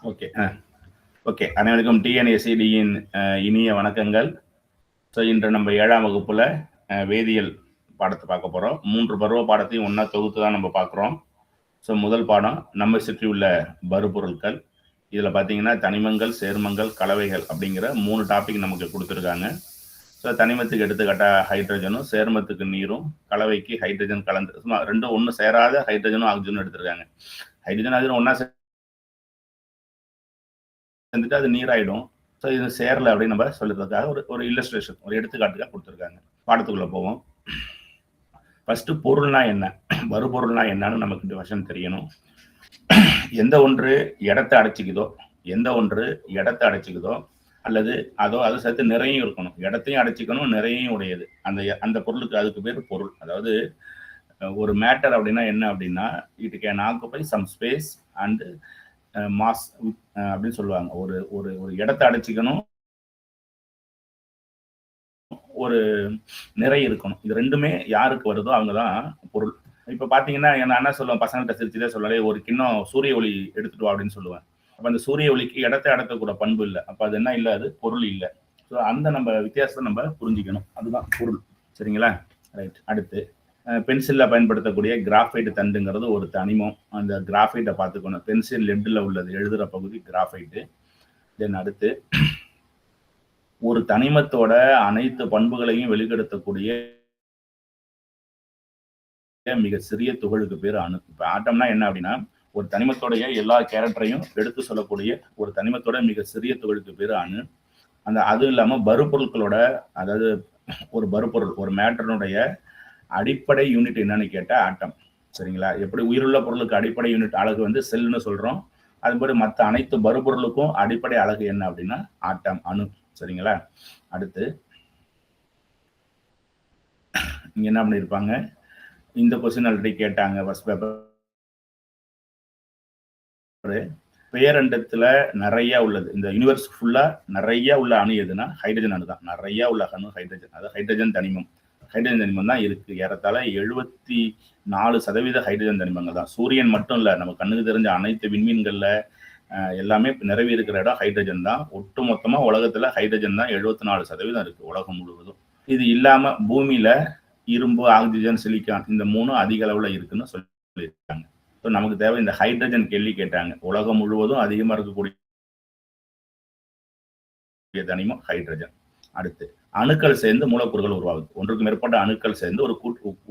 Okay. Okay. அனைவருக்கும் டிஎன்ஏசிடியின் இனிய வணக்கங்கள். ஸோ இன்று நம்ம 7ஆம் வகுப்புல வேதியியல் பாடத்தை பார்க்க போறோம். 3 பருவ பாடத்தையும் ஒண்ணா தொகுத்து தான் நம்ம பார்க்குறோம். ஸோ முதல் பாடம் நம்மை சுற்றியுள்ள பருப்பொருட்கள். இதுல பார்த்தீங்கன்னா தனிமங்கள், சேர்மங்கள், கலவைகள் அப்படிங்கிற 3 டாபிக் நமக்கு கொடுத்துருக்காங்க. ஸோ தனிமத்துக்கு எடுத்துக்காட்டா ஹைட்ரஜனும், சேர்மத்துக்கு நீரும், கலவைக்கு ஹைட்ரஜன் கலந்து சும்மா ரெண்டும் ஒன்று சேராத ஹைட்ரஜனும் ஆக்சிஜனும் எடுத்திருக்காங்க. ஹைட்ரஜன் ஆக்சிஜன் ஒன்னா சேர்ந்துட்டு அது நீராயிடும். ஸோ இது சேரல அப்படின்னு நம்ம சொல்றதுக்காக ஒரு இல்லஸ்ட்ரேஷன், ஒரு எடுத்துக்காட்டுக்காக கொடுத்துருக்காங்க. பாடத்துக்குள்ள போவோம். ஃபர்ஸ்ட் பொருள்னா என்ன, வருபொருள்னா என்னன்னு நமக்கு டிஃபரன்ஸ் தெரியணும். எந்த ஒன்று இடத்தை அடைச்சிக்குதோ அல்லது அது சேர்த்து நிறையும் இருக்கணும். இடத்தையும் அடைச்சிக்கணும், நிறையும் உடையது. அந்த பொருளுக்கு அதுக்கு பேர் பொருள். அதாவது ஒரு மேட்டர் அப்படின்னா என்ன அப்படின்னா, it can occupy some space and mass அப்படின்னு சொல்லுவாங்க. ஒரு இடத்தை அடைச்சிக்கணும், ஒரு நிறை இருக்கணும். இது ரெண்டுமே யாருக்கு வருதோ அவங்கதான் பொருள். இப்ப பாத்தீங்கன்னா நான் என்ன சொல்லுவேன், பசங்கள்கிட்ட சிரிச்சுதே சொல்லலே, ஒரு கிண்ணம் சூரிய ஒளி எடுத்துட்டு வா அப்படின்னு சொல்லுவேன். அப்ப அந்த சூரிய ஒளிக்கு இடத்தை அடக்கக்கூட பண்பு இல்லை. அப்ப அது என்ன இல்லை, அது பொருள் இல்லை. ஸோ அந்த நம்ம வித்தியாசத்தை நம்ம புரிஞ்சுக்கணும். அதுதான் பொருள். சரிங்களா? ரைட். அடுத்து பென்சில்ல பயன்படுத்தக்கூடிய கிராஃபைட் தண்டுங்கிறது ஒரு தனிமம். அந்த கிராஃபைட்டை பார்த்துக்கணும். பென்சில் லெட்டில் உள்ளது எழுதுற பகுதி கிராஃபைட்டு. தென் அடுத்து ஒரு தனிமத்தோட அனைத்து பண்புகளையும் வெளிப்படுத்தக்கூடிய மிக சிறிய துகளுக்கு பேர் அணு. இப்ப ஆட்டம்னா என்ன அப்படின்னா, ஒரு தனிமத்தோடைய எல்லா கேரக்டரையும் எடுத்து சொல்லக்கூடிய ஒரு தனிமத்தோட மிக சிறிய துகளுக்கு பேர் அணு. அது இல்லாம பருப்பொருட்களோட, அதாவது ஒரு பருப்பொருள், ஒரு மேட்டருடைய அடிப்படை யூனிட் என்னன்னு கேட்டா ஆட்டம். சரிங்களா? எப்படி உயிருள்ள பொருளுக்கு அடிப்படை யூனிட் அலகு வந்து செல்னு சொல்றோம், அதுபடி மற்ற அனைத்து பருப்பொருளுக்கும் அடிப்படை அலகு என்ன அப்படின்னா ஆட்டம், அணு. சரிங்களா? அடுத்து இங்க என்ன பண்ணிருப்பாங்க, இந்த கொஸ்டின் ஆல்ரெடி கேட்டாங்க ஃபர்ஸ்ட் பேப்பர். பேரண்டத்துல நிறைய உள்ளது, இந்த யூனிவர்ஸ் ஃபுல்லா நிறைய உள்ள அணு எதுனா ஹைட்ரஜன் அணு தான். நிறைய உள்ள அணு ஹைட்ரஜன். அதாவது ஹைட்ரஜன் தனிமம். ஹைட்ரஜன் தனிமம் தான் இருக்கு. ஏறத்தாழ 74% ஹைட்ரஜன் தனிமங்கள் தான். சூரியன் மட்டும் இல்ல, நம்ம கண்ணுக்கு தெரிஞ்ச அனைத்து விண்மீன்கள்ல எல்லாமே நிரவி இருக்கிற இடம் ஹைட்ரஜன் தான். ஒட்டு மொத்தமா உலகத்துல ஹைட்ரஜன் தான் 74% இருக்கு உலகம் முழுவதும். இது இல்லாம பூமியில இரும்பு, ஆக்சிஜன், சிலிக்கான் இந்த 3 அதிக அளவுல இருக்குன்னு சொல்லியிருக்காங்க. ஸோ நமக்கு தேவை இந்த ஹைட்ரஜன் கேள்வி கேட்டாங்க. உலகம் முழுவதும் அதிகமா இருக்கக்கூடிய தனிமம் ஹைட்ரஜன். அடுத்து அணுக்கள் சேர்ந்து மூலக்கூறுகள் உருவாகுது. ஒன்றுக்கு மேற்பட்ட அணுக்கள் சேர்ந்து ஒரு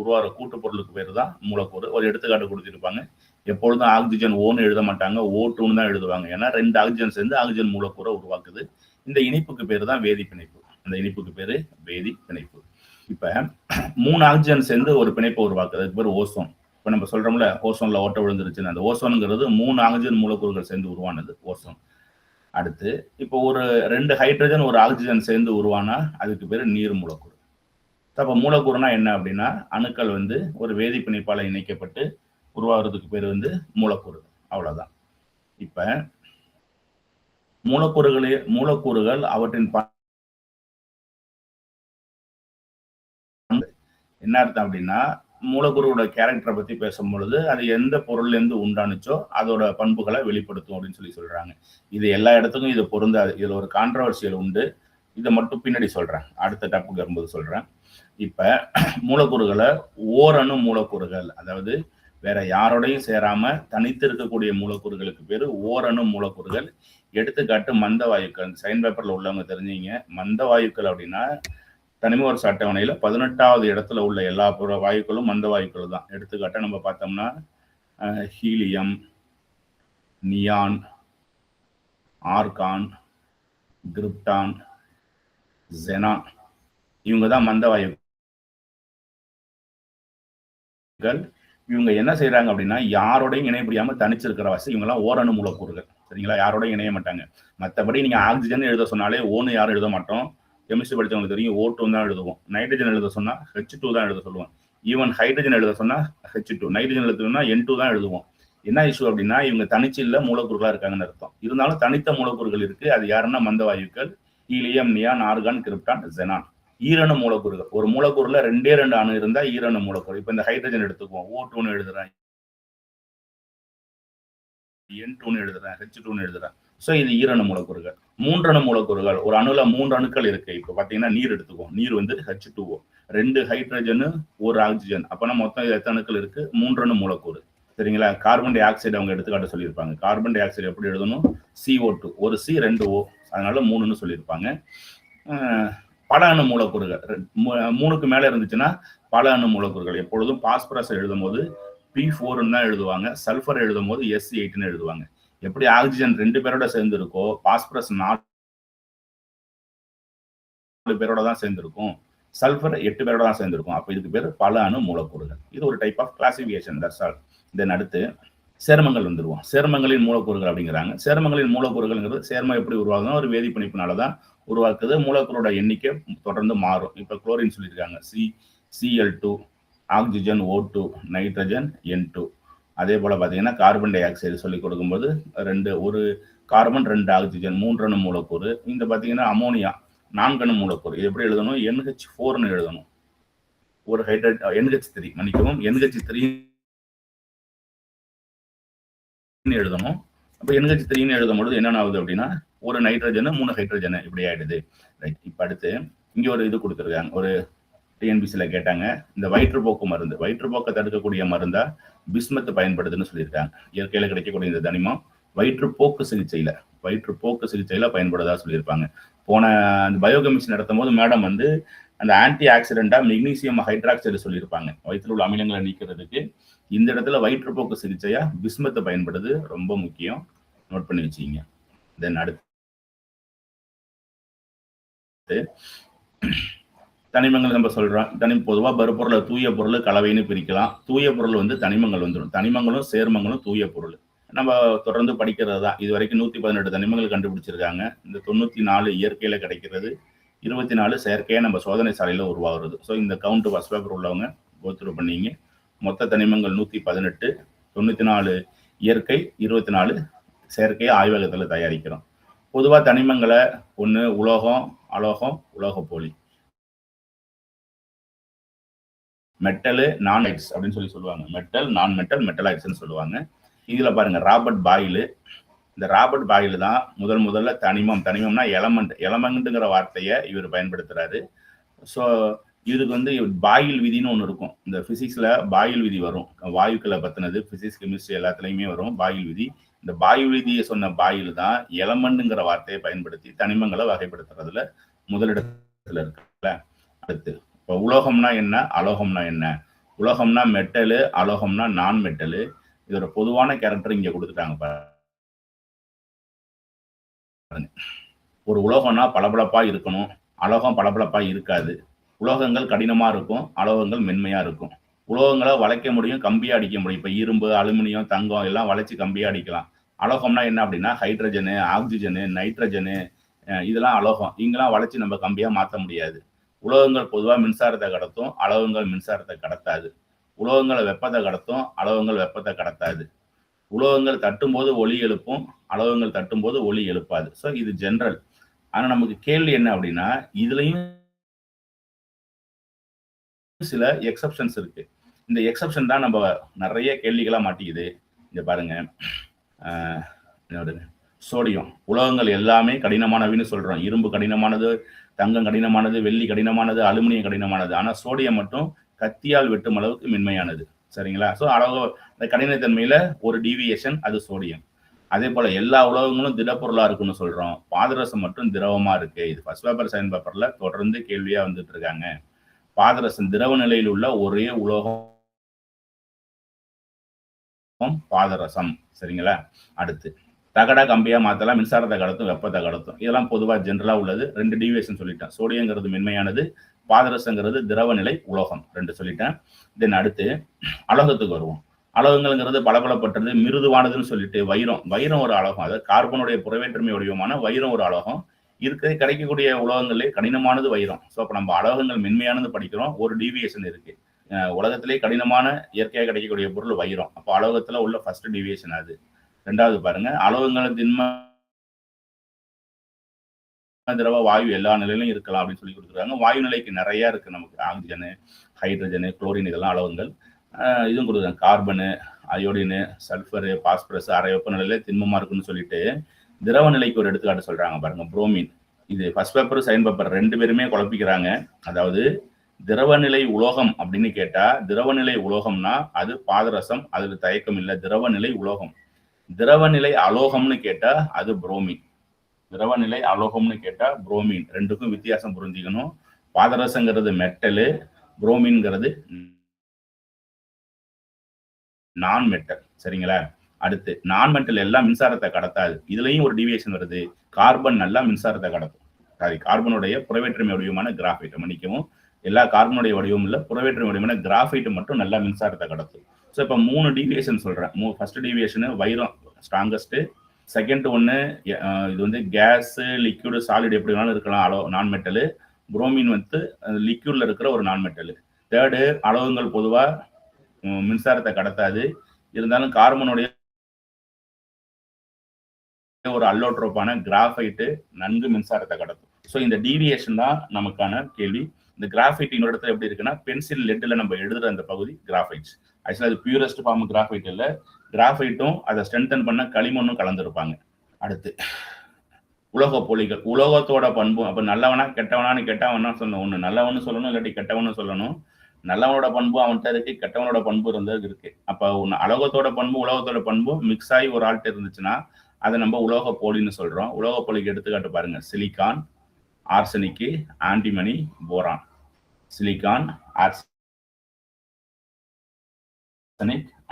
உருவாகிற கூட்டு பொருளுக்கு பேர் தான் மூலக்கூறு. ஒரு எடுத்துக்காட்டு கொடுத்திருப்பாங்க. எப்பொழுதும் ஆக்சிஜன் ஓன்னு எழுத மாட்டாங்க, ஓட்டுன்னு தான் எழுதுவாங்க. ஏன்னா 2 ஆக்சிஜன் சேர்ந்து ஆக்சிஜன் மூலக்கூறை உருவாக்குது. இந்த இனிப்புக்கு பேர் தான் வேதி பிணைப்பு. அந்த இனிப்புக்கு பேரு வேதி பிணைப்பு. இப்ப 3 ஆக்சிஜன் சேர்ந்து ஒரு பிணைப்பை உருவாக்குது, அதுக்கு பேர் ஓசோன். இப்ப நம்ம சொல்றோம்ல, ஓசோன்ல ஓட்ட விழுந்துருச்சுன்னு, அந்த ஓசோனுங்கிறது 3 ஆக்சிஜன் மூலக்கூறுகள் சேர்ந்து உருவானது ஓசோன். அடுத்து இப்போ ஒரு 2 ஹைட்ரஜன் ஒரு ஆக்சிஜன் சேர்ந்து உருவானா அதுக்கு பேரு நீர் மூலக்கூறு. அப்ப மூலக்கூறுனா என்ன அப்படின்னா, அணுக்கள் வந்து ஒரு வேதி பிணைப்பால இணைக்கப்பட்டு உருவாகிறதுக்கு பேர் வந்து மூலக்கூறு. அவ்வளவுதான். இப்ப மூலக்கூறுகள் அவற்றின் என்ன அர்த்தம் அப்படின்னா, மூலக்கூறுவோட கேரக்டரை பத்தி பேசும் பொழுது அது எந்த பொருள்ல இருந்து உண்டானுச்சோ அதோட பண்புகளை வெளிப்படுத்தும் அப்படின்னு சொல்றாங்க. இது எல்லா இடத்துக்கும் இது பொருந்தாது. இதுல ஒரு கான்ட்ரவர்சியல் உண்டு. இதை மட்டும் பின்னாடி சொல்றேன், அடுத்த டாபிக் வரும்போது சொல்றேன். இப்ப மூலக்கூறுகளை ஓரணு மூலக்கூறுகள், அதாவது வேற யாரோடையும் சேராம தனித்து இருக்கக்கூடிய மூலக்கூறுகளுக்கு பேரு ஓரணு மூலக்கூறுகள். எடுத்துக்காட்டு மந்த வாயுக்கள். சயின்ஸ் பேப்பர்ல உள்ளவங்க தெரிஞ்சீங்க. மந்த வாயுக்கள் அப்படின்னா தனிம வரிசை அட்டவணையில 18வது இடத்துல உள்ள எல்லா வாயுக்களும் மந்த வாயுக்கள் தான். எடுத்துக்காட்ட நம்ம பார்த்தோம்னா helium, neon, argon, krypton, xenon, இவங்க தான் மந்த வாயுக்கள். இவங்க என்ன செய்யறாங்க அப்படின்னா, யாரோடையும் இணைய முடியாம தனிச்சிருக்கிற வாசி இவங்கெல்லாம் ஓரணு மூலக்கூறுகள். சரிங்களா? யாரோடையும் இணைய மாட்டாங்க. மற்றபடி நீங்க ஆக்சிஜன் எழுத சொன்னாலே ஓன்னு யாரும் எழுத மாட்டோம். கெமிஸ்ட்ரி படிச்சவங்களுக்கு தெரியும், O2 தான் எழுதுவோம். நைட்ரஜன் எழுத சொன்னா H2 தான் எழுத சொல்லுவோம். ஈவன் ஹைட்ரஜன் எழுத சொன்னா H2, நைட்ரஜன் எழுதுனா N2 தான் எழுதுவோம். என்ன இஷ்யூ அப்படின்னா, இவங்க தனிச்சு இல்ல மூலக்கூறுகளா இருக்காங்கன்னு அர்த்தம். இருந்தாலும் தனித்த மூலக்கூறுகள் இருக்கு. அது யாருன்னா மந்த வாயுக்கள். Helium, neon, argon, krypton, xenon. ஈரணு மூலக்கூறுகள். ஒரு மூலக்கூறுல 2 அணு இருந்தா ஈரணு மூலக்கூறு. இப்ப இந்த ஹைட்ரஜன் எடுத்துக்குவோம், O2ன்னு எழுதுறேன். N2ன்னு எழுதுறேன், H2ன்னு எழுதுறேன். ஸோ இது ஈரணு மூலக்கூறுகள். மூன்றணு மூலக்கூறுகள், ஒரு அணுல 3 அணுக்கள் இருக்கு. இப்போ பார்த்தீங்கன்னா நீர் எடுத்துக்குவோம். நீர் வந்து H2O, 2 ஹைட்ரஜனு, 1 ஆக்சிஜன். அப்போனா மொத்தம் எத்தனை அணுக்கள் இருக்கு? 3 அணு மூலக்கூறு. சரிங்களா? கார்பன் டை ஆக்சைடு அவங்க எடுத்துக்காட்ட சொல்லியிருப்பாங்க. கார்பன் டை ஆக்சைடு எப்படி எழுதணும்? CO2, ஒரு C 2 O, அதனால 3ன்னு சொல்லியிருப்பாங்க. பல அணு மூலக்கூறுகள் 3க்கு மேல இருந்துச்சுன்னா பல அணு மூலக்கூறுகள். எப்பொழுதும் பாஸ்பரஸ் எழுதும் போது P4ன்னு தான் எழுதுவாங்க. சல்ஃபர் எழுதும் போது S8ன்னு எழுதுவாங்க. எப்படி ஆக்சிஜன் 2 பேரோட சேர்ந்து இருக்கோ, பாஸ்பரஸ் 4 பேரோட தான் சேர்ந்திருக்கும், சல்ஃபர் 8 பேரோட தான் சேர்ந்திருக்கும். அப்ப இதுக்கு பேர் பல அணு மூலக்கூறுகள். இது ஒரு type of classification. That's all. Then அடுத்து சேர்மங்கள் வந்துருவோம். சேர்மங்களின் மூலக்கூறுகள் அப்படிங்கிறாங்க. சேர்மங்களின் மூலக்கூறுகள்ங்கிறது சேர்மம் எப்படி உருவாகுதுன்னா ஒரு வேதிப்பிணைப்பினாலதான் உருவாக்குது. மூலக்கூறோட எண்ணிக்கை தொடர்ந்து மாறும். இப்ப குளோரின் சொல்லியிருக்காங்க, Cl2, oxygen O2, nitrogen N2. அதே போல பாத்தீங்கன்னா கார்பன் டை ஆக்சைடு சொல்லி கொடுக்கும்போது ஒரு கார்பன் 2 ஆக்சிஜன் 3 அணு மூலக்கூறு. இந்த பாத்தீங்கன்னா அமோனியா 4 அணு மூலக்கூறு. இது எப்படி எழுதணும்? NH4ன்னு எழுதணும். ஒரு NH3 மன்னிக்கவும், NH3 எழுதணும். அப்ப NH3ன்னு எழுதும் பொழுது என்ன ஆகுது அப்படின்னா ஒரு நைட்ரஜன் 3 ஹைட்ரஜன் இப்படி ஆயிடுது. ரைட். இப்ப அடுத்து இங்க ஒரு இது கொடுத்துருக்காங்க. ஒரு டிஎன்பிசில கேட்டாங்க, இந்த வயிற்றுப்போக்கு மருந்து, வயிற்றுப்போக்கை தடுக்கக்கூடிய மருந்தா பிஸ்மத் பயன்படுதுன்னு சொல்லியிருக்காங்க. இயற்கையில கிடைக்கக்கூடிய இந்த தனிமம் வயிற்றுப்போக்கு சிகிச்சையில பயன்படுதா சொல்லியிருப்பாங்க. போன அந்த பயோகெமிஸ்ட்ரி நடத்தும் போது மேடம் வந்து அந்த ஆன்டி ஆக்சிடென்டா மெக்னீசியம் ஹைட்ராக்சைடு சொல்லியிருப்பாங்க. வயிற்றில் உள்ள அமிலங்களை நீக்கிறதுக்கு. இந்த இடத்துல வயிற்றுப்போக்கு சிகிச்சையா பிஸ்மத்தை பயன்படுது. ரொம்ப முக்கியம், நோட் பண்ணி வச்சுக்கிங்க. தென் அடுத்து தனிமங்கள் நம்ம சொல்றோம். பொதுவா பருப்பொருளை தூய பொருள் கலவைன்னு பிரிக்கலாம். தூய பொருள் வந்து தனிமங்கள் வந்துடும். தனிமங்களும் சேர்மங்களும் தூய பொருள். நம்ம தொடர்ந்து படிக்கிறது தான். இது வரைக்கும் 118 தனிமங்கள் கண்டுபிடிச்சிருக்காங்க. இந்த 94 இயற்கையில கிடைக்கிறது, 24 செயற்கையா நம்ம சோதனை சாலையில உருவாகிறது. ஸோ இந்த கவுண்ட் ஃபர்ஸ்ட் பேப்பர் உள்ளவங்க கோத்ரூ பண்ணீங்க. மொத்த தனிமங்கள் 118, 94 இயற்கை, 24 செயற்கையா ஆய்வகத்துல தயாரிக்கிறோம். பொதுவா தனிமங்களை ஒண்ணு உலோகம், அலோகம், உலோகப்போலி, மெட்டலு, நான்லைட்ஸ் அப்படின்னு சொல்லுவாங்க. மெட்டல், நான் மெட்டல், மெட்டலைட்ஸ்ன்னு சொல்லுவாங்க. இதுல பாருங்க ராபர்ட் பாயில். இந்த ராபர்ட் பாயில் தான் முதல்ல தனிமம்னா எலமெண்ட்ங்கிற வார்த்தையை இவர் பயன்படுத்துறாரு. ஸோ இதுக்கு வந்து பாயில் விதின்னு ஒன்று இருக்கும். இந்த பிசிக்ஸ்ல பாயில் விதி வரும். வாயுக்களை பத்தினது பிசிக்ஸ், கெமிஸ்ட்ரி எல்லாத்துலயுமே வரும் பாயில் விதி. இந்த பாயில் விதியை சொன்ன பாயில் தான் எலமெண்ட்ங்கிற வார்த்தையை பயன்படுத்தி தனிமங்களை வகைப்படுத்துறதுல முதலிடத்துல இருக்குல்ல. அடுத்து இப்போ உலோகம்னா என்ன, அலோகம்னா என்ன? உலோகம்னா மெட்டலு, அலோகம்னா நான் மெட்டலு. இதோட பொதுவான கேரக்டர் இங்க கொடுத்துட்டாங்க பாருங்க. ஒரு உலோகம்னா பளபளப்பா இருக்கணும், அலோகம் பளபளப்பா இருக்காது. உலோகங்கள் கடினமா இருக்கும், அலோகங்கள் மென்மையா இருக்கும். உலோகங்களை வளைக்க முடியும், கம்பியா அடிக்க முடியும். இப்ப இரும்பு, அலுமினியம், தங்கம் எல்லாம் வளைச்சு கம்பியா அடிக்கலாம். அலோகம்னா என்ன அப்படின்னா ஹைட்ரஜனு, ஆக்சிஜனு, நைட்ரஜனு, இதெல்லாம் அலோகம். இங்கெல்லாம் வளைச்சு நம்ம கம்பியா மாற்ற முடியாது. உலோகங்கள் பொதுவா மின்சாரத்தை கடத்தும், அலோகங்கள் மின்சாரத்தை கடத்தாது. உலோகங்களை வெப்பத்தை கடத்தும், அலோகங்கள் வெப்பத்தை கடத்தாது. உலோகங்கள் தட்டும் போது ஒலி எழுப்பும், அலோகங்கள் தட்டும் போது ஒலி எழுப்பாது. ஸோ இது ஜென்ரல். ஆனா நமக்கு கேள்வி என்ன அப்படின்னா இதுலயும் சில எக்ஸப்ஷன்ஸ் இருக்கு. இந்த எக்ஸப்ஷன் தான் நம்ம நிறைய கேள்விகளா மாட்டிக்குது. இங்க பாருங்க, சோடியம். உலோகங்கள் எல்லாமே கடினமானவின்னு சொல்றோம். இரும்பு கடினமானது, தங்கம் கடினமானது, வெள்ளி கடினமானது, அலுமினியம் கடினமானது. ஆனா சோடியம் மட்டும் கத்தியால் வெட்டும் அளவுக்கு மென்மையானது. சரிங்களா? ஸோ அளவு இந்த கடினத்தன்மையில ஒரு டீவியேஷன், அது சோடியம். அதே போல எல்லா உலோகங்களும் திடப்பொருளா இருக்குன்னு சொல்றோம். பாதரசம் மட்டும் திரவமா இருக்கு. இது ஃபர்ஸ்ட் பேப்பர், செகண்ட் பேப்பர்ல தொடர்ந்து கேள்வியா வந்துட்டு இருக்காங்க. பாதரசம் திரவ நிலையில் உள்ள ஒரே உலோகம் பாதரசம். சரிங்களா? அடுத்து தகடா கம்பியா மாத்தலாம், மின்சாரத்தை கடத்தும், வெப்பத்தை கடத்தும். இதெல்லாம் பொதுவா ஜென்ரலா உள்ளது. 2 டீவியேஷன் சொல்லிட்டேன். சோடியங்கிறது மென்மையானது, பாதரசங்கிறது திரவ நிலை உலோகம். 2 சொல்லிட்டேன். தென் அடுத்து அலோகத்துக்கு வருவோம். அலோகங்கள்ங்கிறது பளபளப்பட்டது, மிருதுவானதுன்னு சொல்லிட்டு வைரம் ஒரு அலோகம். அதாவது கார்பனுடைய புறவேற்றுமை வடிவமான வைரம் ஒரு அலோகம். கிடைக்கக்கூடிய உலோகங்களே கடினமானது வைரம். ஸோ அப்ப நம்ம அலோகங்கள் மென்மையானது படிக்கிறோம். ஒரு டீவியேஷன் இருக்கு. உலகத்திலே கடினமான இயற்கையாக கிடைக்கக்கூடிய பொருள் வைரம். அப்போ அலோகத்துல உள்ள ஃபர்ஸ்ட் டீவியேஷன் அது. 2வது பாருங்க, அலோகங்கள் திண்ம, திரவ, வாயு எல்லா நிலையிலும் இருக்கலாம் அப்படின்னு சொல்லி கொடுத்துருக்காங்க. வாயு நிலைக்கு நிறைய இருக்கு நமக்கு. ஆக்சிஜனு, ஹைட்ரஜனு, குளோரின் இதெல்லாம் அலோகங்கள். இதுவும் கொடுக்குறாங்க. கார்பனு, அயோடினு, சல்ஃபரு, பாஸ்பரஸ் அரை வெப்பநிலையில திண்மமா இருக்குன்னு சொல்லிட்டு திரவ நிலைக்கு ஒரு எடுத்துக்காட்டு சொல்றாங்க பாருங்க, புரோமின். இது ஃபர்ஸ்ட் பேப்பர் செகண்ட் பேப்பர் 2 பேருமே குழப்பிக்கிறாங்க. அதாவது திரவநிலை உலோகம் அப்படின்னு கேட்டா, திரவநிலை உலோகம்னா அது பாதரசம், அதுல தயக்கம் இல்லை, திரவநிலை உலோகம். திரவநிலை அலோகம்னு கேட்டா அது புரோமின். திரவநிலை அலோகம்னு கேட்டா புரோமின். ரெண்டுக்கும் வித்தியாசம் புரிஞ்சுக்கணும். பாதரசங்கிறது மெட்டலு, புரோமின்ங்கிறது நான் மெட்டல். சரிங்களா? அடுத்து நான் மெட்டல் எல்லாம் மின்சாரத்தை கடத்தாது. இதுலயும் ஒரு டிவியேஷன் வருது. கார்பன் நல்லா மின்சாரத்தை கடத்தும். சாரி, கார்பனுடைய புறவேற்றுமை வடிவமான கிராஃபைட், மன்னிக்கவும், எல்லா கார்பனுடைய வடிவம் இல்ல, புறவேற்றுமை வடிவமான கிராஃபைட் மட்டும் நல்லா மின்சாரத்தை கடத்தும். ஸோ இப்போ 3 டிவியேஷன் சொல்றேன். ஃபர்ஸ்ட் டிவியேஷன் வைரம் ஸ்ட்ராங்கஸ்ட், செகண்ட் ஒன்று இது வந்து கேஸ், லிக்யூடு, சாலிட் எப்படி வேணாலும் இருக்கலாம், நான் மெட்டலு. புரோமின் வந்து லிக்யூட்ல இருக்கிற ஒரு நான் மெட்டலு. தேர்டு அலோகங்கள் பொதுவா மின்சாரத்தை கடத்தாது, இருந்தாலும் கார்பனுடைய ஒரு அல்லோட்ரோப்பான கிராஃபைட்டு நன்கு மின்சாரத்தை கடத்தும். ஸோ இந்த டீவியேஷன் தான் நமக்கான கேள்வி. இந்த கிராஃபைட் இன்னொரு இடத்துல எப்படி இருக்குன்னா, பென்சில் லெட்டில் நம்ம எழுதுற அந்த பகுதி கிராஃபைட்ஸ். ஆக்சுவலாக அது பியூரஸ்ட் ஃபார்ம் கிராஃபைட் இல்லை, கிராஃபைட்டும் அதை ஸ்ட்ரென்தன் பண்ண களிமண்ணும் கலந்துருப்பாங்க. அடுத்து உலோக போலிகள். உலோகத்தோட பண்பு, அப்போ நல்லவனா கெட்டவனான்னு கெட்டவனா சொல்லணும். ஒன்று நல்லவனு சொல்லணும், இல்லாட்டி கெட்டவனு சொல்லணும். நல்லவனோட பண்பு அவன்கிட்ட இருக்கு, கெட்டவனோட பண்பு இருந்தது இருக்கு. அப்போ ஒன்று அலோகத்தோட பண்பு உலோகத்தோட பண்பு மிக்ஸ் ஆகி ஒரு ஆள்கிட்ட இருந்துச்சுன்னா அதை நம்ம உலோக போலின்னு சொல்றோம். உலோக போலிக்கு எடுத்துக்காட்டு பாருங்க, silicon, ஆர்சனிக்கு, antimony, boron. Silicon, arsenic,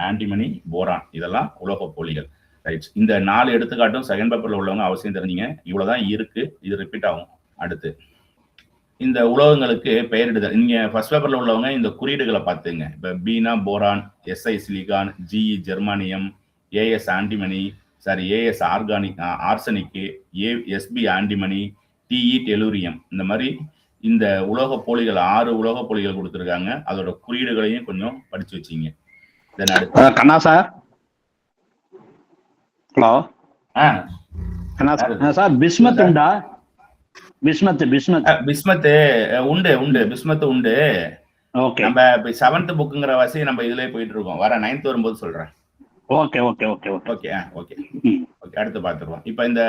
antimony, boron, இதெல்லாம் உலோக போலிகள். ரைட். இந்த 4 எடுத்துக்காட்டும் செகண்ட் பேப்பர்ல உள்ளவங்க அவசியம் தெரிஞ்சுங்க. இவ்வளவுதான் இருக்கு, இது ரிப்பீட் ஆகும். அடுத்து இந்த உலோகங்களுக்கு பெயரிடுதல். நீங்க ஃபர்ஸ்ட் பேப்பர்ல உள்ளவங்க இந்த குறியீடுகளை பார்த்துங்க. இப்ப பீனா boron, SI silicon, GE germanium, AS antimony, sorry AS organic arsenic, SB antimony, TE tellurium. இந்த மாதிரி இந்த உலோக போலிகள் 6 உலோக போலிகள் கொடுத்துருக்காங்க. அதோட குறியீடுகளையும் கொஞ்சம் படிச்சு வச்சிங்க. கண்ணா சார், ஹலோ. சார் பிஸ்மத் உண்டா? பிஸ்மத் உண்டு, பிஸ்மத் உண்டு. ஓகே. நம்ம 7th புக்குங்கிற வாசி நம்ம இதுலயே போயிட்டு இருக்கோம். வர 9th வரும்போது சொல்றேன். Okay okay okay okay okay okay okay அடுத்து பார்த்துருவோம். இப்போ இந்த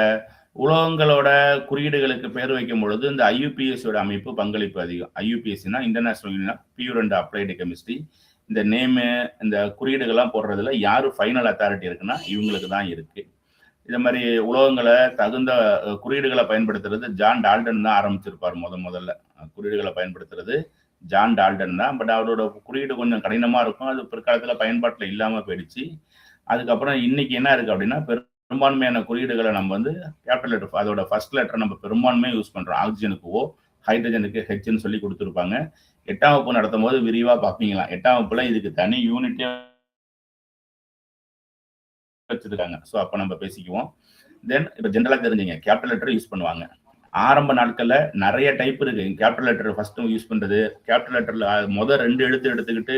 உலோகங்களோட குறியீடுகளுக்கு பேர் வைக்கும் பொழுது இந்த ஐயூபிஎஸ்சியோட அமைப்பு பங்களிப்பு அதிகம். ஐயூபிஎஸ்சினா international union pure and applied chemistry. இந்த நேமு, இந்த குறியீடுகள்லாம் போடுறதுல யாரு ஃபைனல் அத்தாரிட்டி இருக்குன்னா இவங்களுக்கு தான் இருக்கு. இந்த மாதிரி உலோகங்களை தகுந்த குறியீடுகளை பயன்படுத்துறது ஜான் டால்டன் தான் ஆரம்பிச்சிருப்பார். முதல்ல குறியீடுகளை பயன்படுத்துறது ஜான் டால்டன் தான். பட் அவரோட குறியீடு கொஞ்சம் கடினமா இருக்கும், அது பிற்காலத்துல பயன்பாட்டில் இல்லாம போயிடுச்சு. அதுக்கப்புறம் இன்னைக்கு என்ன இருக்கு அப்படின்னா, பெரும்பான்மையான குறியீடுகளை நம்ம வந்து கேபிட்டல் லெட்டர், அதோட ஃபர்ஸ்ட் லெட்டர் நம்ம பெரும்பான்மையை யூஸ் பண்றோம். ஆக்சிஜனுக்கு ஓ, ஹைட்ரஜனுக்கு ஹெச்ன்னு சொல்லி கொடுத்துருப்பாங்க. 8ஆம் வகுப்பு நடத்தும் போது விரிவா பார்ப்பீங்களா. 8ஆம் வகுப்புல இதுக்கு தனி யூனிட்டே வச்சிருக்காங்க. ஸோ அப்போ நம்ம பேசிக்குவோம். தென் இப்போ ஜென்ரலா தெரிஞ்சுங்க, கேபிட்டல் லெட்டர் யூஸ் பண்ணுவாங்க. ஆரம்ப நாட்கள்ல நிறைய டைப் இருக்கு. கேபிட்டல் லெட்டர் ஃபர்ஸ்ட் யூஸ் பண்றது, கேபிட்டல் லெட்டர்ல முதல் 2 எழுத்து எடுத்துக்கிட்டு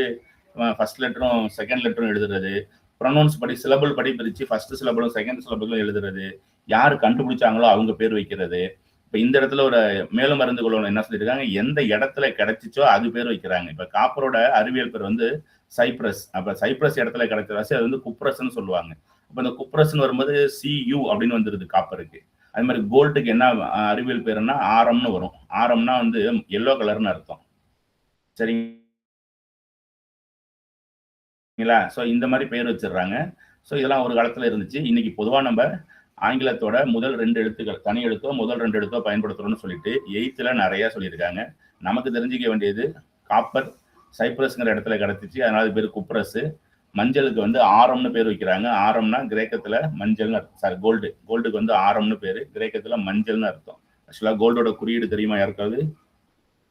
ஃபர்ஸ்ட் லெட்டரும் செகண்ட் லெட்டரும் எழுதுறது, ப்ரொனவுன்ஸ் படி சிலபிள் படி பிரிச்சு ஃபர்ஸ்ட் சிலபிளும் செகண்ட் சிலபிளும் எழுதுறது, யாரு கண்டுபிடிச்சாங்களோ அவங்க பேர் வைக்கிறது. இப்ப இந்த இடத்துல ஒரு மேலும் மருந்து கொள்ளணும் என்ன சொல்லியிருக்காங்க, எந்த இடத்துல கிடைச்சிச்சோ அது பேர் வைக்கிறாங்க. இப்ப காப்பரோட அறிவியல் பேர் வந்து சைப்ரஸ். அப்ப சைப்ரஸ் இடத்துல கிடைச்சதாச்சு அது வந்து குப்ரஸ்ன்னு சொல்லுவாங்க. அப்ப இந்த குப்ரஸ்ன்னு வரும்போது CU அப்படின்னு வந்துருது காப்பருக்கு. அது மாதிரி கோல்டுக்கு என்ன அறிவியல் பேருன்னா ஆரம்னு வரும். ஆரம்னா வந்து எல்லோ கலர்னு அர்த்தம். சரிங்களா? ஸோ இந்த மாதிரி பேர் வச்சிடுறாங்க. ஸோ இதெல்லாம் ஒரு காலத்துல இருந்துச்சு. இன்னைக்கு பொதுவாக நம்ம ஆங்கிலத்தோட முதல் 2 எழுத்துக்கள், தனி எழுத்தோ முதல் 2 எழுத்தோ பயன்படுத்துறோம்னு சொல்லிட்டு 8th நிறைய சொல்லியிருக்காங்க. நமக்கு தெரிஞ்சுக்க வேண்டியது காப்பர் சைப்ரஸ்ங்கிற இடத்துல கிடைச்சிச்சு, அதனால பேர் குப்ரஸ். மஞ்சளுக்கு வந்து ஆரம்னு பேர் வைக்கிறாங்க. ஆரம்னா கிரேக்கத்துல மஞ்சள்னு அர்த்தம். சாரி, கோல்டுக்கு வந்து ஆரம்னு பேரு, கிரேக்கத்துல மஞ்சள்னு அர்த்தம். ஆக்சுவலா கோல்டோட குறியீடு தெரியுமா யாருக்காவது?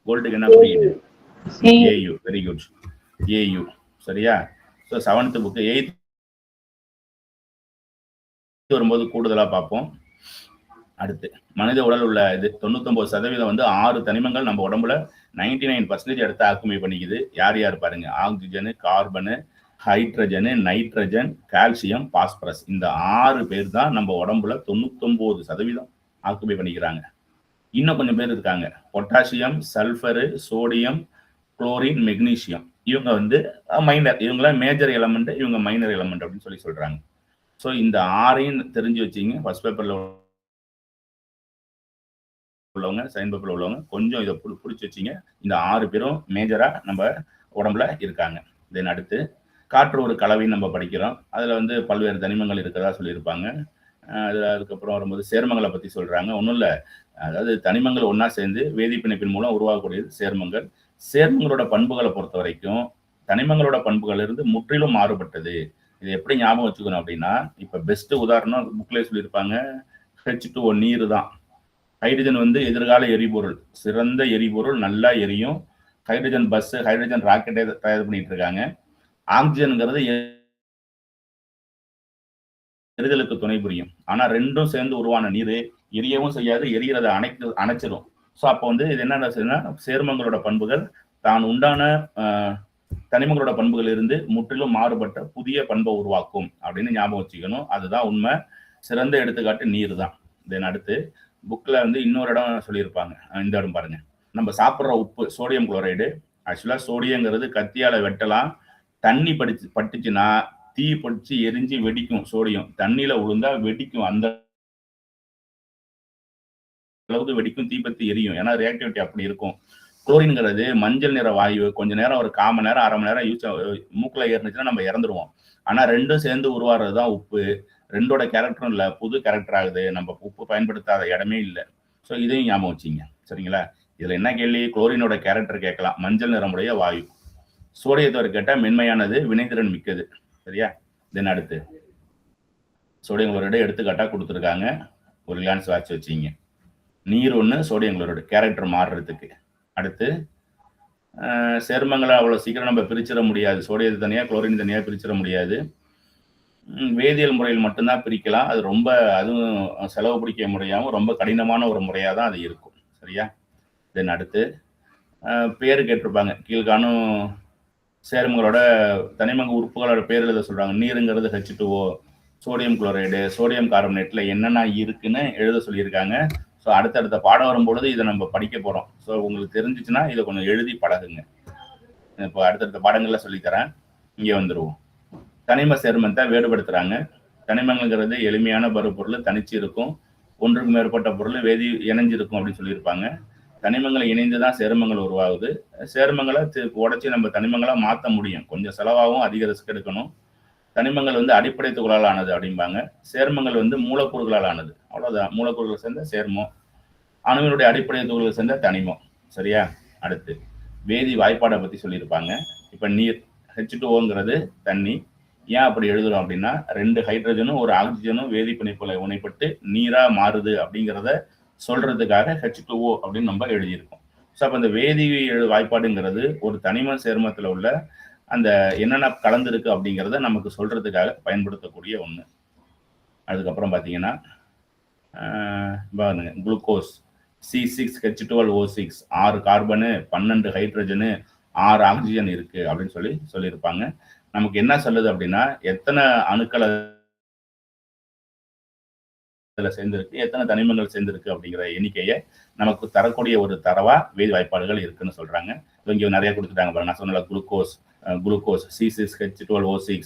கோல்டுக்கு என்ன குறியீடு? AU. Very good, AU. சரியா? ஸோ 7th புக்கு 8th வரும்போது கூடுதலா பார்ப்போம். அடுத்து மனித உடல் உள்ள இது 99% வந்து 6 தனிமங்கள் நம்ம உடம்புல 99% எடுத்து ஆக்குமை பண்ணிக்குது. யார் யார் பாருங்க, oxygen, carbon, hydrogen, nitrogen, calcium, phosphorus. இந்த 6 பேர் தான் நம்ம உடம்புல 99% ஆக்குமை பண்ணிக்கிறாங்க. இன்னும் கொஞ்சம் பேர் இருக்காங்க, potassium, sulphur, sodium, chlorine, magnesium. இவங்க வந்து மைனர், இவங்களாம் மேஜர் எலமெண்ட், இவங்க மைனர் எலமெண்ட் அப்படின்னு சொல்றாங்க. ஸோ இந்த 6ஐயும் தெரிஞ்சு வச்சிங்க. ஃபர்ஸ்ட் பேப்பர்ல உள்ளவங்க, செகண்ட் பேப்பர்ல உள்ளவங்க கொஞ்சம் இதை பிடிச்சி வச்சிங்க. இந்த 6 பேரும் மேஜரா நம்ம உடம்புல இருக்காங்க. தென் அடுத்து காற்று ஒரு கலவைன்னு நம்ம படிக்கிறோம். அதுல வந்து பல்வேறு தனிமங்கள் இருக்கிறதா சொல்லியிருப்பாங்க. அதுக்கப்புறம் வரும்போது சேர்மங்களை பத்தி சொல்றாங்க. ஒன்றும் இல்லை, அதாவது தனிமங்கள் ஒன்னா சேர்ந்து வேதிப்பிணைப்பின் மூலம் உருவாகக்கூடியது சேர்மங்கள். சேர்மங்களோட பண்புகளை பொறுத்த வரைக்கும் தனிமங்களோட பண்புகள் இருந்து முற்றிலும் மாறுபட்டது. இது எப்படி ஞாபகம் வச்சுக்கணும் அப்படின்னா, இப்ப பெஸ்ட் உதாரணம் புக்லேயே சொல்லியிருப்பாங்க, H2O நீர் தான். ஹைட்ரஜன் வந்து எதிர்கால எரிபொருள், சிறந்த எரிபொருள், நல்லா எரியும். ஹைட்ரஜன் பஸ், ஹைட்ரஜன் ராக்கெட்டை தயார் பண்ணிட்டு இருக்காங்க. ஆக்சிஜன்ங்கிறது எரிதலுக்கு துணை புரியும். ஆனா ரெண்டும் சேர்ந்து உருவான நீர் எரியவும் செய்யாது, எரியறதை அணைச்சிடும். ஸோ அப்போ வந்து இது என்ன செய்யுதுன்னா, சேர்மங்களோட பண்புகள் தான் உண்டான தனிமங்களோட பண்புகள் இருந்து முற்றிலும் மாறுபட்ட புதிய பண்பை உருவாக்கும் அப்படின்னு ஞாபகம் வச்சுக்கணும். அதுதான் உண்மை. சிறந்த எடுத்துக்காட்டு நீர் தான். தென் அடுத்து புக்ல வந்து இன்னொரு இடம் சொல்லியிருப்பாங்க. இந்த இடம் பாருங்க, நம்ம சாப்பிட்ற உப்பு சோடியம் குளோரைடு. ஆக்சுவலா சோடியங்கிறது கத்தியால வெட்டலாம். தண்ணி பட்டுச்சுன்னா தீ படிச்சு எரிஞ்சு வெடிக்கும். சோடியம் தண்ணியில விழுந்தா வெடிக்கும், அந்த அளவுக்கு வெடிக்கும், தீப்பத்தி எரியும். ஏன்னா ரியாக்டிவிட்டி அப்படி இருக்கும். குளோரின்ங்கிறது மஞ்சள் நிற வாயு. கொஞ்ச நேரம், ஒரு 1/4 மணி நேரம், அரை மணி நேரம் மூக்குல ஏறிச்சுன்னா நம்ம இறந்துருவோம். ஆனா ரெண்டும் சேர்ந்து உருவாடுறது தான் உப்பு. ரெண்டோட கேரக்டரும் இல்லை, புது கேரக்டர் ஆகுது. நம்ம உப்பு பயன்படுத்தாத இடமே இல்லை. ஸோ இதையும் ஞாபகம் வச்சிங்க. சரிங்களா? இதுல என்ன கேள்வி? குளோரினோட கேரக்டர் கேட்கலாம். மஞ்சள் நிறமுடைய வாயு. சோடியத்தோட கேட்டா மென்மையானது, வினைத்திறன் மிக்கது. சரியா? தென் அடுத்து சோடியம் குளோரைடு எடுத்துக்காட்டா கொடுத்துருக்காங்க. ஒரு கிளான்ஸ் வாட்ச் வச்சிங்க. நீர் ஒன்று, சோடியம் குளோரைடு கேரக்டர் மாறுறதுக்கு. அடுத்து சேர்மங்களை அவ்வளோ சீக்கிரம் நம்ம பிரிச்சிட முடியாது. சோடியத்தை தனியாக, குளோரின் தனியாக பிரிச்சிட முடியாது. வேதியியல் முறையில் மட்டும்தான் பிரிக்கலாம். அது ரொம்ப, அதுவும் செலவு பிடிக்க முடியாமல் ரொம்ப கடினமான ஒரு முறையாக தான் அது இருக்கும். சரியா? தென் அடுத்து பேர் கேட்டிருப்பாங்க. கீழ்காணும் சேர்மங்களோட தனிமங்க உறுப்புகளோட பேர் எழுத சொல்றாங்க. நீருங்கிறது H2O, சோடியம் குளோரைடு, சோடியம் கார்பனேட்ல என்னென்ன இருக்குன்னு எழுத சொல்லியிருக்காங்க. ஸோ அடுத்தடுத்த பாடம் வரும்பொழுது இதை நம்ம படிக்க போறோம். ஸோ உங்களுக்கு தெரிஞ்சிச்சுன்னா இதை கொஞ்சம் எழுதி பழகுங்க. இப்போ அடுத்தடுத்த பாடங்கள்ல சொல்லித்தரேன். இங்கே வந்துடுவோம். தனிம சேர்மத்தை வேறுபடுத்துறாங்க. தனிமங்கள்ங்கிறது எளிமையான பருப்பொருள், தனிச்சு இருக்கும். ஒன்றுக்கு மேற்பட்ட பொருள் வேதி இணைஞ்சிருக்கும் அப்படின்னு சொல்லியிருப்பாங்க. தனிமங்களை இணைந்துதான் சேர்மங்கள் உருவாகுது. சேர்மங்களை உடைச்சி நம்ம தனிமங்களா மாற்ற முடியும். கொஞ்சம் செலவாகவும் அதிக ரிஸ்க் எடுக்கணும். தனிமங்கள் வந்து அடிப்படை துகளால் ஆனது அப்படிம்பாங்க. சேர்மங்கள் வந்து மூலக்கூறுகளால் ஆனது. அவ்வளவுதான். மூலக்கூறுகள் சேர்ந்த சேர்மம், அணுவினுடைய அடிப்படை துகள்கள் சேர்ந்த தனிமம். சரியா? அடுத்து வேதி வாய்ப்பாடை பத்தி சொல்லியிருப்பாங்க. இப்ப நீர் H2Oங்கிறது தண்ணி. ஏன் அப்படி எழுதுறோம் அப்படின்னா, 2 ஹைட்ரஜனும் ஒரு ஆக்சிஜனும் வேதி பிணைப்புல இணைப்பட்டு நீரா மாறுது அப்படிங்கிறத சொல்றதுக்காக H2O அப்படின்னு நம்ம எழுதியிருக்கோம். ஸோ அப்போ அந்த வேதி வாய்ப்பாடுங்கிறது ஒரு தனிம சேர்மத்தில் உள்ள அந்த என்னென்ன கலந்துருக்கு அப்படிங்கிறத நமக்கு சொல்றதுக்காக பயன்படுத்தக்கூடிய ஒன்று. அதுக்கப்புறம் பார்த்தீங்கன்னா பாருங்க, glucose C6H12O6, 6 carbon, 12 hydrogen, 6 oxygen இருக்கு அப்படின்னு சொல்லியிருப்பாங்க. நமக்கு என்ன சொல்லுது அப்படின்னா, எத்தனை அணுக்கள் அதுல சேர்ந்திருக்கு, எத்தனை தனிமங்கள் சேர்ந்திருக்கு அப்படிங்கிற எண்ணிக்கையை நமக்கு தரக்கூடிய ஒரு தரவா வேதி வாய்ப்பாடுகள் இருக்குன்னு சொல்றாங்க. இங்க நிறைய கொடுத்துட்டாங்க பாருங்க. நான் சொன்ன glucose C6H12O6,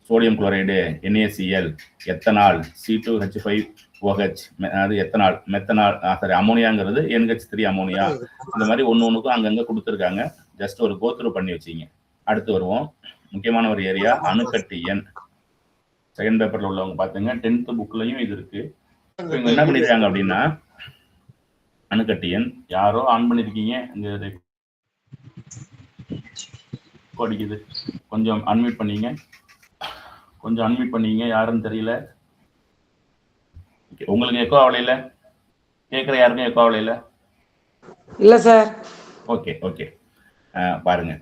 sodium chloride NaCl, ethanol C2H5OH, அது எத்தனால், மெத்தனால், சரி அமோனியாங்கிறது NH3 அமோனியா. இந்த மாதிரி ஒன்றுக்கும் அங்கங்க கொடுத்துருக்காங்க. ஜஸ்ட் ஒரு கோத்ரூ பண்ணி வச்சிங்க. அடுத்து வருவோம். முக்கியமான ஒரு ஏரியா அணுக்கட்டு எண். செகண்ட் பேப்பர்ல உள்ளவங்க பாத்துங்க, 10th புக்லயும் இது இருக்கு. இவங்க என்ன பண்ணிருக்காங்க அப்படின்னா, அணுக்கட்டு எண் யாரோ ஆன் பண்ணிருக்கீங்க, இங்க படிக்குது. கொஞ்சம் அன்மியூட் பண்ணீங்க, யாருன்னு தெரியல. உங்களுக்கு எக்கோ ஆகலையில? கேட்குற யாருக்கும் எக்கோ ஆகலையில? இல்ல சார். ஓகே பாருங்க,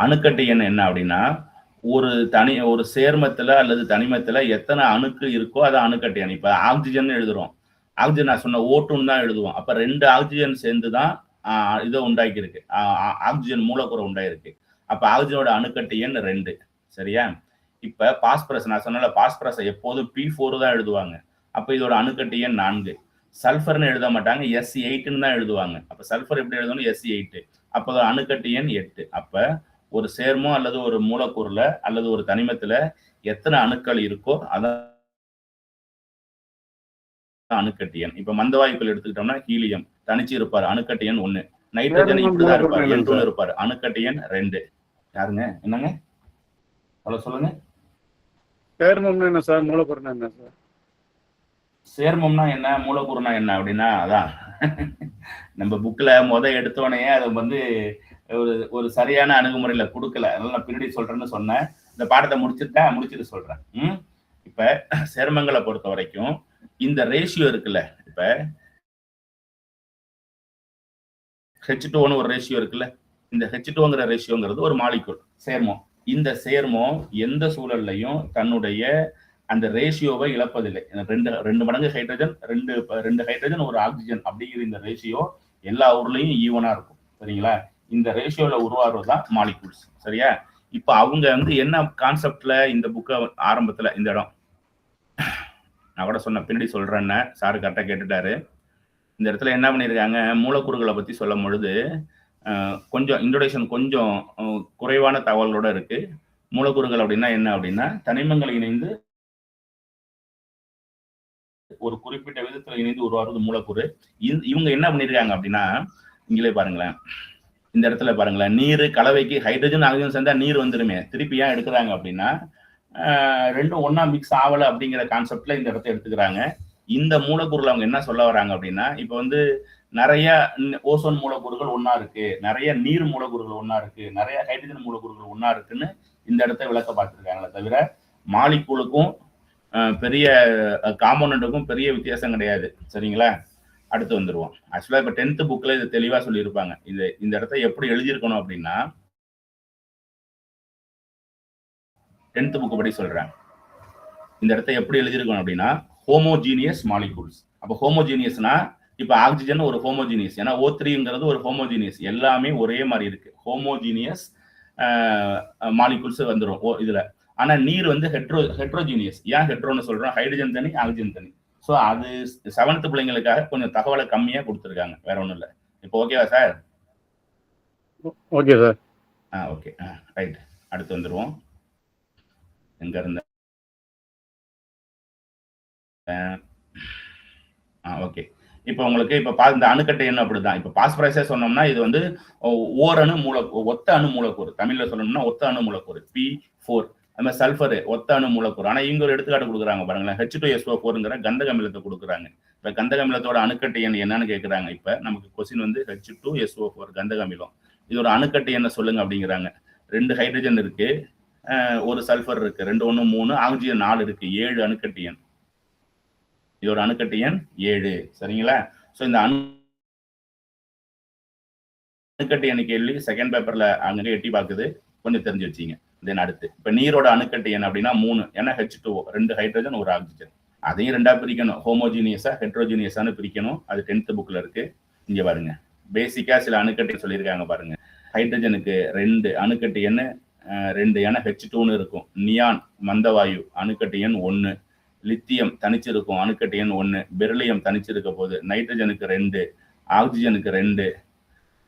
அணுக்கட்டு எண் என்ன அப்படின்னா, ஒரு சேர்மத்துல அல்லது தனிமத்துல எத்தனை அணுக்கள் இருக்கோ அது அணுக்கட்டு எண். இப்ப ஆக்சிஜன் எழுதுறோம். ஆக்சிஜன் நான் சொன்ன O2 தான் எழுதுவோம். அப்ப 2 ஆக்சிஜன் சேர்ந்துதான் இதை உண்டாக்கி இருக்கு, ஆக்சிஜன் மூலக்கூறு உண்டாயிருக்கு. அப்ப ஆக்சிஜனோட அணுக்கட்டு எண் 2. சரியா? இப்ப பாஸ்பரஸ், நான் சொன்ன பாஸ்பரஸ் எப்போதும் P4 தான் எழுதுவாங்க. அப்ப இதோட அணுக்கட்டு எண் 4. சல்ஃபர்னு எழுத மாட்டாங்க, SC8ன்னு தான் எழுதுவாங்க. அப்ப சல்ஃபர் எப்படி எழுதணும்? SC8. அப்ப அணுக்கட்டு எண் 8. அப்ப ஒரு சேர்மம் அல்லது ஒரு மூலக்கூறுல அல்லது ஒரு தனிமத்துல எத்தனை அணுக்கள் இருக்கோ அதான் அணுக்கட்டு எண். இப்ப மந்தவாயுக்கள் எடுத்துக்கிட்டோம்னா ஹீலியம் தனிச்சு இருப்பாரு, அணுக்கட்டு எண் 1. நைட்ரஜன் இப்படிதான் இருப்பாரு, N2 இருப்பாரு, அணுக்கட்டு எண் 2. யாருங்க? என்னங்க? சொல்லுங்க. சேர்மம்னா என்ன சார்? மூலக்கூறுனா என்ன சார்? சேர்மம்னா என்ன, மூலக்கூறுனா என்ன அப்படின்னா அதான் நம்ம புக்ல எடுத்தோடனே அதை வந்து ஒரு சரியான அணுகுமுறையில கொடுக்கல. அதனால நான் பின்னாடி சொல்றேன்னு சொன்னேன். இந்த பாடத்தை முடிச்சுட்டு சொல்றேன். இப்ப சேர்மங்களை பொறுத்த வரைக்கும் இந்த ரேஷியோ இருக்குல்ல, இப்ப H2O ஒரு ரேஷியோ இருக்குல்ல, இந்த H2ங்கிற ரேஷியோங்கிறது ஒரு மாலிகூல் சேர்மம். இந்த சேர்மம் எந்த சூழல்லையும் தன்னுடைய அந்த ரேஷியோவை இழப்பதில்லை. ரெண்டு மடங்கு ஹைட்ரஜன், ரெண்டு ஹைட்ரஜன் ஒரு ஆக்சிஜன் அப்படிங்கிற இந்த ரேஷியோ எல்லா ஊர்லயும் ஈவனா இருக்கும். சரிங்களா? இந்த ரேஷியோல உருவாடுறதுதான் மாலிகூல்ஸ். சரியா? இப்ப அவங்க வந்து என்ன கான்செப்ட்ல இந்த புக்கை ஆரம்பத்துல இந்த இடம் நான் கூட சொன்ன பின்னாடி சொல்றேன்னு சாரு கரெக்டா கேட்டுட்டாரு. இந்த இடத்துல என்ன பண்ணிருக்காங்க, மூலக்கூறுகளை பத்தி சொல்லும் பொழுது கொஞ்சம் இன்ட்ரோடக்ஷன் கொஞ்சம் குறைவான தகவல்களோட இருக்கு. மூலக்கூறுகள் அப்படின்னா என்ன அப்படின்னா தனிமங்கள் இணைந்து ஒரு குறிப்பிட்ட விதத்துல இணைந்து உருவாவது மூலக்கூறு. இவங்க என்ன பண்ணிருக்காங்க அப்படின்னா, இங்களே பாருங்களேன், இந்த இடத்துல பாருங்களேன், நீர் கலவைக்கு ஹைட்ரஜன் ஆக்சிஜன் சேர்ந்தா நீர் வந்துருமே, திருப்பி ஏன் எடுக்கிறாங்க அப்படின்னா ரெண்டும் ஒன்னா மிக்ஸ் ஆகல அப்படிங்கிற கான்செப்ட்ல இந்த இடத்த எடுத்துக்கிறாங்க. இந்த மூலக்கூறுல அவங்க என்ன சொல்ல வராங்க அப்படின்னா, இப்ப வந்து நிறைய ஓசோன் மூலக்கூறுகள் ஒன்னா இருக்கு, நிறைய நீர் மூலக்கூறுகள் ஒன்னா இருக்கு, நிறைய ஹைட்ரஜன் மூலக்கூறுகள் ஒன்னா இருக்குன்னு இந்த இடத்த விளக்க பார்த்துருக்காங்களே தவிர மாலிகூலுக்கும் பெரிய காம்பவுண்டுக்கும் பெரிய வித்தியாசம் கிடையாது. சரிங்களா? அடுத்து வந்துருவோம். ஆக்சுவலா இப்ப 10th புக்ல இது தெளிவா சொல்லியிருப்பாங்க. இந்த இடத்த எப்படி எழுதியிருக்கணும் அப்படின்னா 10th புக் படி சொல்றேன். இந்த இடத்த எப்படி எழுதியிருக்கணும் அப்படின்னா ஹோமோஜீனியஸ் மாலிகூல்ஸ். அப்ப ஹோமோஜீனியஸ்னா இப்ப ஆக்சிஜன் ஒரு ஹோமோஜீனியஸ், ஏன்னா O3ங்கிறது ஒரு ஹோமோஜீனியஸ், எல்லாமே ஒரே மாதிரி இருக்கு. ஹோமோஜீனியஸ் மாலிகூல்ஸ் வந்துடும் இதுல. ஆனா நீர் வந்து ஹெட்ரோஜீனியஸ். ஏன் ஹெட்ரோன்னு சொல்றோம்? ஹைட்ரஜன் தனி, ஆக்சிஜன் தனி. ஸோ அது 7th பிள்ளைங்களுக்காக கொஞ்சம் தகவலை கம்மியா கொடுத்துருக்காங்க, வேற ஒன்றும் இல்லை. இப்போ ஓகேவா sir? Okay sir. Okay right. அடுத்து வந்துருவோம். எங்க இருந்த ஓகே. இப்போ உங்களுக்கு இப்ப இந்த அணுக்கட்டை என்ன அப்படிதான். இப்ப பாஸ்பரஸே சொன்னோம்னா இது வந்து ஓரணு ஒத்த அணு மூலக்கூறு. தமிழ்ல சொல்லணும்னா ஒத்த அணு மூலக்கூறு P4. அது மாதிரி சல்ஃபர் ஒத்த அணு மூலக்கூறு. ஆனா இங்க ஒரு எடுத்துக்காட்டு கொடுக்குறாங்க பாருங்களேன், H2SO4ங்கிற கந்தக அமிலத்தை கொடுக்குறாங்க. இப்ப கந்தக அமிலத்தோட அணுக்கட்டை எண் என்னன்னு கேட்கறாங்க. இப்ப நமக்கு கொஸ்டின் வந்து H2SO4 கந்தக அமிலம், இது ஒரு அணுக்கட்டை எண்ணை சொல்லுங்க அப்படிங்கிறாங்க. 2 ஹைட்ரஜன் இருக்கு, ஒரு சல்ஃபர் இருக்கு, 2 1 3, ஆக்சிஜன் 4 இருக்கு, 7 அணுக்கட்டு எண். இது ஒரு அணுக்கட்டு எண் 7. சரிங்களா? சோ இந்த அணுக்கட்டு எண் கேள்வி செகண்ட் பேப்பர்ல அங்கே எட்டி பார்க்குது, கொஞ்சம் தெரிஞ்சு வச்சீங்க. தென் அடுத்து இப்ப நீரோட அணுக்கட்டு எண் அப்படின்னா 3. ஏன்னா H2O 2 ஹைட்ரஜன் ஒரு ஆக்சிஜன். அதையும் 2ஆ பிரிக்கணும், ஹோமோஜீனியஸா ஹெட்ரோஜீனியஸான்னு பிரிக்கணும். அது 10th புக்ல இருக்கு. இங்க பாருங்க, பேசிக்கா சில அணுக்கட்டு சொல்லியிருக்காங்க பாருங்க. ஹைட்ரஜனுக்கு 2 அணுக்கட்டு எண் 2, ஏன்னா H2ன்னு இருக்கும். நியான் மந்தவாயு அணுக்கட்டு எண் 1. லித்தியம் தனிச்சிருக்கும், அணுக்கட்டு எண் 1. பெரிலியம் தனிச்சிருக்க போது. நைட்ரஜனுக்கு 2, ஆக்சிஜனுக்கு 2.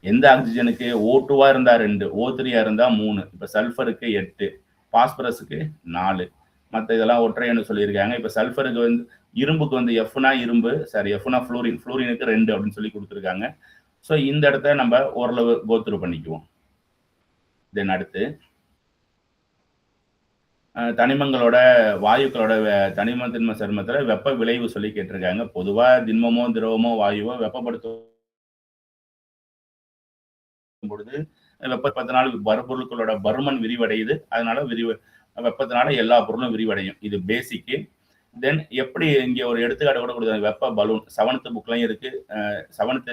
எந்த ஆக்சிஜனுக்கு O2வா இருந்தா 2, O3யா இருந்தா 3. இப்ப சல்ஃபருக்கு 8, பாஸ்பரஸுக்கு 4. மற்ற இதெல்லாம் ஒற்றைன்னு சொல்லியிருக்காங்க. இப்ப சல்ஃபருக்கு வந்து இரும்புக்கு வந்து Fனா இரும்பு, சாரி Fனா ஃப்ளூரின், ஃப்ளூரினுக்கு 2 அப்படின்னு சொல்லி கொடுத்துருக்காங்க. ஸோ இந்த இடத்த நம்ம ஓரளவு கோத்ரூ பண்ணிக்குவோம். தென் அடுத்து தனிமங்களோட வாயுக்களோட தனிம திண்ம சேர்மத்துல வெப்ப விளைவு சொல்லி கேட்டிருக்காங்க. பொதுவா திண்மமோ திரவமோ வாயுவோ வெப்பப்படுத்தும் பொழுது வெப்பத்தினால் பருப்பொருட்களோட பருமன் விரிவடையுது. அதனால வெப்பத்தினால எல்லா பொருளும் விரிவடையும். இது பேசிக்கு. தென் எப்படி இங்க ஒரு எடுத்துக்காட்டு கூட கொடுத்தாங்க, வெப்ப பலூன். 7th புக்லயும் இருக்கு, 7th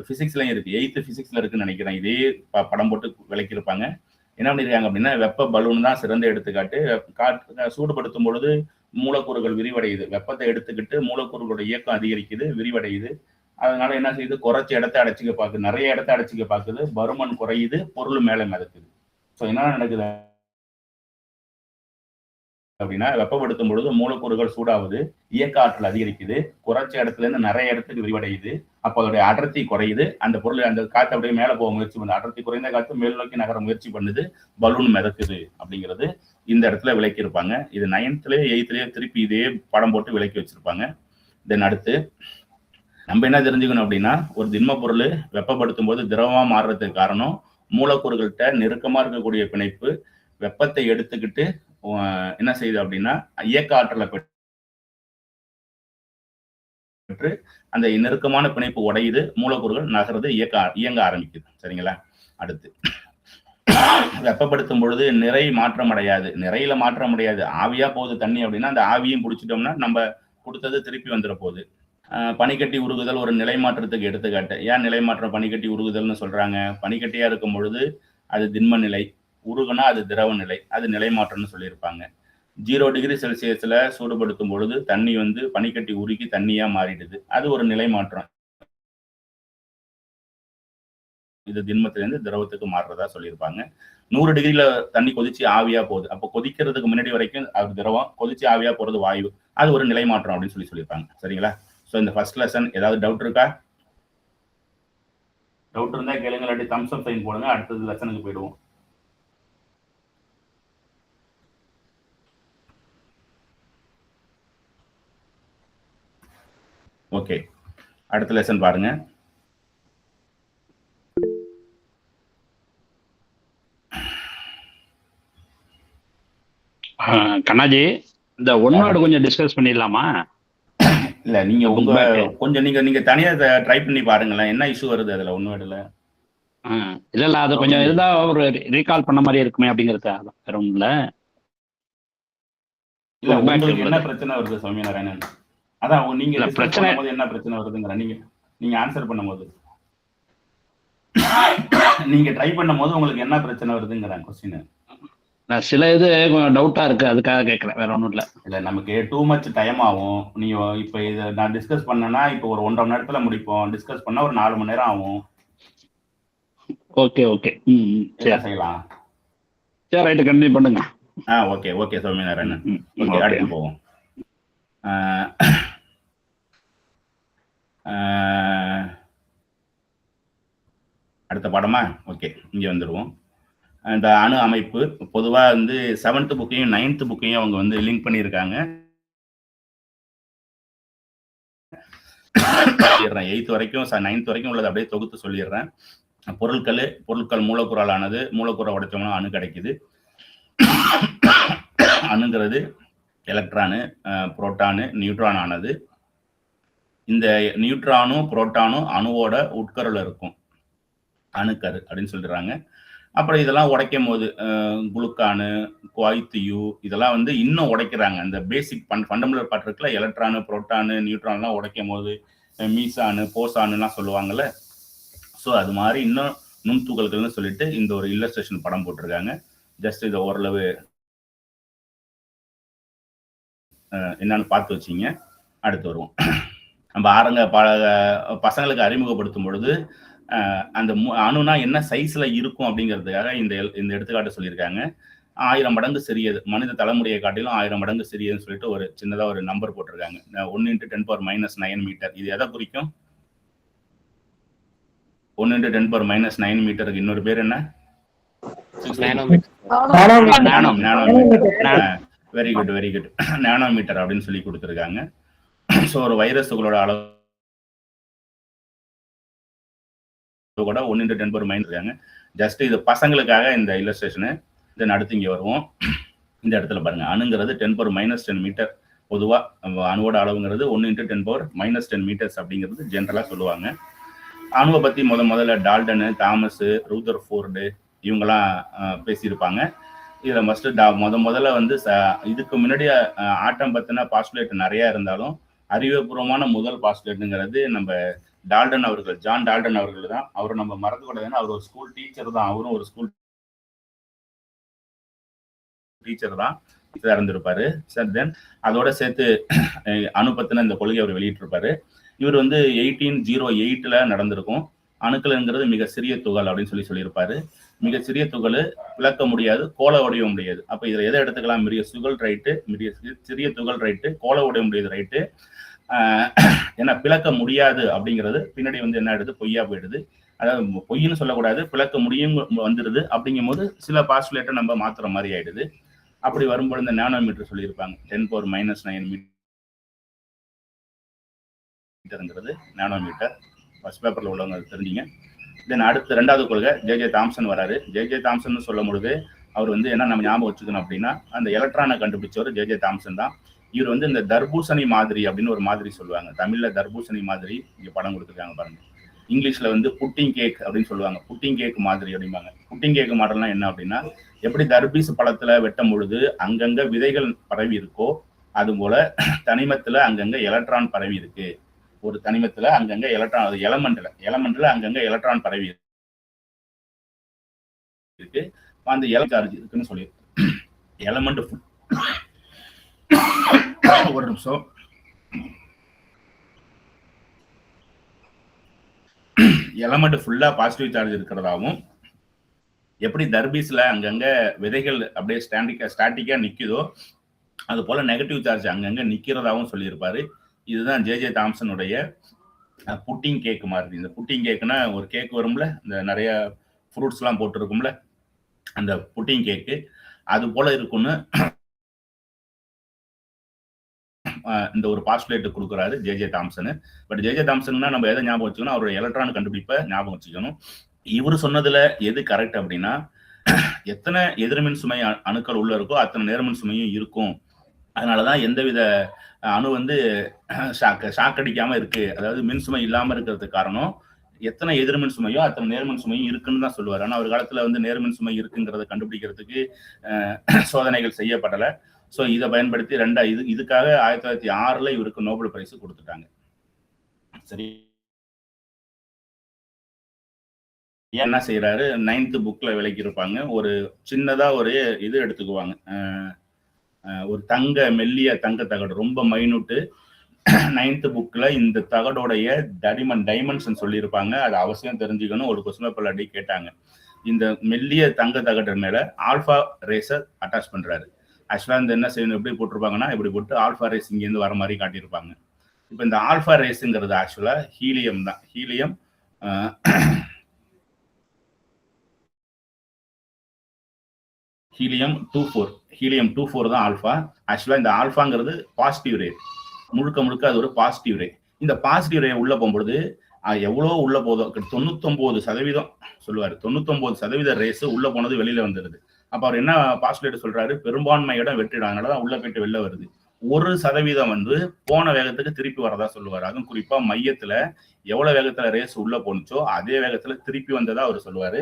பிசிக்ஸ்லயும் இருக்கு, 8th பிசிக்ஸ்ல இருக்குன்னு நினைக்கிறேன். இதே படம் போட்டு விளக்கியிருப்பாங்க. என்ன பண்ணிருக்காங்க அப்படின்னா வெப்ப பலூன் தான் சிறந்த எடுத்துக்காட்டு. சூடுபடுத்தும் பொழுது மூலக்கூறுகள் விரிவடையுது, வெப்பத்தை எடுத்துக்கிட்டு மூலக்கூறுகளோட இயக்கம் அதிகரிக்குது, விரிவடையுது. அதனால என்ன செய்யுது, குறைச்ச இடத்த அடைச்சிக்க பார்க்குது, நிறைய இடத்த அடைச்சிக்க பார்க்குது, பருமன் குறையுது, பொருள் மேல மிதக்குது. ஸோ என்ன நடக்குது அப்படின்னா வெப்பப்படுத்தும் பொழுது மூலக்கூறுகள் சூடாகுது, இயக்க ஆற்றல் அதிகரிக்குது, குறைச்ச இடத்துல இருந்து நிறைய இடத்துக்கு விரிவடையுது. அப்போ அதோடைய அடர்த்தி குறையுது. அந்த பொருள் அந்த காற்று அப்படியே மேலே போக முயற்சி பண்ணுது. அடர்த்தி குறைந்த காற்று மேல் நோக்கி நகர முயற்சி பண்ணுது, பலூன் மிதக்குது அப்படிங்கிறது இந்த இடத்துல விளக்கி இருப்பாங்க. இது 9th 8th திருப்பி இதே படம் போட்டு விளக்கி வச்சிருப்பாங்க. தென் அடுத்து நம்ம என்ன தெரிஞ்சுக்கணும் அப்படின்னா, ஒரு திண்ம பொருள் வெப்பப்படுத்தும் போது திரவமா மாறுறதுக்கு காரணம் மூலக்கூறுகள்கிட்ட நெருக்கமா இருக்கக்கூடிய பிணைப்பு வெப்பத்தை எடுத்துக்கிட்டு என்ன செய்யுது அப்படின்னா இயக்க ஆற்றலை பெற்று அந்த நெருக்கமான பிணைப்பு உடையுது, மூலக்கூறுகள் நகர்றது, இயங்க ஆரம்பிக்குது. சரிங்களா? அடுத்து வெப்பப்படுத்தும் பொழுது நிறை மாற்றம் அடையாது. நிறையில மாற்றம் அடையாது. ஆவியா போகுது தண்ணி அப்படின்னா அந்த ஆவியும் பிடிச்சிட்டோம்னா நம்ம கொடுத்தது திருப்பி வந்துட போகுது. பனிக்கட்டி உருகுதல் ஒரு நிலை மாற்றத்துக்கு எடுத்துக்காட்டு. ஏன் நிலை மாற்றம் பனிக்கட்டி உருகுதல்னு சொல்றாங்க? பனிக்கட்டியா இருக்கும் பொழுது அது திண்ம நிலை, உருகுனா அது திரவ நிலை, அது நிலை மாற்றம்னு சொல்லியிருப்பாங்க. 0 டிகிரி செல்சியஸ்ல சூடுபடுத்தும் பொழுது தண்ணி பனிக்கட்டி உருகி தண்ணியா மாறிடுது, அது ஒரு நிலை மாற்றம். இது திண்மத்திலிருந்து திரவத்துக்கு மாறுறதா சொல்லியிருப்பாங்க. 100 டிகிரில தண்ணி கொதிச்சு ஆவியா போகுது. அப்போ கொதிக்கிறதுக்கு முன்னாடி வரைக்கும் அது திரவம், கொதிச்சு ஆவியா போறது வாயு, அது ஒரு நிலை மாற்றம் அப்படின்னு சொல்லியிருப்பாங்க. சரிங்களா? ஸோ இந்த ஃபர்ஸ்ட் லெசன் ஏதாவது டவுட் இருக்கா? டவுட் இருந்தா கேளுங்க, இல்லாட்டி தம்ஸ் அப் சைன் போடுங்க. அடுத்தது லெசனுக்கு போயிடுவோம். ஓகே, அடுத்த லெசன் பாருங்க. கண்ணாஜி, இந்த ஒன்னோட கொஞ்சம் டிஸ்கஸ் பண்ணிடலாமா? இல்ல நீங்க கொஞ்சம் நீங்க தனியா ட்ரை பண்ணி பாருங்களேன், என்ன இஷ்யூ வருது அதுல ஒன்னோடல. இல்ல அது கொஞ்சம் இருந்தா ஒரு ரீகால் பண்ண மாதிரி இருக்குமே அப்படிங்கிறது. வேற ஒண்ணும் இல்ல. இல்ல உங்களுக்கு என்ன பிரச்சனை வருது சௌமியநாராயணன்? அதான் நீங்க பிரச்சனை என்ன பிரச்சனை வருதுங்கிற நீங்க ஆன்சர் பண்ணும்போது நீங்க ட்ரை பண்ணும்போது உங்களுக்கு என்ன பிரச்சனை வருதுங்கிற கொஸ்டின். நான் சில இது கொஞ்சம் டவுட்டா இருக்கு, அதுக்காக கேட்கறேன், வேற ஒன்றும் இல்லை. இல்லை நமக்கு டூ மச் டைம் ஆகும். நீங்க இப்போ இதை நான் டிஸ்கஸ் பண்ணேன்னா இப்போ ஒரு 1.5 மணி நேரத்துல முடிப்போம். டிஸ்கஸ் பண்ணா ஒரு 4 மணி நேரம் ஆகும். ஓகே ஓகே, சரி செய்யலாம். சரி, ரைட்டு, கண்டினியூ பண்ணுங்க. Okay okay Soumyanarayanan. ஓகே, அடுத்து போவோம். அடுத்த பாடமா? ஓகே, இங்கே வந்துடுவோம். இந்த அணு அமைப்பு பொதுவாக 7th புக்கையும் 9th புக்கையும் அவங்க லிங்க் பண்ணியிருக்காங்க. 8th வரைக்கும் 9th வரைக்கும் உள்ளது அப்படியே தொகுத்து சொல்லிடுறேன். பொருட்கள் மூலக்கூறாலானது. மூலக்கூறை உடைச்சோம்னா அணு கிடைக்குது. அணுங்கிறது எலக்ட்ரானு, புரோட்டானு, நியூட்ரான் ஆனது. இந்த நியூட்ரானும் புரோட்டானும் அணுவோட உட்கருல இருக்கும், அணுக்கரு அப்படின்னு சொல்லிடுறாங்க. அப்புறம் இதெல்லாம் உடைக்கும் போது குளுக்கானு, குவாய்த்தியு இதெல்லாம் இன்னும் உடைக்கிறாங்க. அந்த பேசிக் ஃபண்டமெண்டல் பார்ட் இருக்குல்ல, எலக்ட்ரானு, புரோட்டானு, நியூட்ரான்லாம் உடைக்கும் போது மீசானு, போசானுலாம் சொல்லுவாங்கல்ல. ஸோ அது மாதிரி இன்னும் நுண்துகள்கள்னு சொல்லிட்டு இந்த ஒரு இல்லஸ்ட்ரேஷன் படம் போட்டிருக்காங்க. ஜஸ்ட் இதை ஓரளவு என்னன்னு பார்த்து வச்சிங்க. அடுத்து வருவோம். நம்ம பசங்களுக்கு அறிமுகப்படுத்தும் பொழுது அந்த அணுனா என்ன சைஸ்ல இருக்கும் அப்படிங்கிறதுக்காக இந்த எடுத்துக்காட்டு சொல்லியிருக்காங்க. 1000 மடங்கு சிறியது, மனித தலைமுறையை காட்டிலும் 1000 மடங்கு சிறியதுன்னு சொல்லிட்டு ஒரு சின்னதா ஒரு நம்பர் போட்டிருக்காங்க. 1 × 10⁻⁹ மீட்டர். இது எதை குறிக்கும்? 1 × 10⁻⁹ மீட்டருக்கு இன்னொரு பேர் என்ன? Very good very good, nanometre அப்படின்னு சொல்லி கொடுத்துருக்காங்க. ஸோ ஒரு வைரஸுகளோட அளவு கூட 1 × 10⁻⁻ இருக்காங்க. ஜஸ்ட் இது பசங்களுக்காக இந்த இல்லஸ்ட்ரேஷனு. தென் அடுத்து இங்கே வருவோம். இந்த இடத்துல பாருங்க, அணுங்கிறது 10⁻⁻10 மீட்டர். பொதுவாக அணுவோட அளவுங்கிறது 1 × 10⁻⁻10 மீட்டர்ஸ் அப்படிங்கிறது ஜென்ரலாக சொல்லுவாங்க. அணுவை பற்றி முதல்ல டால்டனு, தாமஸு, ரூதர்ஃபோர்டு இவங்கெல்லாம் பேசியிருப்பாங்க. இதில் மஸ்ட்டு முதல்ல இதுக்கு முன்னாடி ஆட்டம் பற்றின பாஸ்டுலேட் நிறையா இருந்தாலும் அறிவுபூர்வமான முதல் பாஸ்டுலேட்டுங்கிறது நம்ம டால்டன் அவர்கள், ஜான் டால்டன் அவர்கள் தான். அவரை நம்ம மறக்கக்கூடாதுன்னா அவர் ஒரு ஸ்கூல் டீச்சர் தான். அவரும் ஒரு ஸ்கூல் டீச்சர் தான் இருந்திருப்பாரு. சார் தென் அதோட சேர்த்து அணு பத்தின இந்த கொள்கை அவர் வெளியிட்டிருப்பாரு. இவர் 1808 நடந்திருக்கும். அணுக்கள்ங்கிறது மிக சிறிய துகள் அப்படின்னு சொல்லியிருப்பாரு. மிக சிறிய துகள் விளக்க முடியாது, கோள வடிவம் முடியாது. அப்ப இதுல எதை எடுத்துக்கலாம்? மிக துகள் ரைட்டு, மிக சிறிய துகள் ரைட்டு, கோள வடிவம் முடியாது ரைட்டு. ஏன்னா பிளக்க முடியாது அப்படிங்கிறது பின்னாடி வந்து என்ன ஆயிடுது? பொய்யா போயிடுது. அதாவது பொய்ன்னு சொல்லக்கூடாது, பிளக்க முடியும் வந்துடுது. அப்படிங்கும் போது சில பாஸ்டுலேட்டை நம்ம மாத்துற மாதிரி ஆயிடுது. அப்படி வரும்போது இந்த நானோமீட்டர் சொல்லியிருப்பாங்க, 10⁻⁹ மீட்டருங்கிறது நானோமீட்டர். ஃபர்ஸ்ட் பேப்பர்ல உள்ளவங்க தெரிஞ்சுங்க. தென் அடுத்து 2வது கொள்கை ஜே தாம்சன் வராரு. ஜே தாம்சன் சொல்லும் பொழுது அவர் வந்து என்ன நம்ம ஞாபகம் வச்சுக்கணும் அப்படின்னா, அந்த எலக்ட்ரானை கண்டுபிடிச்சவர் ஜே தாம்சன் தான். இவர் வந்து இந்த தர்பூசணி மாதிரி அப்படின்னு ஒரு மாதிரி சொல்லுவாங்க. தமிழ்ல தர்பூசணி மாதிரி இங்க படம் கொடுத்துருக்காங்க பாருங்க. இங்கிலீஷ்ல வந்து புட்டிங் கேக் அப்படின்னு சொல்லுவாங்க. புட்டிங் கேக் மாதிரி அப்படிம்பாங்க. புட்டிங் கேக் மாடல்லாம் என்ன அப்படின்னா, எப்படி தர்பீஸ் பழத்துல வெட்டும் பொழுது அங்கங்க விதைகள் பரவி இருக்கோ, அது போல தனிமத்துல அங்கங்க எலக்ட்ரான் பரவி இருக்கு. ஒரு தனிமத்துல அங்கங்க எலக்ட்ரான், அது எலமெண்ட்ல அங்கங்க எலக்ட்ரான் பரவி இருக்கு. அந்த சார்ஜ் இருக்குன்னு சொல்லி எலமெண்ட் ஒரு நிமிஷம். எலமெண்ட் ஃபுல்லா பாசிட்டிவ் சார்ஜ் இருக்கிறதாவும், எப்படி தர்பீஸ்ல அங்கங்க விதைகள் அப்படியே ஸ்டாட்டிக்கா நிக்குதோ அது போல நெகட்டிவ் சார்ஜ் அங்கங்க நிக்கிறதாவும் சொல்லியிருப்பாரு. இதுதான் ஜே தாம்சனுடைய புட்டிங் கேக் மாதிரி. இந்த புட்டிங் கேக்குன்னா ஒரு கேக் வரும்ல, இந்த நிறைய ஃப்ரூட்ஸ் எல்லாம் போட்டு இருக்கும்ல, அந்த புட்டிங் கேக்கு அது போல இருக்குன்னு இந்த ஒரு பாஸ்டுலேட் கொடுக்குறாரு ஜே தாம்சன். பட் ஜே தாம்சன்னா நம்ம எதை ஞாபகம் வச்சுக்கணும்? அவருடைய எலக்ட்ரான் கண்டுபிடிப்பை ஞாபகம் வச்சுக்கணும். இவரு சொன்னதுல எது கரெக்ட் அப்படின்னா, எத்தனை எதிர்மின் சுமை அணுக்கள் உள்ள இருக்கோ அத்தனை நேர்மின் சுமையும் இருக்கும். அதனாலதான் எந்தவித அணு வந்து ஷாக் அடிக்காம இருக்கு, அதாவது மின் சுமை இல்லாம இருக்கிறதுக்கு காரணம் எத்தனை எதிர்மின் சுமையோ அத்தனை நேர்மின் சுமையும் இருக்குன்னு தான் சொல்லுவார். ஆனா ஒரு காலத்துல வந்து நேர்மின் சுமை இருக்குங்கிறத கண்டுபிடிக்கிறதுக்கு சோதனைகள் செய்யப்படலை. ஸோ இதை பயன்படுத்தி இதுக்காக 1906 இவருக்கு நோபல் பிரைஸ் கொடுத்துட்டாங்க. சரி, என்ன செய்யறாரு? 9th புக்ல விளக்கி இருப்பாங்க. ஒரு சின்னதா ஒரு இது எடுத்துக்குவாங்க, ஒரு மெல்லிய தங்க தகடு, ரொம்ப மைனூட்டு. 9th புக்ல இந்த தகடோடைய டைமென்ஷன் சொல்லியிருப்பாங்க. அது அவசியம் தெரிஞ்சுக்கணும். ஒரு கொஸ்டின் பேப்பர்ல அடி கேட்டாங்க. இந்த மெல்லிய தங்க தகடு மேல ஆல்பா ரேஸை அட்டாச் பண்றாரு. ஆக்சுவலா இந்த என்ன செய்யணும், எப்படி போட்டிருப்பாங்கன்னா, இப்படி போட்டு ஆல்பா ரேஸ் இங்கேருந்து வர மாதிரி காட்டியிருப்பாங்க. இப்போ இந்த ஆல்பா ரேஸுங்கிறது ஆக்சுவலா ஹீலியம் தான். ஹீலியம் 24 தான் ஆல்பா. ஆக்சுவலா இந்த ஆல்பாங்கிறது பாசிட்டிவ் ரே, முழுக்க அது ஒரு பாசிட்டிவ் ரே. இந்த பாசிட்டிவ் ரே உள்ள போகும்பொழுது எவ்வளோ உள்ள போதும், 99% சொல்லுவாரு. 99% ரேஸ் உள்ள போனது வெளியில வந்துடுது. அப்ப அவர் என்ன பாஸ்டுலேட் சொல்றாரு? பெரும்பான்மையோட வெற்றிடம், அதனாலதான் உள்ள போயிட்டு வெளில வருது. 1% வந்து போன வேகத்துக்கு திருப்பி வரதா சொல்லுவாரு. அதுவும் குறிப்பா மையத்துல எவ்வளவு வேகத்துல ரேஸ் உள்ள போனுச்சோ அதே வேகத்துல திருப்பி வந்ததா அவர் சொல்லுவாரு.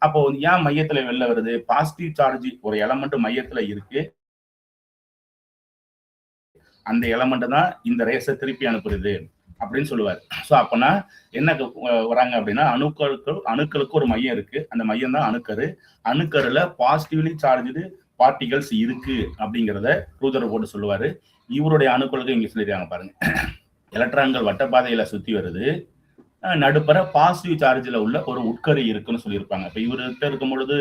அப்போ ஏன் மையத்துல வெளில வருது? பாசிட்டிவ் சார்ஜ் ஒரு எலமெண்ட் மையத்துல இருக்கு, அந்த எலமெண்ட் தான் இந்த ரேஸை திருப்பி அனுப்புறது அப்படின்னு சொல்லுவாரு. ஸோ அப்பனா என்ன வராங்க அப்படின்னா, அணுக்களுக்கு ஒரு மையம் இருக்கு, அந்த மையம் தான் அணுக்கரு. அணுக்கருல பாசிட்டிவ்லி சார்ஜு பார்ட்டிகல்ஸ் இருக்கு அப்படிங்கிறத ரூதர் போட்டு சொல்லுவாரு. இவருடைய அணுக்களுக்கு இங்க சொல்லிருக்காங்க பாருங்க. எலக்ட்ரான்கள் வட்டப்பாதையில சுத்தி வருது, நடுப்பற பாசிட்டிவ் சார்ஜ்ல உள்ள ஒரு உட்கரு இருக்குன்னு சொல்லியிருப்பாங்க. இப்ப இவர்கிட்ட இருக்கும் பொழுது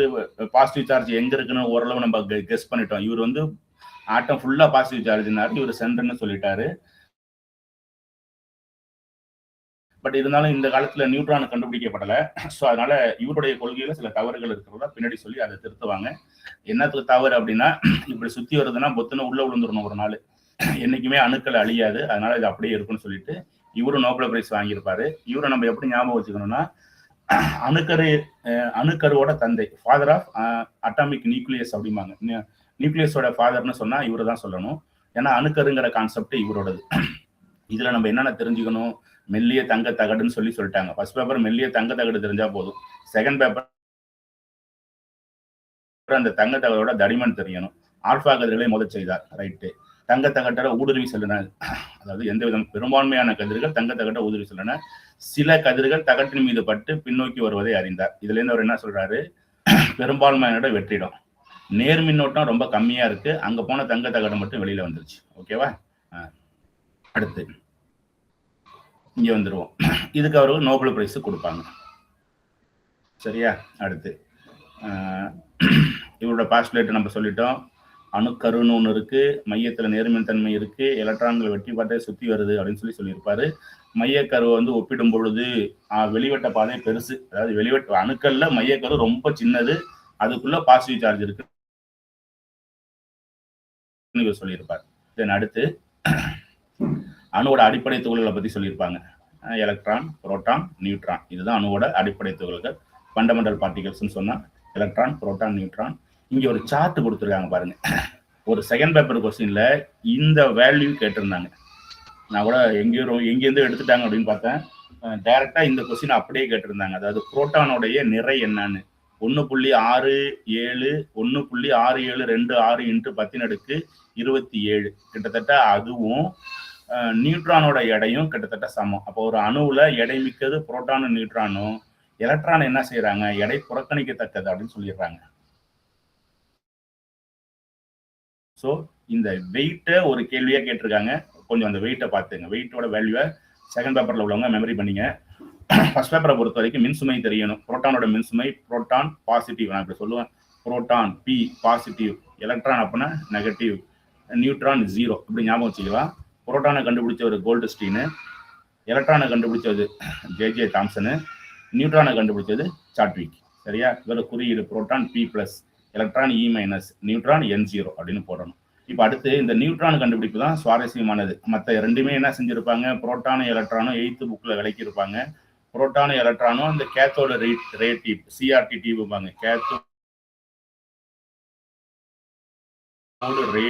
பாசிட்டிவ் சார்ஜ் எங்க இருக்குன்னு ஓரளவு நம்ம கெஸ் பண்ணிட்டோம். இவர் வந்து ஆட்டம் ஃபுல்லா பாசிட்டிவ் சார்ஜ்னாரு, இவர் சென்டர்னு சொல்லிட்டாரு. பட் இருந்தாலும் இந்த காலத்துல நியூட்ரான் கண்டுபிடிக்கப்படலை. ஸோ அதனால இவருடைய கொள்கையில சில தவறுகள் இருக்கிறதா பின்னாடி சொல்லி அதை திருத்துவாங்க. என்னத்துல தவறு அப்படின்னா, இப்படி சுத்தி வருதுன்னா பொத்துன்னு உள்ள விழுந்துடணும் ஒரு நாள், என்னைக்குமே அணுக்கள் அழியாது, அதனால இது அப்படியே இருக்குன்னு சொல்லிட்டு இவரும் நோபல் பிரைஸ் வாங்கியிருப்பாரு. இவரை நம்ம எப்படி ஞாபகம் வச்சுக்கணும்னா, அணுக்கருவோட தந்தை, ஃபாதர் ஆஃப் அட்டாமிக் நியூக்ளியஸ் அப்படிம்பாங்க. நியூக்ளியஸோட ஃபாதர்னு சொன்னா இவரு தான் சொல்லணும். ஏன்னா அணுக்கருங்கிற கான்செப்ட் இவரோடது. இதுல நம்ம என்னென்ன தெரிஞ்சுக்கணும்? மெல்லிய தங்க தகடுன்னு சொல்லிட்டாங்க. ஃபர்ஸ்ட் பேப்பர் மெல்லிய தங்க தகடு தெரிஞ்சா போதும். செகண்ட் பேப்பர் அந்த தங்க தகடோட தடிமன் தெரியணும். ஆல்பா கதிர்களை முதல் செய்தார், ரைட்டு. தங்க தகட்டோட ஊடுருவி செல்லுன, அதாவது எந்த விதம் பெரும்பான்மையான கதிர்கள் தங்க தகட்ட ஊடுருவி செல்லுன, சில கதிர்கள் தகட்டின் மீது பட்டு பின்னோக்கி வருவதை அறிந்தார். இதுல இருந்து அவர் என்ன சொல்றாரு? பெரும்பான்மையோட வெற்றிடம், நேர் மின்னோட்டம் ரொம்ப கம்மியா இருக்கு, அங்க போன தங்க தகடு மட்டும் வெளியில வந்துருச்சு. ஓகேவா? அடுத்து இங்க வந்துருவோம். இதுக்கு அவருக்கு நோபல் பிரைஸ் கொடுப்பாங்க. சரியா? அடுத்து இவரோட பாஸ்டுலேட் நம்ம சொல்லிட்டோம். அணுக்கருன்னு ஒன்று இருக்கு, மையத்துல நேர்மின் தன்மை இருக்கு, எலக்ட்ரான்கள் வெட்டி பாட்டை சுத்தி வருது அப்படின்னு சொல்லியிருப்பாரு. மையக்கருவை வந்து ஒப்பிடும் பொழுது வெளிவட்ட பாதை பெருசு, அதாவது வெளிவட்ட அணுக்கள்ல மையக்கரு ரொம்ப சின்னது, அதுக்குள்ள பாசிட்டிவ் சார்ஜ் இருக்கு சொல்லியிருப்பார். தென் அடுத்து அணுவோட அடிப்படை துகள்களை பத்தி சொல்லியிருப்பாங்க. எலக்ட்ரான், புரோட்டான், நியூட்ரான், இதுதான் அணுவோட அடிப்படை துகள்கள். ஃபண்டமெண்டல் பார்ட்டிகல்ஸ்ன்னு சொன்னா எலக்ட்ரான், புரோட்டான், நியூட்ரான். இங்க ஒரு சார்ட் கொடுத்துருக்காங்க பாருங்க. ஒரு செகண்ட் பேப்பர் கொஸ்டின்ல இந்த வேல்யூ கேட்டிருந்தாங்க. நான் கூட எங்கேருந்து எடுத்துட்டாங்க அப்படின்னு பார்த்தேன். டைரக்டா இந்த கொஸ்டின் அப்படியே கேட்டிருந்தாங்க. அதாவது புரோட்டானோடைய நிறை என்னன்னு 1.67 1.6726 × 10⁻27 கிட்டத்தட்ட அதுவும் நியூட்ரானோட எடையும் கிட்டத்தட்ட சமம். அப்போ ஒரு அணுவுல எடை மிக்கது புரோட்டானும் நியூட்ரானும். எலக்ட்ரான் என்ன செய்யறாங்க, எடை புறக்கணிக்கத்தக்கது அப்படின்னு சொல்லிடுறாங்க. ஸோ இந்த வெயிட்டை ஒரு கேள்வியா கேட்டிருக்காங்க. கொஞ்சம் அந்த வெயிட்டை பார்த்துங்க. வெயிட்டோட வேல்யூவை செகண்ட் பேப்பர்ல உள்ளவங்க மெமரி பண்ணிங்க. ஃபர்ஸ்ட் பேப்பரை பொறுத்த வரைக்கும் மின்சுமை தெரியணும். புரோட்டானோட மின்சுமை புரோட்டான் பாசிட்டிவ், நான் இப்படி சொல்லுவேன். புரோட்டான் பி பாசிட்டிவ், எலக்ட்ரான் அப்படின்னா நெகட்டிவ், நியூட்ரான் 0 இப்படி ஞாபகம் வச்சுக்கலாம். புரோட்டானை கண்டுபிடிச்சவர் கோல்ட்ஸ்டீனு, எலக்ட்ரானை கண்டுபிடிச்சது ஜே தாம்சனு, நியூட்ரானை கண்டுபிடிச்சது சாட்விக். சரியா? இதோட குறியீடு proton P+, electron E-, neutron N0 அப்படின்னு போடணும். இப்போ அடுத்து இந்த நியூட்ரான் கண்டுபிடிப்பு தான் சுவாரஸ்யமானது. மற்ற ரெண்டுமே என்ன செஞ்சிருப்பாங்க, புரோட்டானும் எலக்ட்ரானும் 8th புக்ல விளக்கியிருப்பாங்க. புரோட்டானும் எலக்ட்ரானும் அந்த கேத்தோட ரே டியூப் CRT டியூப்பாங்க. கேத்தோட ரே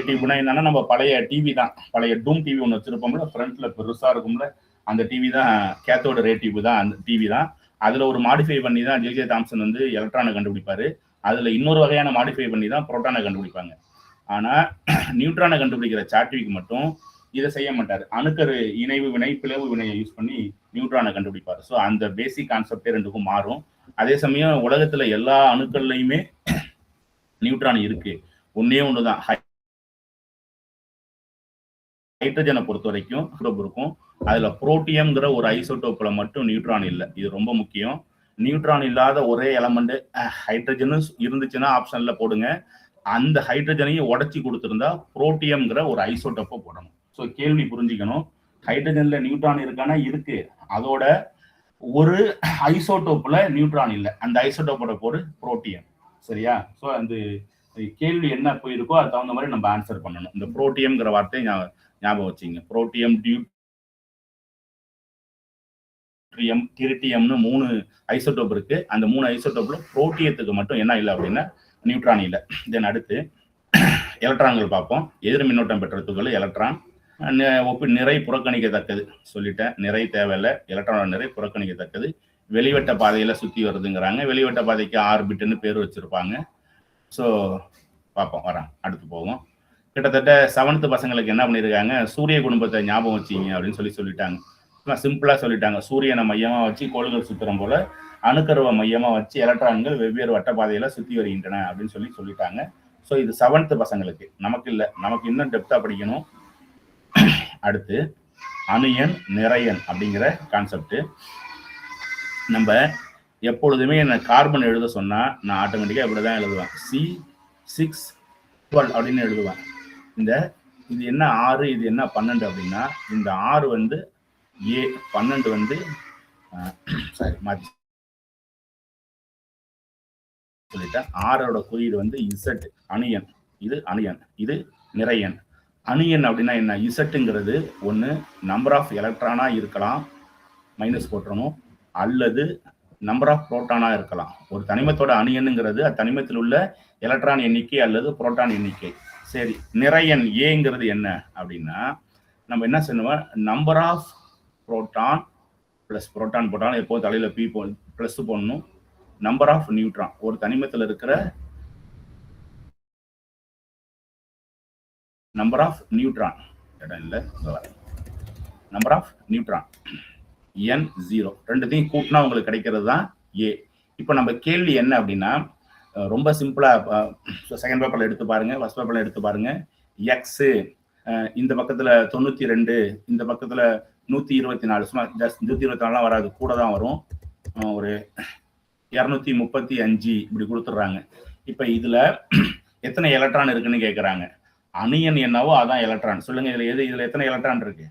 டியூப்னா என்னன்னா, நம்ம பழைய டிவி தான், பழைய டூம் டிவி ஒன்று வச்சிருப்போம்ல, ஃப்ரண்ட்ல பெருசா இருக்கும்ல, அந்த டிவி தான் கேத்தோட ரே டியூப் தான், அந்த டிவி தான். அதுல ஒரு மாடிஃபை பண்ணி தான் ஜே தாம்சன் வந்து எலக்ட்ரானை கண்டுபிடிப்பாரு. அதுல இன்னொரு வகையான மாடிஃபை பண்ணி தான் புரோட்டானை கண்டுபிடிப்பாங்க. ஆனா நியூட்ரானை கண்டுபிடிக்கிற சாட்விக் மட்டும் இதை செய்ய மாட்டாரு. அணுக்கரு இணைவு வினை, பிளவு வினையை யூஸ் பண்ணி நியூட்ரானை கண்டுபிடிப்பாரு. ஸோ அந்த பேசிக் கான்செப்டே ரெண்டுக்கும் மாறும். அதே சமயம் உலகத்துல எல்லா அணுக்கள்லையுமே நியூட்ரான் இருக்கு. ஒன்னே ஒண்ணுதான், ஹைட்ரஜனை பொறுத்த வரைக்கும் இருக்கும். அதுல புரோட்டியம்ங்கிற ஒரு ஐசோடோப்ல மட்டும் நியூட்ரான் இல்லை. இது ரொம்ப முக்கியம். நியூட்ரான் இல்லாத ஒரே எலமெண்ட் ஹைட்ரஜனும் இருந்துச்சுன்னா ஆப்ஷன்ல போடுங்க. அந்த ஹைட்ரஜனையும் உடச்சி கொடுத்துருந்தா புரோட்டியம்ங்கிற ஒரு ஐசோடோப்பை போடணும். ஸோ கேள்வி புரிஞ்சுக்கணும், ஹைட்ரஜன்ல நியூட்ரான் இருக்கானா இருக்கு, அதோட ஒரு ஐசோடோப்ல நியூட்ரான் இல்லை, அந்த ஐசோடோப்போட போடு புரோட்டியம். சரியா? ஸோ அந்த கேள்வி என்ன போயிருக்கோ அது தகுந்த மாதிரி நம்ம ஆன்சர் பண்ணணும். இந்த புரோட்டியம்ங்கிற வார்த்தையை ஞாபகம் வச்சுங்க. புரோட்டியம், டியூட்ரியம், டிரிட்டியம்னு 3 ஐசோடோப் இருக்கு. அந்த 3 ஐசோடோப்ல புரோட்டியத்துக்கு மட்டும் என்ன இல்லை அப்படின்னா நியூட்ரான் இல்லை. தென் அடுத்து எலக்ட்ரான்கள் பார்ப்போம். எதிர் மின்னோட்டம் பெற்ற துகள் எலக்ட்ரான். நிறை புறக்கணிக்கத்தக்கது சொல்லிட்டேன், நிறை தேவையில்லை. எலக்ட்ரானோட நிறை புறக்கணிக்கத்தக்கது. வெளிவட்ட பாதையில சுத்தி வருதுங்கிறாங்க. வெளிவட்ட பாதைக்கு ஆர்பிட்னு பேர் வச்சிருப்பாங்க. ஸோ பார்ப்போம், வரேன், அடுத்து போவோம். கிட்டத்தட்ட 7th பசங்களுக்கு என்ன பண்ணியிருக்காங்க, சூரிய குடும்பத்தை ஞாபகம் வச்சிங்க அப்படின்னு சொல்லிட்டாங்க. சிம்பிளா சொல்லிட்டாங்க. சூரியனை மையமா வச்சு கோள்கள் சுத்துறம் போல அணுக்கருவை மையமா வச்சு எலக்ட்ரான்கள் வெவ்வேறு வட்ட பாதையில சுத்தி வருகின்றன அப்படின்னு சொல்லிட்டாங்க. ஸோ இது 7th பசங்களுக்கு, நமக்கு இல்லை, நமக்கு இன்னும் டெப்தா படிக்கணும். அடுத்து அணுயன், நிறையன் அப்படிங்கிற கான்செப்ட். நம்ம எப்பொழுதுமே என்ன கார்பன் எழுத சொன்னா நான் ஆட்டோமேட்டிக்கா இப்படிதான் எழுதுவேன், C612 அப்படின்னு எழுதுவேன். இது என்ன 6, இது என்ன 12 அப்படின்னா, இந்த 6 வந்து A, 12 வந்து சாரி மாத்தி சொல்லிட்டேன். 6ஓட குறியீடு வந்து Z, அணுயன். இது அணுயன், இது நிறையன். அணுயன் அப்படின்னா என்ன, இசட்டுங்கிறது ஒன்று நம்பர் ஆஃப் எலக்ட்ரானா இருக்கலாம், மைனஸ் போட்டுறணும், அல்லது நம்பர் ஆஃப் புரோட்டானா இருக்கலாம். ஒரு தனிமத்தோட அணுயனுங்கிறது அத்தனிமத்தில் உள்ள எலக்ட்ரான் எண்ணிக்கை அல்லது புரோட்டான் எண்ணிக்கை. சரி, நிறையன் ஏங்கிறது என்ன அப்படின்னா, நம்ம என்ன சொல்லுவோம், number of proton plus proton போட்டாலும் எப்போ தலையில பி பிளஸ் போடணும். நம்பர் ஆஃப் நியூட்ரான், ஒரு தனிமத்தில் இருக்கிற நம்பர் ஆஃப் நியூட்ரான், இடம் இல்லை, நம்பர் ஆஃப் நியூட்ரான் N0, ரெண்டுத்தையும் கூட்டினா உங்களுக்கு கிடைக்கிறது தான் A. இப்போ நம்ம கேள்வி என்ன அப்படின்னா, ரொம்ப சிம்பிளா செகண்ட் பேப்பர்ல எடுத்து பாருங்க, ஃபர்ஸ்ட் பேப்பர்ல எடுத்து பாருங்க. எக்ஸ் இந்த பக்கத்துல 92, இந்த பக்கத்துல 124, சும்மா ஜஸ்ட் 124 வராது, கூட தான் வரும். ஒரு 235 இப்படி கொடுத்துட்றாங்க. இப்ப இதுல எத்தனை எலக்ட்ரான் இருக்குன்னு கேக்குறாங்க. அணு எண் என்னவோ அதான் எலக்ட்ரான். சொல்லுங்க, இதுல எத்தனை எலக்ட்ரான் இருக்கு?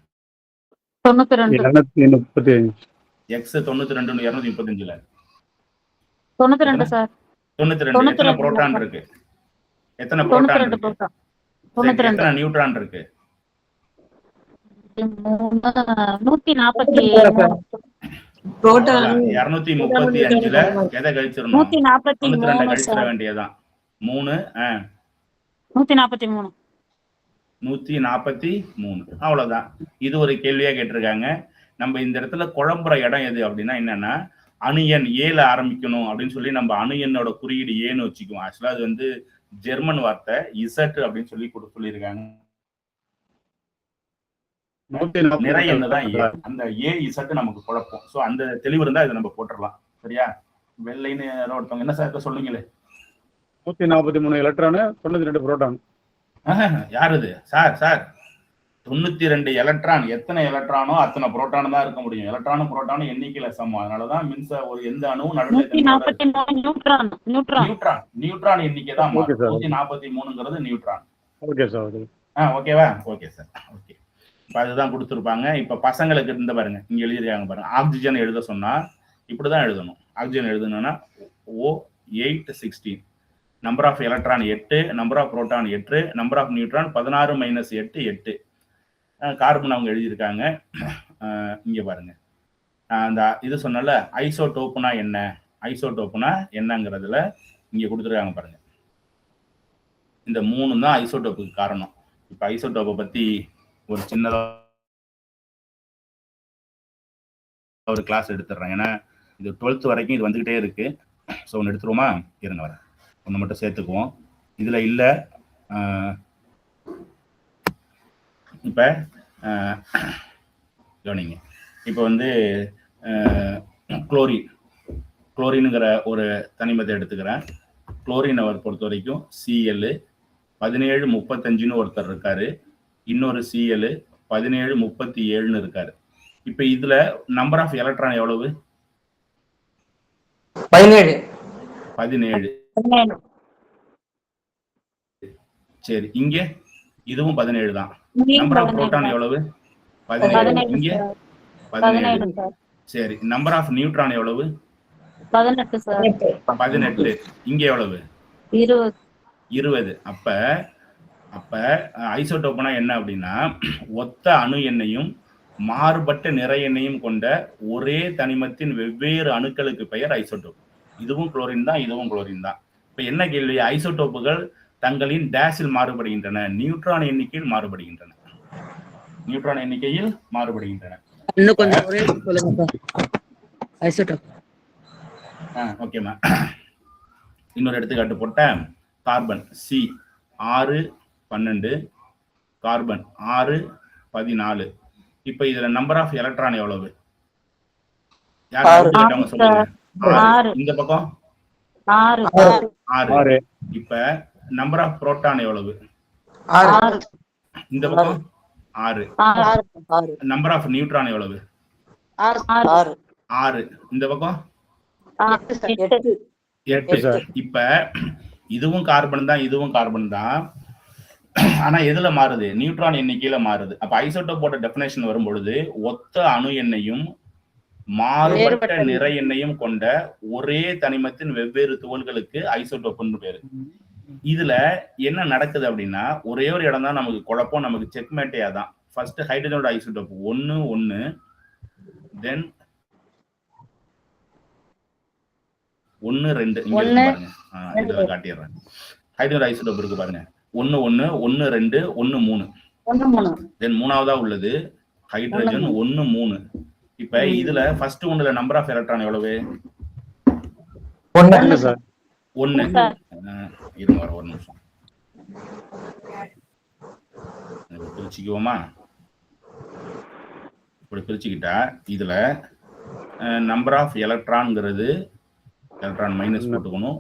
235. X 92 235ல 92 sir. 92. எத்தனை புரோட்டான் இருக்கு? எத்தனை புரோட்டான் இருக்கு? 92. எத்தனை நியூட்ரான் இருக்கு? 143 புரோட்டான் 235ல எதை கழிச்சிடணும்? 92 கழிச்சிட வேண்டியதான். 3 143. 143. அவ்வளவுதான். இது ஒரு கேள்வியா கேட்டிருக்காங்க. நம்ம இந்த இடத்துல குழம்புற இடம் எது அப்படின்னா என்னன்னா, அணு எண் ஏல ஆரம்பிக்கணும் அப்படின்னு சொல்லி நம்ம அணு எண்ணோட குறியீடு ஏன்னு வச்சுக்குவோம். ஆக்சுவலா அது வந்து ஜெர்மன் வார்த்தை இசட் அப்படின்னு சொல்லி சொல்லியிருக்காங்க. நிறை எண்ணுதான் ஏ. அந்த ஏ இசட் நமக்கு குழப்பம். சோ அந்த தெளிவு இருந்தா இதை நம்ம போட்டுடலாம். சரியா? வெள்ளைன்னு யாரோ ஒருத்தவங்க என்ன சார் சொல்லுங்களே. 143 எலக்ட்ரான், 92 புரோட்டான். யாரு இது? Sir 92 electron. எத்தனை எலக்ட்ரானோ அத்தனை புரோட்டான் தான் இருக்க முடியும். எலக்ட்ரானும் புரோட்டானும் எண்ணிக்கையில சமம். அதனாலதான் ஒரு எந்த அணுவும் நியூட்ரான் எண்ணிக்கை தான் 143ங்கிறது நியூட்ரான். Okay sir. ஓகேவா? Okay sir. ஓகே. இப்ப அதுதான் கொடுத்துருப்பாங்க. இப்ப பசங்களுக்கு இருந்த பாருங்க, இங்க எழுதிருக்காங்க பாருங்க. ஆக்சிஜன் எழுத சொன்னா இப்படிதான் எழுதணும். ஆக்சிஜன் எழுதணும்னா O816. Number of electron 8, number of proton 8, number of neutron 16 - 8 8. Carbon அவங்க எழுதியிருக்காங்க. இங்க பாருங்க, அந்த இது சொன்னல ஐசோடோப்புனா என்ன, ஐசோடோப்புனா என்னங்கிறதுல இங்க கொடுத்துருக்காங்க பாருங்க. இந்த 3 தான் ஐசோடோப்புக்கு காரணம். இப்ப ஐசோடோப்பை பத்தி ஒரு சின்னதா ஒரு கிளாஸ் எடுத்துடுறேன். ஏன்னா இது 12th வரைக்கும் இது வந்துகிட்டே இருக்கு. ஸோ ஒன்று எடுத்துருவோமா? இருங்க, வரேன். ஒன்று மட்டும் சேர்த்துக்குவோம். இதுல இல்ல. இப்ப கவனிங்க. இப்ப வந்து குளோரின்ங்கிற ஒரு தனிமத்தை எடுத்துக்கிறேன். குளோரின் அவர் பொறுத்த வரைக்கும் Cl 1735ன்னு ஒருத்தர் இருக்காரு. இன்னொரு Cl 1737ன்னு இருக்காரு. இப்ப இதுல நம்பர் ஆஃப் எலக்ட்ரான் எவ்வளவு? 17. சரி, இங்க இதுவும் 17 தான். நம்பர் ஆஃப் புரோட்டான் எவ்வளவு? 17. இங்க 17. சரி, நம்பர் ஆஃப் நியூட்ரான் எவ்வளவு? 18. இங்க எவ்வளவு? 20. அப்ப ஐசோடோப்னா என்ன அப்படின்னா, ஒத்த அணு எண்ணையும் மாறுபட்ட நிறை எண்ணையும் கொண்ட ஒரே தனிமத்தின் வெவ்வேறு அணுக்களுக்கு பெயர் ஐசோடோப். இதுவும் குளோரின் தான், இதுவும் குளோரின் தான். இப்ப என்ன கேள்வி? ஐசோடோப்புகள் தங்களின் டேஷில் மாறுபடுகின்றன, நியூட்ரான் எண்ணிக்கையில் மாறுபடுகின்றன. நியூட்ரான் எண்ணிக்கையில் மாறுபடுகின்றன. இன்னும் கொஞ்சம் ஒரே சொல்லுங்க சார். ஐசோடோப். ஓகேமா. இன்னொரு எடுத்துக்காட்டு போட்டேன். Carbon C 612, carbon 614. இப்ப இதுல நம்பர் ஆஃப் எலக்ட்ரான் எவ்வளவு? யார் சொல்லுங்க. 6. இந்த பக்கம் 6. இப்ப நம்பர் ஆஃப் புரோட்டான் எவ்வளவு? 6. இந்த பக்கம் 6. நம்பர் ஆஃப் நியூட்ரான் எவ்வளவு? 6. இந்த பக்கம் 8. இப்ப இதுவும் கார்பன் தான், இதுவும் கார்பன் தான். ஆனா எதுல மாறுது? நியூட்ரான் எண்ணிக்கையில மாறுது. அப்ப ஐசோடோப்போட டெஃபினேஷன் வரும் பொழுது ஒத்த அணு எண்ணையும் மாறுபட்ட நிறை எண்ணையும் கொண்ட ஒரே தனிமத்தின் வெவ்வேறு துகள்களுக்கு ஐசோடோப்னு பேரு. இதுல என்ன நடக்குது அப்படின்னா, ஒரே ஒரு இடம் தான் நமக்கு குழப்பம். நமக்கு செக்மேட்டே தான். ஃபர்ஸ்ட் ஹைட்ரஜனோட ஐசோடோப் 1 1, தென் 1 2. இங்க பாருங்க, இதுல காட்டிடுறேன். ஹைட்ரஜன் ஐசோடோப் இருக்கு பாருங்க. 1 1 1 2 1 3. தென் மூணாவதா உள்ளது ஹைட்ரஜன் 1 3. இப்ப இதுல ஃபர்ஸ்ட் ஒன்னுல நம்பர் ஆஃப் எலக்ட்ரான் எவ்வளவு? 1 சார். 1. இருங்க, ஒரு நிமிஷம் பிரிச்சுக்குவோமா? இப்படி பிரிச்சுக்கிட்டா இதுல நம்பர் ஆஃப் எலக்ட்ரான்ங்கிறது, எலக்ட்ரான் மைனஸ் போட்டுக்கணும்,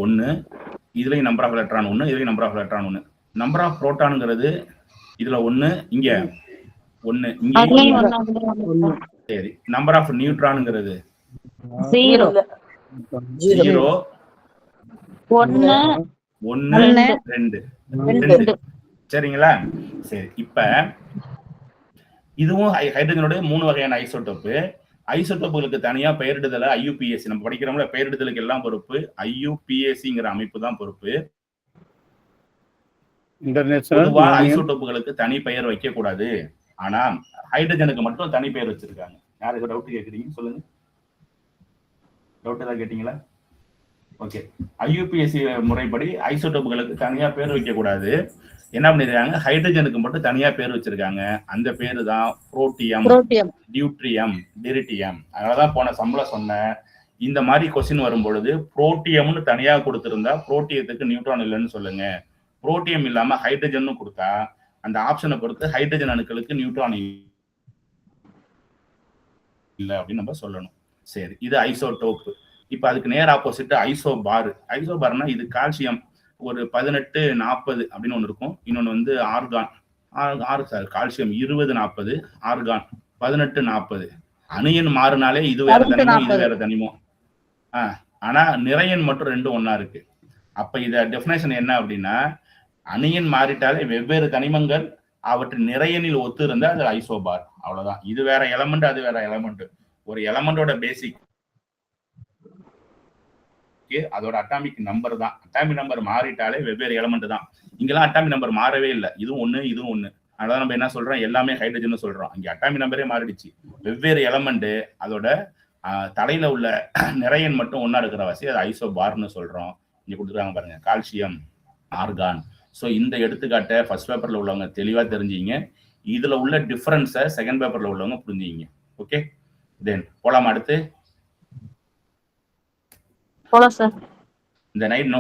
1. இதுலயும் நம்பர் ஆஃப் எலக்ட்ரான் 1, இதுலயும் number of electron 1. Number of புரோட்டான்ங்கிறது இதுல 1, இங்க 1, இங்க சரி, நம்பர் ஆஃப் நியூட்ரான்ங்கிறது 0 0 1 1 2 2 சரிங்களா? சரி, இப்ப இதுவும் ஹைட்ரஜனுடைய 3 வகையான ஐசோடோப்பு. ஐசோடோப்புகளுக்கு தனியா பெயரிடுதல IUPAC நம்ம படிக்கிறோம்ல, பெயரிடுதலுக்கு எல்லாம் பொறுப்பு IUPACங்கிற அமைப்பு தான் பொறுப்பு. பொதுவா ஐசோடோப்புகளுக்கு தனி பெயர் வைக்க கூடாது. ஆனா ஹைட்ரஜனுக்கு மட்டும் தனி பெயர் வச்சிருக்காங்க. யாருக்கு டவுட் கேக்குறீங்க சொல்லுங்க. டவுட் ஏதாவது கேட்டீங்களா? ஓகே, IUPAC முறைப்படி ஐசோடோப்புகளுக்கு தனியா பேர் வைக்க கூடாது. என்ன பண்ணிருக்காங்க, ஹைட்ரஜனுக்கு மட்டும் தனியா பேர் வச்சிருக்காங்க. அந்த பேரு தான் புரோட்டியம், டியூட்ரியம், டெரிட்டியம். அதனாலதான் போன சம்பள சொன்னேன், இந்த மாதிரி கொஸ்டின் வரும் பொழுது புரோட்டியம்னு தனியா கொடுத்திருந்தா புரோட்டியத்துக்கு நியூட்ரான் இல்லைன்னு சொல்லுங்க. புரோட்டியம் இல்லாம ஹைட்ரஜன் கொடுத்தா அந்த ஆப்ஷனை பொறுத்து ஹைட்ரஜன் அணுக்களுக்கு நியூட்ரான் இல்லை அப்படின்னு நம்ம சொல்லணும். சரி, இது ஐசோடோப். இப்ப அதுக்கு நேர் ஆப்போசிட் ஐசோபார். ஐசோபார்னா இது கால்சியம் ஒரு 1840 அப்படின்னு ஒண்ணு இருக்கும். இன்னொன்னு வந்து ஆர்கான் கால்சியம் 2040, ஆர்கான் 1840. அணியன் மாறினாலே இது வேற தனிமோ இது வேற தனிமோ. ஆனா நிறையன் மட்டும் ரெண்டும் ஒன்னா இருக்கு. அப்ப இத டெஃபினேஷன் என்ன அப்படின்னா, அணியன் மாறிட்டாலே வெவ்வேறு தனிமங்கள் அவற்றின் நிறையனில் ஒத்து இருந்தா அது ஐசோபார். அவ்வளவுதான். இது வேற எலமெண்ட், அது வேற எலமெண்ட். ஒரு எலமெண்டோட பேசிக் அதோட அட்டாமிக் நம்பர் தான். அட்டாமிக் நம்பர் மாறிட்டாலே வெவ்வேறு எலமெண்ட் தான். இங்கெல்லாம் அட்டாமிக் நம்பர் மாறவே இல்லை. இதுவும் ஒண்ணு இதுவும் ஒண்ணு. அதான் நம்ம என்ன சொல்றோம், எல்லாமே ஹைட்ரஜன் சொல்றோம். இங்க அட்டாமிக் நம்பரே மாறிடுச்சு. வெவ்வேறு எலமெண்ட் அதோட தலையில உள்ள நிறையன் மட்டும் ஒன்னா இருக்கிற வாசி அது ஐசோபார்னு சொல்றோம். இங்க கொடுத்துருக்காங்க பாருங்க, கால்சியம், ஆர்கான். ஸோ இந்த எடுத்துக்காட்டை ஃபர்ஸ்ட் பேப்பர்ல உள்ளவங்க தெளிவா தெரிஞ்சுங்க. இதுல உள்ள டிஃபரன்ஸை செகண்ட் பேப்பர்ல உள்ளவங்க புரிஞ்சுங்க. ஓகே, தென் போலாமா அடுத்து? இந்த நைட் நோ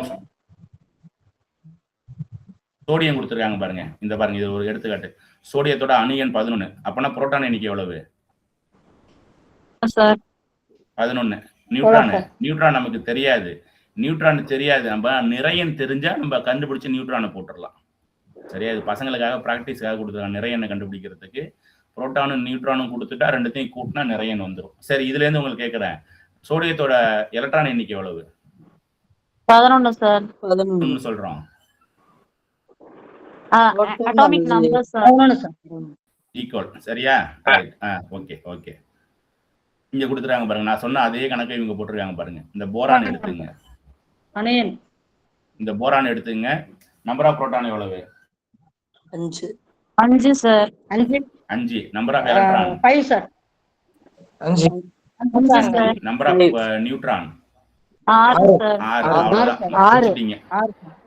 சோடியம் கொடுத்துருக்காங்க பாருங்க. இந்த பாருங்க, இது ஒரு எடுத்துக்காட்டு. சோடியத்தோட அணியன் 11. அப்பனா புரோட்டான் எண்ணிக்கை எவ்வளவு? 11. நியூட்ரான் நமக்கு தெரியாது. நம்ம நிறையன் தெரிஞ்சா நம்ம கண்டுபிடிச்சு நியூட்ரானை போட்டுடலாம். சரியா? இது பசங்களுக்காக பிராக்டிஸ்க்காக கொடுத்துருக்காங்க. நிறையனை கண்டுபிடிக்கிறதுக்கு புரோட்டானும் நியூட்ரானும் கொடுத்துட்டா ரெண்டுத்தையும் கூட்டினா நிறையன் வந்துடும். சரி, இதுல இருந்து உங்களுக்கு கேட்கிறேன், சோடியத்தோட எலக்ட்ரான் எண்ணிக்கை எவ்வளவு? 11 சார். 11 சொல்றோம். Atomic number sir. ஈக்குவல். சரியா? Okay okay. இங்க கொடுத்துறாங்க பாருங்க. நான் சொன்ன அதே கணக்கை இவங்க போட்டிருக்காங்க பாருங்க. இந்த போரான் எடுத்துங்க. இந்த போரான் எடுத்துங்க. நம்பர் ஆஃப் புரோட்டான் எவ்வளவு? 5 sir. 5. Number of electron 5 sir. 5 sir. Number of neutron 6 sir. 6.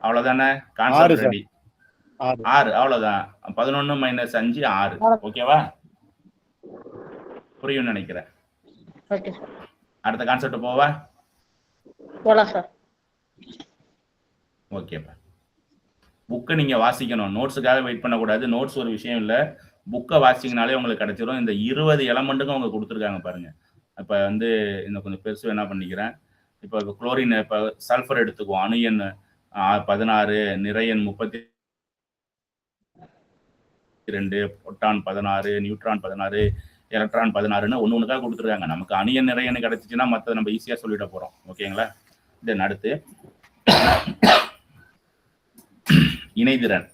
அவ்வளவுதானே? Concept ready. 6 அவ்வளவுதான். 11 - 5 6. ஓகேவா? புரியும் நினைக்கிறேன். அடுத்த கான்செப்ட் போவா? ஓகேப்பா. புக்கை நீங்க வாசிக்கணும். நோட்ஸுக்காக வெயிட் பண்ணக்கூடாது. நோட்ஸ் ஒரு விஷயம் இல்லை. புக்கை வாசிங்கனாலே உங்களுக்கு கிடைச்சிடும். இந்த 20 எலமெண்ட்டுக்கும் அவங்க கொடுத்துருக்காங்க பாருங்க. இப்ப வந்து இன்னும் கொஞ்சம் பெருசு என்ன பண்ணிக்கிறேன். இப்போ குளோரின், இப்போ சல்ஃபர் எடுத்துக்குவோம். அணுயன் 16, நிறையன் 32, புரோட்டான் 16, நியூட்ரான் 16, எலக்ட்ரான் 16ன்னு ஒண்ணுக்காக கொடுத்துருக்காங்க. நமக்கு அணியன் நிறையன் கிடைச்சிச்சுன்னா மற்ற நம்ம ஈஸியா சொல்லிட போறோம். ஓகேங்களா? தென் அடுத்து இணைதிறன்.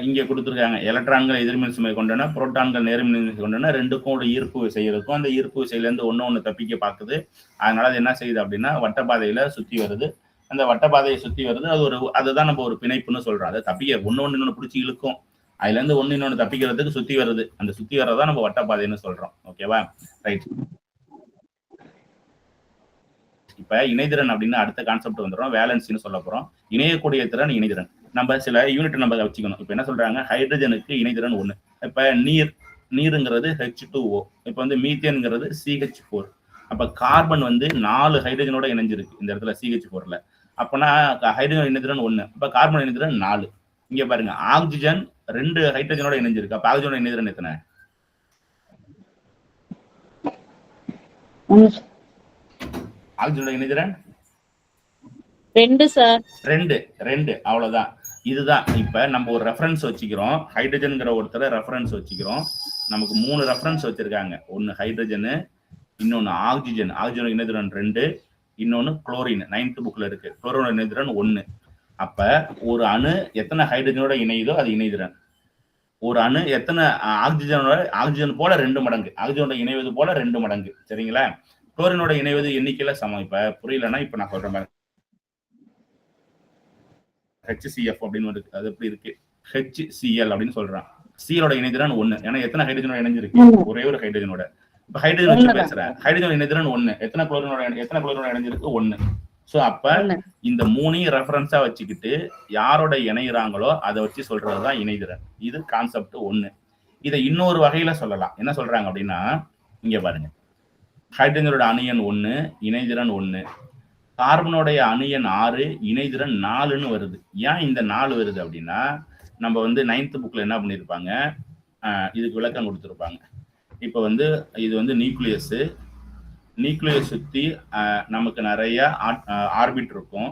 இங்க கொடுத்துருக்காங்க, எலக்ட்ரான்கள் எதிர்மின் சுமை கொண்டன, புரோட்டான்கள் நேர்மின் சுமை கொண்டன. ரெண்டுக்கும் ஒரு ஈர்ப்பு விசை இருக்கும். அந்த ஈர்ப்பு விசையில இருந்து ஒண்ணு தப்பிக்க பாக்குது. அதனால அது என்ன செய்யுது அப்படின்னா வட்டப்பாதையில சுத்தி வருது. அந்த வட்டப்பாதையை சுத்தி வருது. அதுதான் நம்ம ஒரு பிணைப்புன்னு சொல்றோம். அதை தப்பிக்க ஒண்ணு இன்னொன்னு பிடிச்சி இழுக்கும். அதுல இருந்து ஒண்ணு இன்னொன்னு தப்பிக்கிறதுக்கு சுத்தி வருது. அந்த சுத்தி வர்றதான் நம்ம வட்டப்பாதைன்னு சொல்றோம். ஓகேவா? ரைட். இப்ப இணைதிறன் அப்படின்னு அடுத்த கான்செப்ட் வந்துடும். வேலன்சின்னு சொல்ல போறோம். இணையக்கூடிய திறன் இணைதிறன். நம்ம சில யூனிட் நம்ம வச்சுக்கணும். இப்ப என்ன சொல்றாங்க, ஹைட்ரஜனுக்கு இணைதிறன் 1. இப்ப நீருங்கிறது H2O. இப்ப வந்து மீத்தேன்ங்கிறது CH4. அப்ப கார்பன் வந்து 4 ஹைட்ரஜனோட இணைஞ்சிருக்கு இந்த இடத்துல CH4ல. அப்பனா ஹைட்ரஜன் இணைதிறன் 1. அப்ப கார்பன் இணைதிறன் 4. இங்க பாருங்க, ஆக்சிஜன் 2 ஹைட்ரஜனோட இணைஞ்சிருக்கு. அப்ப ஆக்சிஜனோட இணைதிறன் எத்தனை? ஆக்சிஜனோட இணைதிறன் 2 சார். 2. அவ்வளவுதான். இதுதான் இப்ப நம்ம ஒரு ரெஃபரன்ஸ் வச்சுக்கிறோம், ஹைட்ரஜன்ங்கிற ஒருத்தரை ரெஃபரன்ஸ் வச்சுக்கிறோம். நமக்கு 3 ரெஃபரன்ஸ் வச்சிருக்காங்க. ஒன்னு ஹைட்ரஜனு, இன்னொன்னு ஆக்சிஜன், ஆக்சிஜன் இணைதிறன் 2, இன்னொன்னு குளோரின் 9th புக்ல இருக்கு, குளோரின் இணைதிறன் 1. அப்ப ஒரு அணு எத்தனை ஹைட்ரஜனோட இணையுதோ அது இணைதிறன். ஒரு அணு எத்தனை ஆக்சிஜன் போல 2 மடங்கு, ஆக்சிஜனோட இணைவது போல 2 மடங்கு. சரிங்களா? குளோரினோட இணைவது எண்ணிக்கையில சமம். இப்ப புரியலன்னா இப்ப நான் சொல்ற மாதிரி HCF அப்படின்னு இருக்கு, அது எப்படி இருக்கு, HCl அப்படின்னு சொல்றான். சியலோட இணைதிறன் 1. ஏன்னா எத்தனை ஹைட்ரஜனோட இணைஞ்சிருக்கு, ஒரே ஒரு ஹைட்ரஜனோட. இப்ப ஹைட்ரஜன் வச்சு பேசுறேன், ஹைட்ரஜன் இணைதிறன் 1. எத்தனை குளோரினோட இணைஞ்சிருக்கு, 1. சோ அப்ப இந்த 3 ரெஃபரன்ஸா வச்சுக்கிட்டு யாரோட இணைகிறாங்களோ அதை வச்சு சொல்றதுதான் இணைதிறன். இது கான்செப்ட் 1. இதை இன்னொரு வகையில சொல்லலாம். என்ன சொல்றாங்க அப்படின்னா, இங்க பாருங்க, ஹைட்ரஜனோட அணு எண் 1, இணைதிறன் 1. கார்பனோடைய அணு எண் 6, இணைதிறன் 4ன்னு வருது. ஏன் இந்த 4 வருது அப்படின்னா, நம்ம வந்து 9th புக்ல என்ன பண்ணிருப்பாங்க, இதுக்கு விளக்கம் கொடுத்துருப்பாங்க. இப்ப வந்து இது வந்து நியூக்ளியஸ் சுத்தி நமக்கு நிறைய ஆர்பிட் இருக்கும்.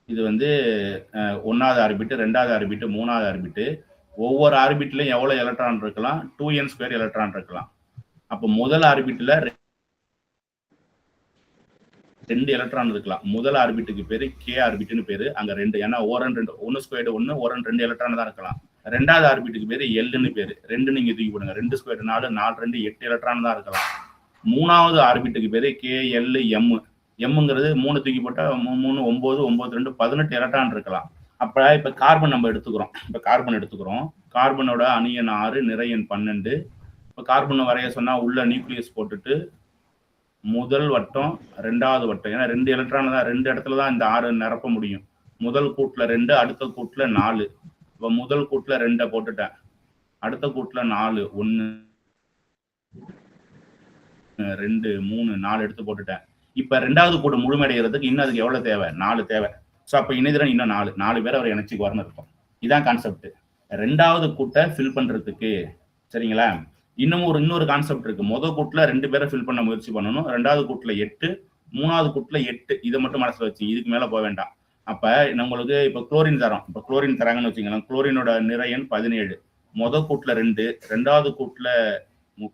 இது வந்து 1வது ஆர்பிட், 2வது ஆர்பிட், 3வது ஆர்பிட். ஒவ்வொரு ஆர்பிட்லயும் எவ்வளவு எலக்ட்ரான் இருக்கலாம், 2n² எலக்ட்ரான் இருக்கலாம். அப்ப முதல் ஆர்பிட்ல 2 எலக்ட்ரான் இருக்கலாம். முதல் ஆர்பிட்டுக்கு பேரு கே ஆர்பிட்னு பேரு. அங்க 2, ஏன்னா ஓரன் 2, 1² 1, ஓரன் 2 எலக்ட்ரான் தான் இருக்கலாம். 2வது ஆர்பிட்டுக்கு பேரு எல்னு பேரு. 2 நீங்க தூக்கி போடுங்க, 2² 4, 4 2 8 எலக்ட்ரான் தான் இருக்கலாம். 3வது ஆர்பிட்டுக்கு பேரு கே எல் எம். எம்ங்கிறது 3 தூக்கி போட்டா 3 9 9 2 18 எலக்ட்ரான் இருக்கலாம். அப்ப இப்ப கார்பன் நம்ம எடுத்துக்கிறோம். கார்பனோட அணு எண் 6, நிறை எண் 12. இப்ப கார்பன் வரைய சொன்னா உள்ள நியூக்ளியஸ் போட்டுட்டு முதல் வட்டம், 2வது வட்டம், ஏன்னா 2 எலக்ட்ரான் தான், 2 இடத்துல தான் இந்த 6 நிரப்ப முடியும். முதல் கூட்டுல 2, அடுத்த கூட்டுல 4. இப்ப முதல் கூட்டுல 2 போட்டுட்டேன், அடுத்த கூட்டுல 4, 1 2 3 4 எடுத்து போட்டுட்டேன். இப்ப 2வது கூட்டு முழுமையடைகிறதுக்கு இன்னும் அதுக்கு எவ்வளவு தேவை, 4 தேவை. சோ அப்ப இணைதிறன் இன்னும் 4 பேர் அவர் இணைச்சிக்குவார்னு இருக்கும். இதான் கான்செப்ட். 2வது கூட்டை ஃபில் பண்றதுக்கு. சரிங்களா? இன்னொரு கான்செப்ட் இருக்கு. முதல் கூட்டுல 2 பேரை ஃபில் பண்ண முயற்சி பண்ணணும், 2வது கூட்டுல 8, 3வது கூட்டுல 8. இதை மட்டும் மனசுல வச்சு, இதுக்கு மேல போக வேண்டாம். அப்ப நம்மளுக்கு இப்ப குளோரின் தரோம், இப்ப குளோரின் தராங்கன்னு வச்சுக்கலாம். குளோரினோட நிறை எண் 17, முதல் கூட்டுல 2, 2வது கூட்டுல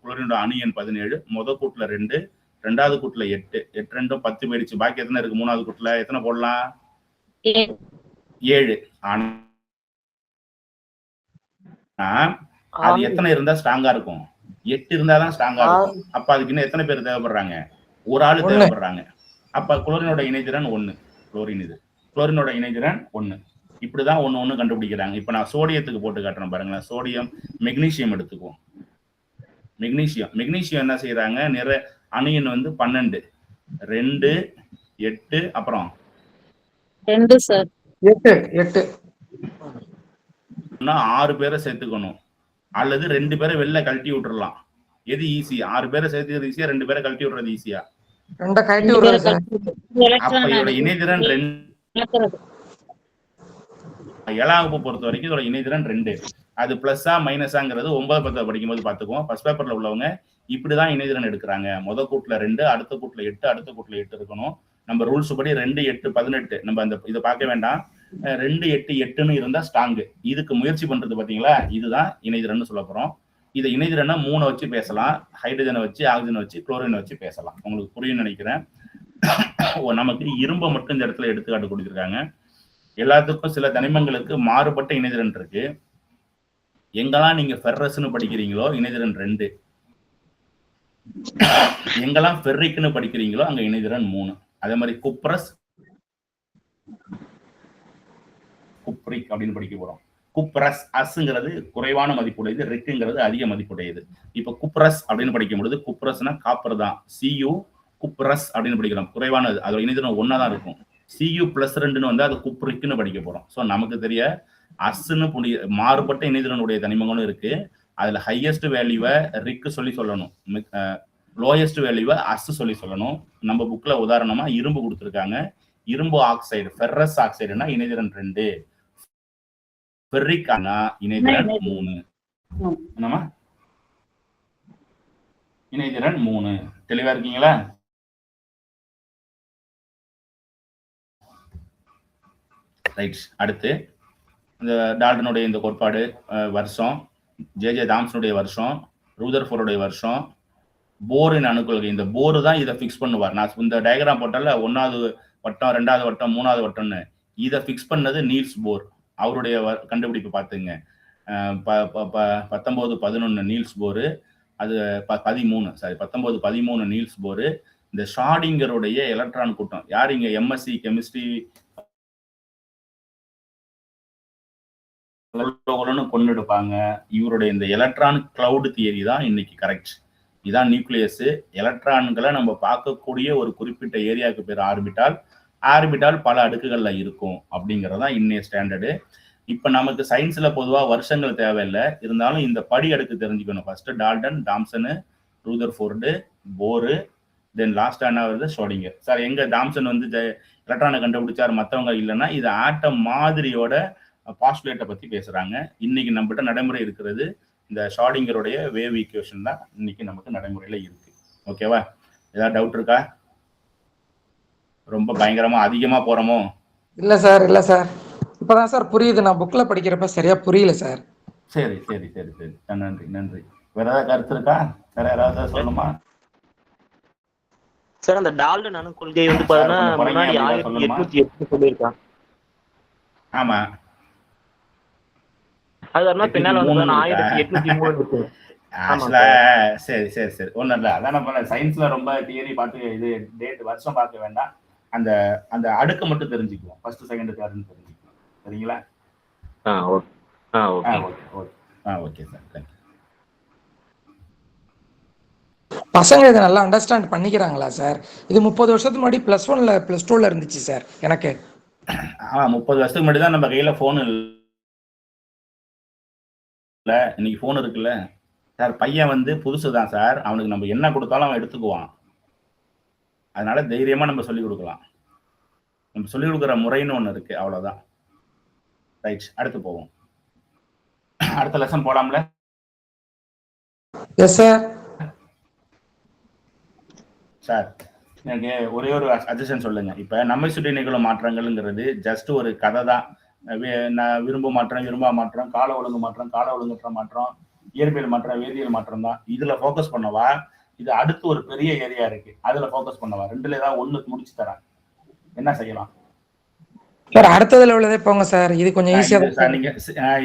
குளோரினோட அணு எண் 17, முதல் கூட்டுல 2, 2வது கூட்டுல 8, 8 2 10 போயிடுச்சு. பாக்கி எத்தனை இருக்கு, 3வது கூட்டுல எத்தனை போடலாம், 7. ஆனா அது எத்தனை இருந்தா ஸ்ட்ராங்கா இருக்கும், 8 இருந்தாதான் ஸ்ட்ராங்கா இருக்கும். அப்ப அதுக்கு இன்னும் எத்தனை பேர் தேவைப்படுறாங்க, ஒரு ஆளு தேவைப்படுறாங்க. அப்ப குளோரினோட இணைதிறன் 1. குளோரினோட இணைதிறன் 1. இப்படிதான் ஒண்ணு கண்டுபிடிக்கிறாங்க. இப்ப நான் சோடியத்துக்கு போட்டு காட்டுறேன் பாருங்களேன். சோடியம், மெக்னீசியம் எடுத்துக்குவோம். மெக்னீசியம் என்ன செய்யறாங்க, அணு எண் வந்து 12, 2 8, அப்புறம் 2 சார் 8. 6 பேரை சேர்த்துக்கணும், அல்லது 2 பேரை வெளில கழட்டி விட்டுறலாம். எது ஈஸி, 6 பேரை சேர்த்துக்கிறது ஈஸியா, 2 பேரை கழட்டி விடுறது ஈஸியா? அப்ப இதோட இணைதிறன் 2. 7ஆம் வகுப்பு பொறுத்த வரைக்கும் இதோட இணைதிறன் 2. அது பிளஸ்ஸா மைனஸாங்கிறது 9 10 படிக்கும்போது பாத்துக்குவோம். ஃபர்ஸ்ட் பேப்பர்ல உள்ளவங்க இப்படிதான் இணைதிறன் எடுக்கிறாங்க. முதல் கூட்டுல 2, அடுத்த கூட்டுல 8, அடுத்த கூட்டுல 8 இருக்கணும். நம்ம ரூல்ஸ் படி 2 8 18. நம்ம அந்த இதை பார்க்க வேண்டாம். 2 8 8ன்னு இருந்தா ஸ்ட்ராங்கு. இதுக்கு முயற்சி பண்றது பாத்தீங்களா, இதுதான் இணைதிறன் சொல்ல போறோம். இதை இணைதிறனை 3 வச்சு பேசலாம், ஹைட்ரஜனை வச்சு, ஆக்சிஜனை வச்சு, குளோரினை வச்சு பேசலாம். உங்களுக்கு புரியும் நினைக்கிறேன். நமக்கு இரும்பை மட்டும் இந்த இடத்துல எடுத்துக்காட்டு கொடுத்துருக்காங்க. எல்லாத்துக்கும் சில தனிமங்களுக்கு மாறுபட்ட இணைதிறன் இருக்கு. எங்கெல்லாம் நீங்க ஃபெர்ரஸ்ன்னு படிக்கிறீங்களோ இணைதிறன் 2, எங்கெல்லாம் ஃபெர்ரிக்னு படிக்கிறீங்களோ அங்க இணைதிறன் 3. அதே மாதிரி குப்ரஸ், குப்ரிக் அப்படின்னு படிக்க போறோம். குப்ரஸ், அஸ்ங்கிறது குறைவான மதிப்புடையது, ரிக்குங்கிறது அதிக மதிப்புடையது. இப்ப குப்ரஸ் அப்படின்னு படிக்கும் பொழுது, குப்ரஸ்னா காப்பர் தான், Cu குப்ரஸ் அப்படின்னு படிக்கிறோம், குறைவானது. அதோட இணைதிறன் 1 தான் இருக்கும். Cu+2 வந்து அது குப்ரிக்னு படிக்க போறோம். ஸோ நமக்கு தெரிய அஸ்ன்னு மாறுபட்ட இணைதிறனுடைய தனிமங்களும் இருக்கு. அதுல ஹையஸ்ட் வேல்யூவை ரிக்கு சொல்லணும், லோயஸ்ட் வேல்யூவை அஸ் சொல்லணும். நம்ம புக்ல உதாரணமா இரும்பு கொடுத்துருக்காங்க. இரும்பு ஆக்சைடு, ஃபெர்ரஸ் ஆக்சைடுனா இணைதிறன் 2, ஃபெர்ரிக் ஆனா இணைதிறன் 3. என்னமா இணைதிறன் 3. தெளிவா இருக்கீங்களா? ரைட். அடுத்து இந்த டால்டனுடைய இந்த கோட்பாடு வருஷம், ஜே தாம்சனுடைய வருஷம், ரூதர்ஃபோர்டுடைய வருஷம், போரின் அணுக்கொள்கை. இந்த போரு தான் இதை ஃபிக்ஸ் பண்ணுவார். நான் இந்த டயக்ராம் போட்டால 1வது வட்டம், 2வது வட்டம், 3வது வட்டம்னு இதை ஃபிக்ஸ் பண்ணது நீல்ஸ் போர். அவருடைய கண்டுபிடிப்பு பார்த்துங்க. 1911 நீல்ஸ் போரு, அது 1913 நீல்ஸ் போரு. இந்த ஷாடிங்கருடைய எலக்ட்ரான் கூட்டம். யார் இங்க எம்எஸ்சி கெமிஸ்ட்ரி கொண்டு எடுப்பாங்க. இவருடைய இந்த எலக்ட்ரான் கிளவுட் தியரி தான் இன்னைக்கு கரெக்ட். இதான் நியூக்ளியஸ். எலக்ட்ரான்களை நம்ம பார்க்கக்கூடிய ஒரு குறிப்பிட்ட ஏரியாவுக்கு பேர் ஆர்பிட்டால். ஆர்பிட்டால் பல அடுக்குகள்ல இருக்கும் அப்படிங்கறதான் இன்னைய ஸ்டாண்டர்டு. இப்ப நமக்கு சயின்ஸ்ல பொதுவா வருஷங்கள் தேவையில்லை, இருந்தாலும் இந்த படி அடுக்கு தெரிஞ்சுக்கணும். First Dalton, Thomson, Rutherford, Bohr, then last என்ன வருது ஷோடிங்கர். சார் எங்க தாம்சன் வந்து எலக்ட்ரானை கண்டுபிடிச்சார், மற்றவங்க இல்லைன்னா இது ஆட்டம் மாதிரியோட பாஸ்டுலேட்டை பத்தி பேசுறாங்க. இன்னைக்கு நம்மகிட்ட நடைமுறை இருக்கிறது இந்த ஷாடிங்கருடைய வேவ் ஈக்குவேஷன் தான் இன்னைக்கு நமக்கு நடைமுறையில இருக்கு. ஓகேவா? ஏதாவது டவுட் இருக்கா? ரொம்ப பயங்கரமா அதிகமா போறோமோ? இல்ல சார், இல்ல சார், இப்பதான் சார் புரியுது. நான் புக்ல படிக்கிறப்ப சரியா புரியல சார். சரி சரி சரி சரி, நன்றி நன்றி. வேற ஏதாவது கருத்து இருக்கா? வேற யாராவது சொல்லணுமா சார்? அந்த டால்டன் அணு கொள்கை வந்து பாத்தீங்கன்னா முன்னாடி 1808 சொல்லியிருக்கான். ஆமா, அது பின்னால வந்து 1803 இருக்கு. சரி சரி சரி, ஒன்றும் இல்லை. அதான் நம்ம சயின்ஸ்ல ரொம்ப தியரி பார்த்து இது டேட் வருஷம் பார்க்க வேண்டாம். அந்த அந்த அடுக்கு மட்டும் தெரிஞ்சுக்குவோம். ஃபர்ஸ்ட் செகண்ட் தேர்ட்னு தெரிஞ்சுக்குவோம். சரிங்களா? Okay sir, thank you. பசங்க இதை நல்லா அண்டர்ஸ்டாண்ட் பண்ணிக்கிறாங்களா சார்? இது 30 வருஷத்துக்கு முன்னாடி +1ல +2ல இருந்துச்சு சார் எனக்கு. 30 வருஷத்துக்கு முன்னாடி தான் நம்ம கையில போன் இல்ல, இன்னைக்கு போன் இருக்குல்ல சார். பையன் வந்து புதுசுதான் சார், அவனுக்கு நம்ம என்ன கொடுத்தாலும் அவன் எடுத்துக்குவான். அதனால தைரியமா நம்ம சொல்லிக் கொடுக்கலாம். நம்ம சொல்லிக் கொடுக்குற முறைன்னு ஒண்ணு இருக்கு, அவ்வளவுதான். ரைட், அடுத்து போவோம். அடுத்த லெசன் போலாம்ல? Yes sir. சார் எனக்கு ஒரே ஒரு சஜஷன் சொல்லுங்க. இப்ப நம்மை சுற்றி நிகழும் மாற்றங்கள்ங்கிறது ஜஸ்ட் ஒரு கதை தான். நான் விரும்ப மாற்றம், விரும்பா மாற்றம், கால ஒழுங்கு மாற்றம், கால ஒழுங்கற்ற மாற்றம், இயற்பியல் மாற்றம், வேதியியல் மாற்றம் தான். இதுல போக்கஸ் பண்ணவா? இது அடுத்து ஒரு பெரிய ஏரியா இருக்கு, அதுல போக்கஸ் பண்ணவா? ரெண்டுல ஏதாவது ஒண்ணு முடிச்சு தரேன், என்ன செய்யலாம் சார்? அடுத்ததுல உள்ளதே போங்க சார், இது கொஞ்சம் ஈஸியா சார். நீங்க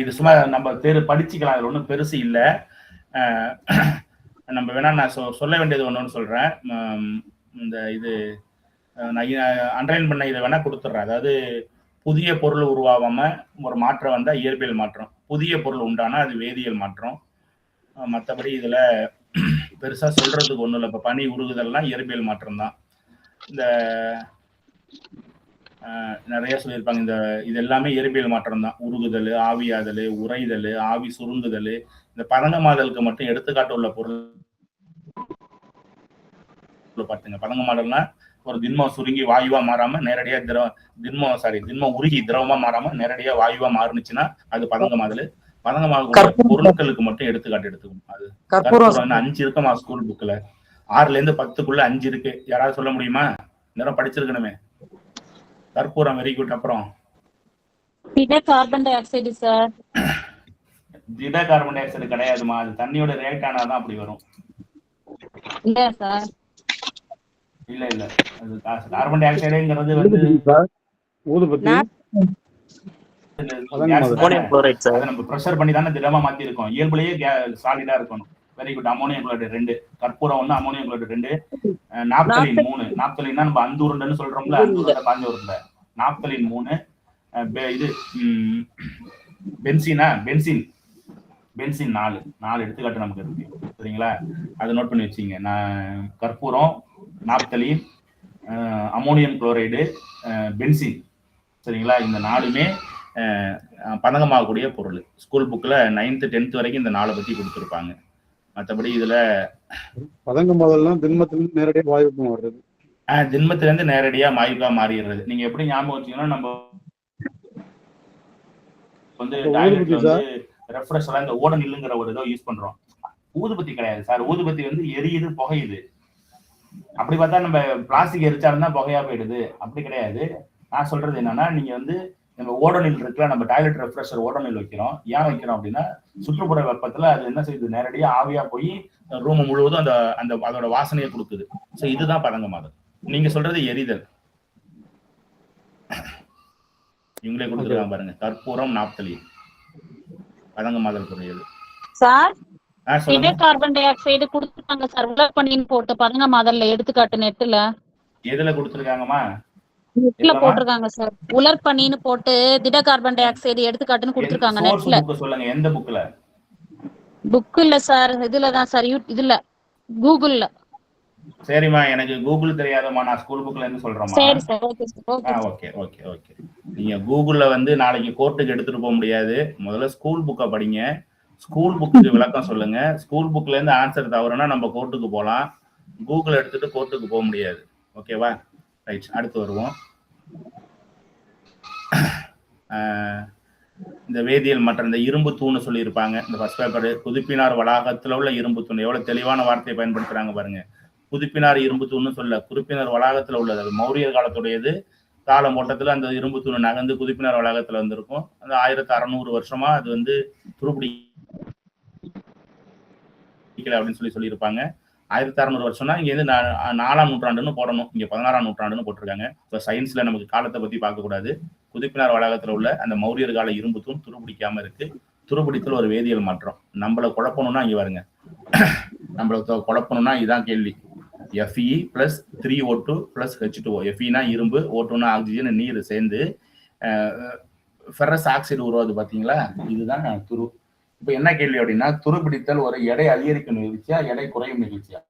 இது சும்மா நம்ம படிச்சுக்கலாம், இது ஒன்றும் பெருசு இல்லை. நம்ம வேணா நான் சொல்ல வேண்டியது ஒன்று சொல்றேன். இந்த இது நான் அண்டர்லைன் பண்ண இதை வேணா கொடுத்துட்றேன். அதாவது புதிய பொருள் உருவாகாம ஒரு மாற்றம் வந்தா இயற்பியல் மாற்றம், புதிய பொருள் உண்டானா அது வேதியியல் மாற்றம். மற்றபடி இதுல பெருசா சொல்றதுக்கு ஒண்ணும் இல்லை. இப்ப பனி உருகுதல்லாம் இயற்பியல் மாற்றம் தான். இந்த நிறைய சொல்லியிருப்பாங்க. இது எல்லாமே இயற்பியல் மாற்றம் தான். உருகுதல், ஆவியாதல், உறைதல், ஆவி சுருங்குதல். இந்த பதங்கமாதலுக்கு மட்டும் எடுத்துக்காட்டு உள்ள பொருள் பார்த்துங்க. பதங்கமாதல்னா ஒரு திண்மம் சுருங்கி வாயுவா மாறாம நேரடியா திண்மம் உருகி திரவமா மாறாம நேரடியா வாயுவா மாறுனுச்சுன்னா அது பதங்கமாதல். பதங்கமாதல் பொருட்களுக்கு மட்டும் எடுத்துக்காட்டு எடுத்துக்கணும். அது கற்பூரம் 5 இருக்குமா ஸ்கூல் புக்ல? 6ல இருந்து 10க்குள்ள 5 இருக்கு. யாராவது சொல்ல முடியுமா? நேரம் படிச்சிருக்கணுமே. கற்பூரம் வெரி குட். அப்புறம் திட கார்பன் டை ஆக்சைடு சார். திட கார்பன் டை ஆக்சைடு கிடையாதுமா, அது தண்ணியோட ரியாக்ட் ஆனாதான் அப்படி வரும். இல்ல சார், இல்ல இல்ல, அது கார்பன் டை ஆக்சைடுங்கிறது வந்து ஊதுபத்தி, அமோனியம் குளோரைட் சார். அதை நம்ம ப்ரெஷர் பண்ணி தானே திடமா மாத்தி இருக்கோம். இயல்புலயே சாலிடா இருக்கணும். Very good. அமோனியம் குளோரைடு 2, கற்பூரம் 1, அமோனியம் குளோரைடு 2, நாப்தலின் 3. நாப்தலின்னா நம்ம அந்து உருண்டைன்னு சொல்றோம்ல, அந்து உருண்டை காஞ்ச உருண்டை. நாப்தலின் 3. இது பென்சின் 4 எடுத்துக்காட்டு நமக்கு இருக்கு. சரிங்களா? அதை நோட் பண்ணி வச்சுங்க. நான் கற்பூரம், நாப்தலின், அமோனியம் குளோரைடு, பென்சின். சரிங்களா? இந்த 4மே பதங்கமாகக்கூடிய பொருள். ஸ்கூல் புக்ல 9th 10th வரைக்கும் இந்த 4 பத்தி கொடுத்துருப்பாங்க. மற்றபடி இதுல பதங்கமாதல்லாம் திண்மத்திலிருந்து நேரடியாக வாயுக்கு மாறுறது. திண்மத்திலிருந்து நேரடியா வாயுக்கா மாறிடுறது. நீங்க எப்படி ஞாபகம் வச்சீங்கன்னா, நம்ம வந்து ரெஃப்ரெஷ்ல இந்த ஓட நில்லுங்கிற ஒரு இதோ யூஸ் பண்றோம். ஊதுபத்தி கிடையாது சார். ஊதுபத்தி வந்து எரியுது, புகையுது. அப்படி பார்த்தா நம்ம பிளாஸ்டிக் எரிச்சாலும் தான் புகையா போயிடுது. அப்படி கிடையாது. நான் சொல்றது என்னன்னா, நீங்க வந்து நம்ம ஓடோனில் இருக்குல்ல, நம்ம டாய்லெட் ரெஃப்ரெஷர் ஓடோனில் வைக்கிறோம். ஏன் வைக்கிறோம் அப்படின்னா சுற்றுப்புற வெப்பத்துல அது என்ன செய்யுது, நேரடியா ஆவியா போய் ரூம் முழுவதும் அந்த அந்த அதோட வாசனையை கொடுக்குது. ஸோ இதுதான் பதங்கமாதல். நீங்க சொல்றது எரிதல். இவங்களே கொடுத்துருக்காங்க பாருங்க, கற்பூரம் நாப்தலி பதங்கமாதல் கூடியது. சார் சொல்லுங்க. கார்பன் டை ஆக்சைடு கொடுத்துருக்காங்க சார், உலர் பண்ணின்னு போட்டு பதங்கமாதல்ல எடுத்துக்காட்டு நெட்டுல. எதுல கொடுத்துருக்காங்கம்மா? நெட்ல போட்டிருக்காங்க சார், உலர் பண்ணின்னு போட்டு திட கார்பன் டை ஆக்சைடு எடுத்துக்காட்டுன்னு கொடுத்துருக்காங்க நெட்ல. சொல்லுங்க, எந்த புக்ல? புக் இல்ல சார், இதுலதான் சார், இதுல கூகுள்ல. சரிம்மா, எனக்கு கூகுள் தெரியாதம்மா, நான் ஸ்கூல் புக்ல இருந்து சொல்றேம்மா. சரி sir, okay sir. Okay okay okay. நீங்க கூகுள்ல வந்து நாளைக்கு கோர்ட்டுக்கு எடுத்துட்டு போக முடியாது. முதல்ல ஸ்கூல் புக்கை படிங்க. ஸ்கூல் புக்கு விளக்கம் சொல்லுங்க. ஸ்கூல் புக்ல இருந்து ஆன்சர் தவறுனா நம்ம கோர்ட்டுக்கு போகலாம். கூகுள் எடுத்துட்டு கோர்ட்டுக்கு போக முடியாது. ஓகேவா? ரைட், அடுத்து வருவோம். இந்த வேதியியல் மற்றும் இந்த இரும்பு தூண் சொல்லியிருப்பாங்க இந்த ஃபர்ஸ்ட் பேப்பர். புதுப்பினார் வளாகத்துல உள்ள இரும்பு தூண், எவ்வளவு தெளிவான வார்த்தையை பயன்படுத்துறாங்க பாருங்க. புதுப்பினார் இரும்பு தூண்னு சொல்ல, குறிப்பினர் வளாகத்துல உள்ளது. அது மௌரியர் காலத்துடையது. காலம் ஓட்டத்துல அந்த இரும்பு தூண் நகர்ந்து புதுப்பினார் வளாகத்துல வந்திருக்கும். அந்த 1600 வருஷமா அது வந்து துருப்பிடிக்கல அப்படின்னு சொல்லியிருப்பாங்க. 1600 வருஷம்னா இங்க இருந்து 4ஆம் நூற்றாண்டுன்னு போடணும், இங்க 16ஆம் நூற்றாண்டுன்னு போட்டிருக்காங்க. ஸோ சயின்ஸ்ல நமக்கு காலத்தை பத்தி பார்க்க கூடாது. புதுப்பினார் வளாகத்துல உள்ள அந்த மௌரியர் கால இரும்பு தூண் துருப்பிடிக்காம இருக்கு. துருப்பிடித்தல் ஒரு வேதியியல் மாற்றம். நம்மளை குழப்பணும்னா இங்க பாருங்க, நம்மளை குழப்பணும்னா இதுதான் கேள்வி. Fe + 3O2 + H2O. Feனா இரும்பு, O2னா ஆக்சிஜன், நீர் சேர்ந்து ஃபெரஸ் ஆக்சைடு உருவாது பாத்தீங்களா, இதுதான் துரு. இப்ப என்ன கேள்வி அப்படின்னா, துருப்பிடித்தல் ஒரு எடை அதிகரிக்கும் நிகழ்ச்சியா எடை குறையும் நிகழ்ச்சியா?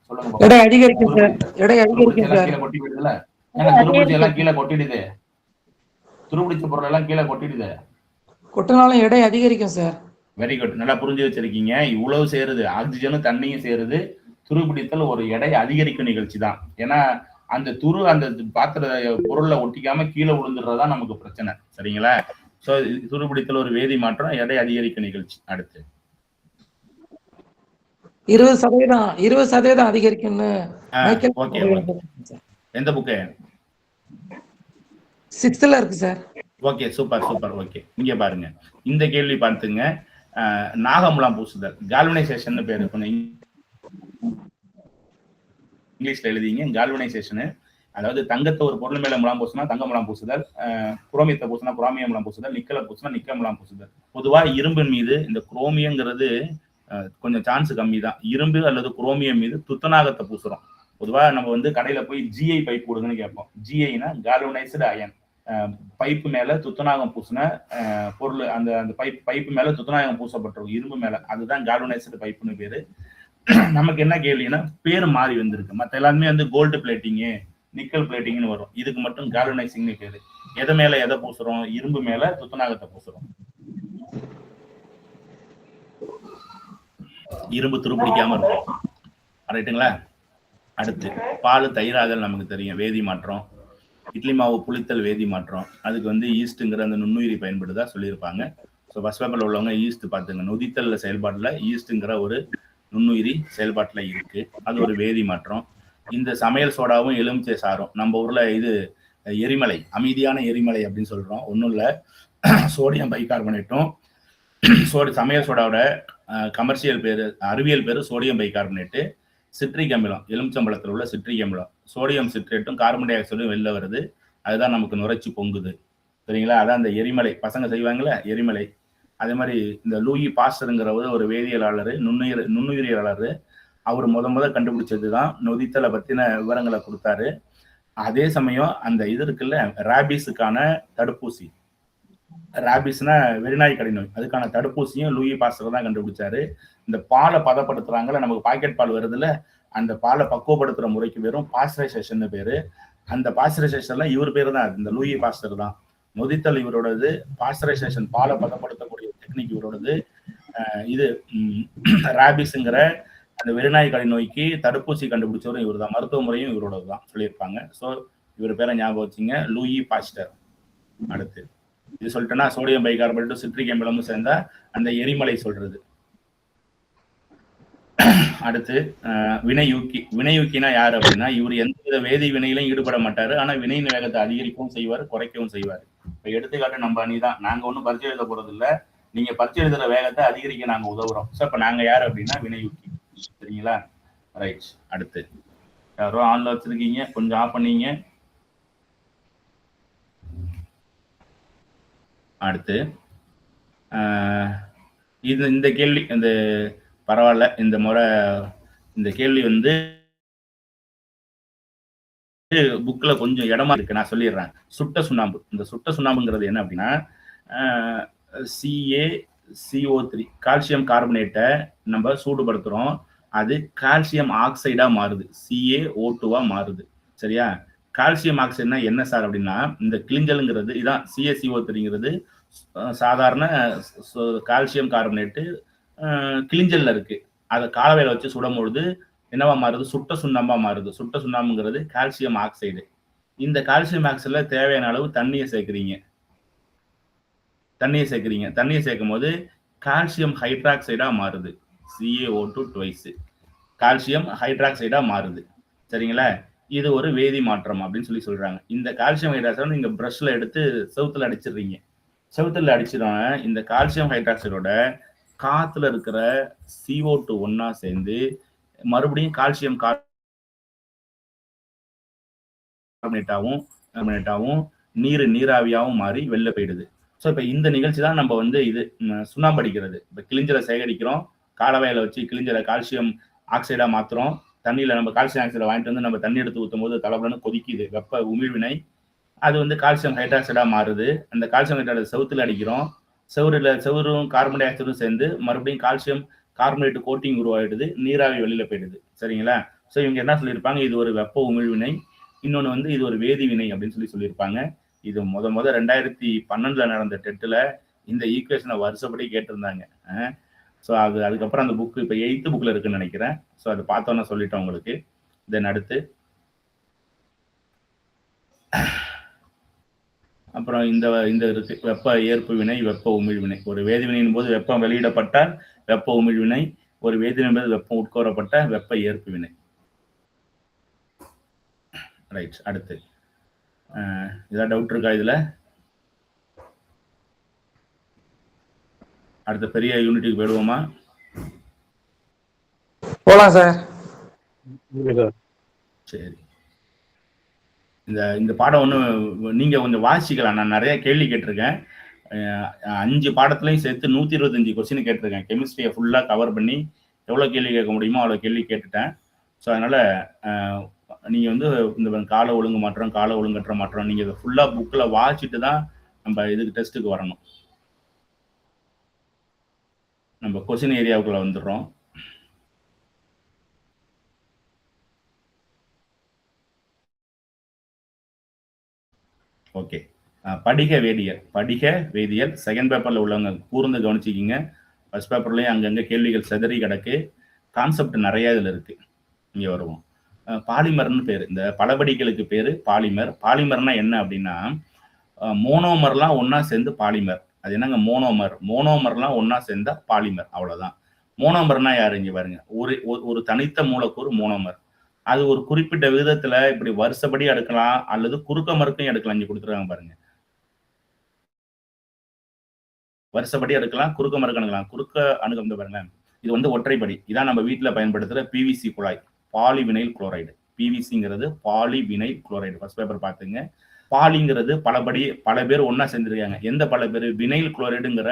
சொல்லுங்க. எடை அதிகரிக்கும் சார், எடை அதிகரிக்கும் சார். கீழே கொட்டி விடுதுல, ஏன்னா துருப்பிடிச்சு எல்லாம் கீழே கொட்டிடுது, துருப்பிடிச்ச பொருள் எல்லாம் கீழே கொட்டிடுது. கொட்டினாலும் எடை அதிகரிக்கும் சார். வெரி குட், நல்லா புரிஞ்சு வச்சிருக்கீங்க. இவ்வளவு சேருது, ஆக்சிஜனும் தண்ணியும் சேருது. துருப்பிடித்தல் ஒரு எடை அதிகரிக்கும் நிகழ்ச்சி தான். ஏன்னா அந்த துரு அந்த பாத்திர பொருள்ல ஒட்டிக்காம கீழே விழுந்துடுறதா நமக்கு பிரச்சனை. சரிங்களா? சோ துருப்பிடித்தல் ஒரு வேதி மாற்றம், எடை அதிகரிக்கும் நிகழ்ச்சி. அடுத்து 20% அதிகரிக்கும்னு எந்த புக்கு? 6th இருக்கு sir. Okay, super super. Okay, இங்க பாருங்க, இந்த கேள்வி பார்த்துங்க. நாகமுலாம் பூசுதல், கால்வனைசேஷன் பேரு. இங்கிலீஷ்ல எழுதிங்க, கால்வனைசேஷன். அதாவது தங்கத்தை ஒரு பொருள் மேல முலாம் பூசினா தங்க முலாம் பூசுதல், குரோமியத்தை பூசினா குரோமிய முலாம் பூசுதல், நிக்கலை பூசினா நிக்கல் முலாம் பூசுதல். பொதுவா இரும்பின் மீது இந்த குரோமியங்கிறது கொஞ்சம் சான்ஸ் கம்மி தான். இரும்பு அல்லது குரோமியம் மீது துத்தநாகத்தை பூசுறோம். பொதுவா நம்ம வந்து கடையில போய் GI பைப் கொடுங்கன்னு கேட்போம். GIனா கால்வனைஸ்டு அயன். பைப்பு மேல துத்தநாகம் பூசின பொருள், அந்த அந்த பைப்பு மேல துத்தநாகம் பூசப்பட்டிருக்கும் இரும்பு மேல, அதுதான் கால்வனைஸ்டு பைப்புன்னு பேரு. நமக்கு என்ன கேள்வின்னா, பேரு மாறி வந்திருக்கு. மற்ற எல்லாருமே வந்து கோல்டு பிளேட்டிங்கு, நிக்கல் பிளேட்டிங்னு வரும். இதுக்கு மட்டும் கால்வனைசிங்னு பேரு. எதை மேல எதை பூசுறோம்? இரும்பு மேல துத்தநாகத்தை பூசுறோம். இரும்பு துருப்பிடிக்காம இருக்கும். ரைட்டுங்களா? அடுத்து பால் தயிராதல் நமக்கு தெரியும், வேதி மாற்றம். இட்லி மாவு புளித்தல் வேதி மாற்றம். அதுக்கு வந்து ஈஸ்ட்டுங்கிற அந்த நுண்ணுயிரி பயன்படுதா சொல்லியிருப்பாங்க. ஸோ ஃபர்ஸ்ட் பேப்பர்ல உள்ளவங்க ஈஸ்ட் பார்த்துங்க. நொதித்தல் செயல்பாட்டில் ஈஸ்ட்டுங்கிற ஒரு நுண்ணுயிரி செயல்பாட்டில் இருக்கு. அது ஒரு வேதி மாற்றம். இந்த சமையல் சோடாவும் எலுமிச்சை சாரும், நம்ம ஊர்ல இது எரிமலை, அமைதியான எரிமலை அப்படின்னு சொல்றோம். ஒன்றும் இல்லை, சோடியம் பைகார்பனேட்டும் சமையல் சோடாவோட கமர்ஷியல் பேரு, அறிவியல் பேரு சோடியம் பைகார்பனேட்டு. சிட்ரிக் அமிலம், எலுமிச்சம்பழத்தில் உள்ள சிட்ரிக் அமிலம். சோடியம் சிட்ரேட்டும் கார்பன் டை ஆக்சைடும் வெளில வருது. அதுதான் நமக்கு நுரைச்சி பொங்குது. சரிங்களா? அதான் அந்த எரிமலை பசங்க செய்வாங்களே எரிமலை. அதே மாதிரி இந்த லூயி பாஸ்டருங்கிறவர் ஒரு வேதியியலாளர், நுண்ணுயிரியலாளர். அவர் முத கண்டுபிடிச்சது தான் நொதித்தலை பத்தின விவரங்களை கொடுத்தாரு. அதே சமயம் அந்த இது இருக்குல்ல, ராபிஸுக்கான தடுப்பூசி, ராபிஸ்னா வெறிநாய் கடை நோய், அதுக்கான தடுப்பூசியும் லூயி பாஸ்டர் தான் கண்டுபிடிச்சாரு. இந்த பாலை பதப்படுத்துறாங்கல்ல, நமக்கு பாக்கெட் பால் வருதுல்ல, அந்த பாலை பக்குவப்படுத்துற முறைக்கு வெறும் பாஸ்டரைசேஷன் பேரு. அந்த பாஸ்டரைசேஷன்ல இவர் பேரு தான், இந்த லூயி பாஸ்டர் தான். நொதித்தல் இவரோடது, பாஸ்டரைசேஷன் பாலை பதப்படுத்தக்கூடிய டெக்னிக் இவரோடது. இது ராபிஸ்ங்கிற அந்த வெறிநாய் கடை நோய்க்கு தடுப்பூசி கண்டுபிடிச்சவரும் இவர் தான், மருத்துவ முறையும் இவரோடது தான் சொல்லியிருப்பாங்க. ஸோ இவர் பேரை ஞாபகம் வச்சுங்க, லூயி பாஸ்டர். அடுத்து இது சொல்லிட்டேன்னா, சோடியம் பைகார்பனேட்டும் சிட்ரிக் அமிலமும் சேர்ந்தா அந்த எரிமலை சொல்றது. அடுத்து வினையூக்கினா யாரு அப்படின்னா, இவர் எந்தவித வேதி வினையிலும் ஈடுபட மாட்டாரு. ஆனா வினையின் வேகத்தை அதிகரிக்கவும் செய்வார், குறைக்கவும் செய்வார். இப்ப எடுத்துக்காட்டு நம்ம அணிதான், நாங்க ஒன்றும் பரிச்சை எழுத போறது இல்ல, நீங்க பரிச்சை எழுதுற வேகத்தை அதிகரிக்க நாங்க உதவுறோம். ஸோ இப்ப நாங்க யாரு அப்படின்னா வினையூக்கி. சரிங்களா? ரைட். அடுத்து யாரோ ஆன்ல வச்சிருக்கீங்க, கொஞ்சம் ஆஃப் பண்ணீங்க. அடுத்து இந்த கேள்வி இந்த பரவாயில்ல, இந்த முறை இந்த கேள்வி வந்து புக்ல கொஞ்சம் இடமா இருக்கு, நான் சொல்லிடுறேன். சுட்ட சுண்ணாம்பு. இந்த சுட்ட சுண்ணாம்புங்கிறது என்ன அப்படின்னா, CaCO3 கால்சியம் கார்பனேட்டை நம்ம சூடுபடுத்துறோம், அது கால்சியம் ஆக்சைடா மாறுது, CaO2 மாறுது. சரியா? கால்சியம் ஆக்சைடுனா என்ன சார் அப்படின்னா, இந்த கிளிஞ்சல்ங்கிறது இதான் CaCO3ங்கிறது சாதாரண கால்சியம் கார்பனேட்டு கிளிஞ்சல்ல இருக்கு. அதை காலவையில வச்சு சுடும் பொழுது என்னவா மாறுது? சுட்ட சுண்ணாம்பா மாறுது. சுட்ட சுண்ணாம்புங்கிறது கால்சியம் ஆக்சைடு. இந்த கால்சியம் ஆக்சைடுல தேவையான அளவு தண்ணியை சேர்க்கிறீங்க. தண்ணியை சேர்க்கும் போது கால்சியம் ஹைட்ராக்சைடா மாறுது, CaO2 ட்வைஸ் கால்சியம் ஹைட்ராக்சைடா மாறுது. சரிங்களா? இது ஒரு வேதி மாற்றம் அப்படின்னு சொல்றாங்க. இந்த கால்சியம் ஹைட்ராக்சைடு நீங்க பிரஷ்ல எடுத்து செவுத்துல அடிச்சிடுறீங்க. செவுத்துல அடிச்சிடோன்னா இந்த கால்சியம் ஹைட்ராக்சைடோட காத்துல இருக்கிற CO2 ஒன்னா சேர்ந்து மறுபடியும் கால்சியம் கார்பனேட்டாவும் நீராவியாவும் மாறி வெளில போயிடுது. ஸோ இப்போ இந்த நிகழ்ச்சி தான் நம்ம வந்து இது சுண்ணாம்பு அடிக்கிறது. இப்போ கிளிஞ்சலை சேகரிக்கிறோம், காலவாயில வச்சு கிளிஞ்சலை கால்சியம் ஆக்சைடா மாத்துறோம். தண்ணியில நம்ம கால்சியம் ஆக்சைடை வாங்கிட்டு வந்து நம்ம தண்ணி எடுத்து ஊற்றும் போது தளபலன்னு கொதிக்குது, வெப்ப உமிழ்வினை. அது வந்து கால்சியம் ஹைட்ராக்சைடா மாறுது. அந்த கால்சியம் ஹைட்ராக்சைடு செவுத்துல அடிக்கிறோம், செவரும் கார்பன் டை ஆக்சைடும் சேர்ந்து மறுபடியும் கால்சியம் கார்பனேட் கோட்டிங் உருவாயிடுது, நீராவி வெளியில போயிடுது. சரிங்களா? ஸோ இவங்க என்ன சொல்லியிருப்பாங்க, இது ஒரு வெப்ப உமிழ்வினை, இன்னொன்று வந்து இது ஒரு வேதிவினை அப்படின்னு சொல்லியிருப்பாங்க. இது முத 2012 நடந்த டெட்டில் இந்த ஈக்குவேஷனை வருஷப்படி கேட்டிருந்தாங்க. ஸோ அதுக்கப்புறம் அந்த புக்கு இப்போ 8th புக்கில் இருக்குன்னு நினைக்கிறேன். ஸோ அதை பார்த்தோன்னா சொல்லிட்டோம் உங்களுக்கு. தென் அடுத்து அப்புறம் இந்த இருக்கு வெப்ப ஏற்பு வினை, வெப்ப உமிழ்வினை. ஒரு வேதிவினையின் போது வெப்பம் வெளியிடப்பட்டால் வெப்ப உமிழ்வினை, ஒரு வேதிவினை போது வெப்பம் உட்கோரப்பட்ட வெப்ப ஏற்பு வினை. ரைட். அடுத்து ஏதாவது டவுட் இருக்கா இதுல? அடுத்த பெரிய யூனிட்டுக்கு போயிடுவோமா? போலாம் சார். சரி. இந்த பாடம் ஒன்று நீங்க கொஞ்சம் வாசிக்கலாம். நான் நிறைய கேள்வி கேட்டிருக்கேன். 5 பாடத்துலையும் சேர்த்து 125 கொஸ்டின் கேட்டிருக்கேன். கெமிஸ்ட்ரியை ஃபுல்லாக கவர் பண்ணி எவ்வளோ கேள்வி கேட்க முடியுமோ அவ்வளோ கேள்வி கேட்டுட்டேன். ஸோ அதனால நீங்க வந்து இந்த கால ஒழுங்கு மாற்றம், கால ஒழுங்கற்ற மாற்றம், நீங்க இதை ஃபுல்லா புக்ல வாசிச்சுட்டு தான் நம்ம இதுக்கு டெஸ்ட்டுக்கு வரணும். நம்ம கொஸ்டின் ஏரியாவுக்குள்ள வந்துடுறோம். ஓகே. படிக வேதியியல் செகண்ட் பேப்பர்ல உள்ளவங்க கூர்ந்து கவனிச்சிக்கிங்க. ஃபர்ஸ்ட் பேப்பர்லயும் அங்கங்க கேள்விகள் செதறி கிடக்கு, கான்செப்ட் நிறைய இதுல இருக்கு. இங்க வருவோம். பாலிமர்னு பேரு, இந்த பலபடிகளுக்கு பேரு பாலிமர். பாலிமர்னா என்ன அப்படின்னா, மோனோமர்லாம் ஒன்னா சேர்ந்து பாலிமர். அது என்னங்க மோனோமர்லாம் ஒன்னா சேர்ந்தா பாலிமர், அவ்வளவுதான். மோனோமர்னா யாரு? இங்க பாருங்க, ஒரு தனித்த மூலக்கூறு மோனோமர். அது ஒரு குறிப்பிட்ட விதத்துல இப்படி வருஷப்படி எடுக்கலாம் அல்லது குறுக்க மறுக்கையும் எடுக்கலாம். இங்க கொடுத்துருக்காங்க பாருங்க, வருஷப்படி எடுக்கலாம், குறுக்க மறுக்க எடுக்கலாம். குறுக்க அணுகம் பாருங்க, இது வந்து ஒற்றைப்படி. இதான் நம்ம வீட்டுல பயன்படுத்துற PVC குழாய், பாலிவினைல் குளோரைடு. PVCங்கிறது பாலிவினைல் குளோரைடு. ஃபர்ஸ்ட் பேப்பர் பார்த்துங்க. பாலிங்கிறது பல பேர் ஒன்னா சேர்ந்துருக்காங்க. எந்த பல பேர்? வினைல் குளோரைடுங்கிற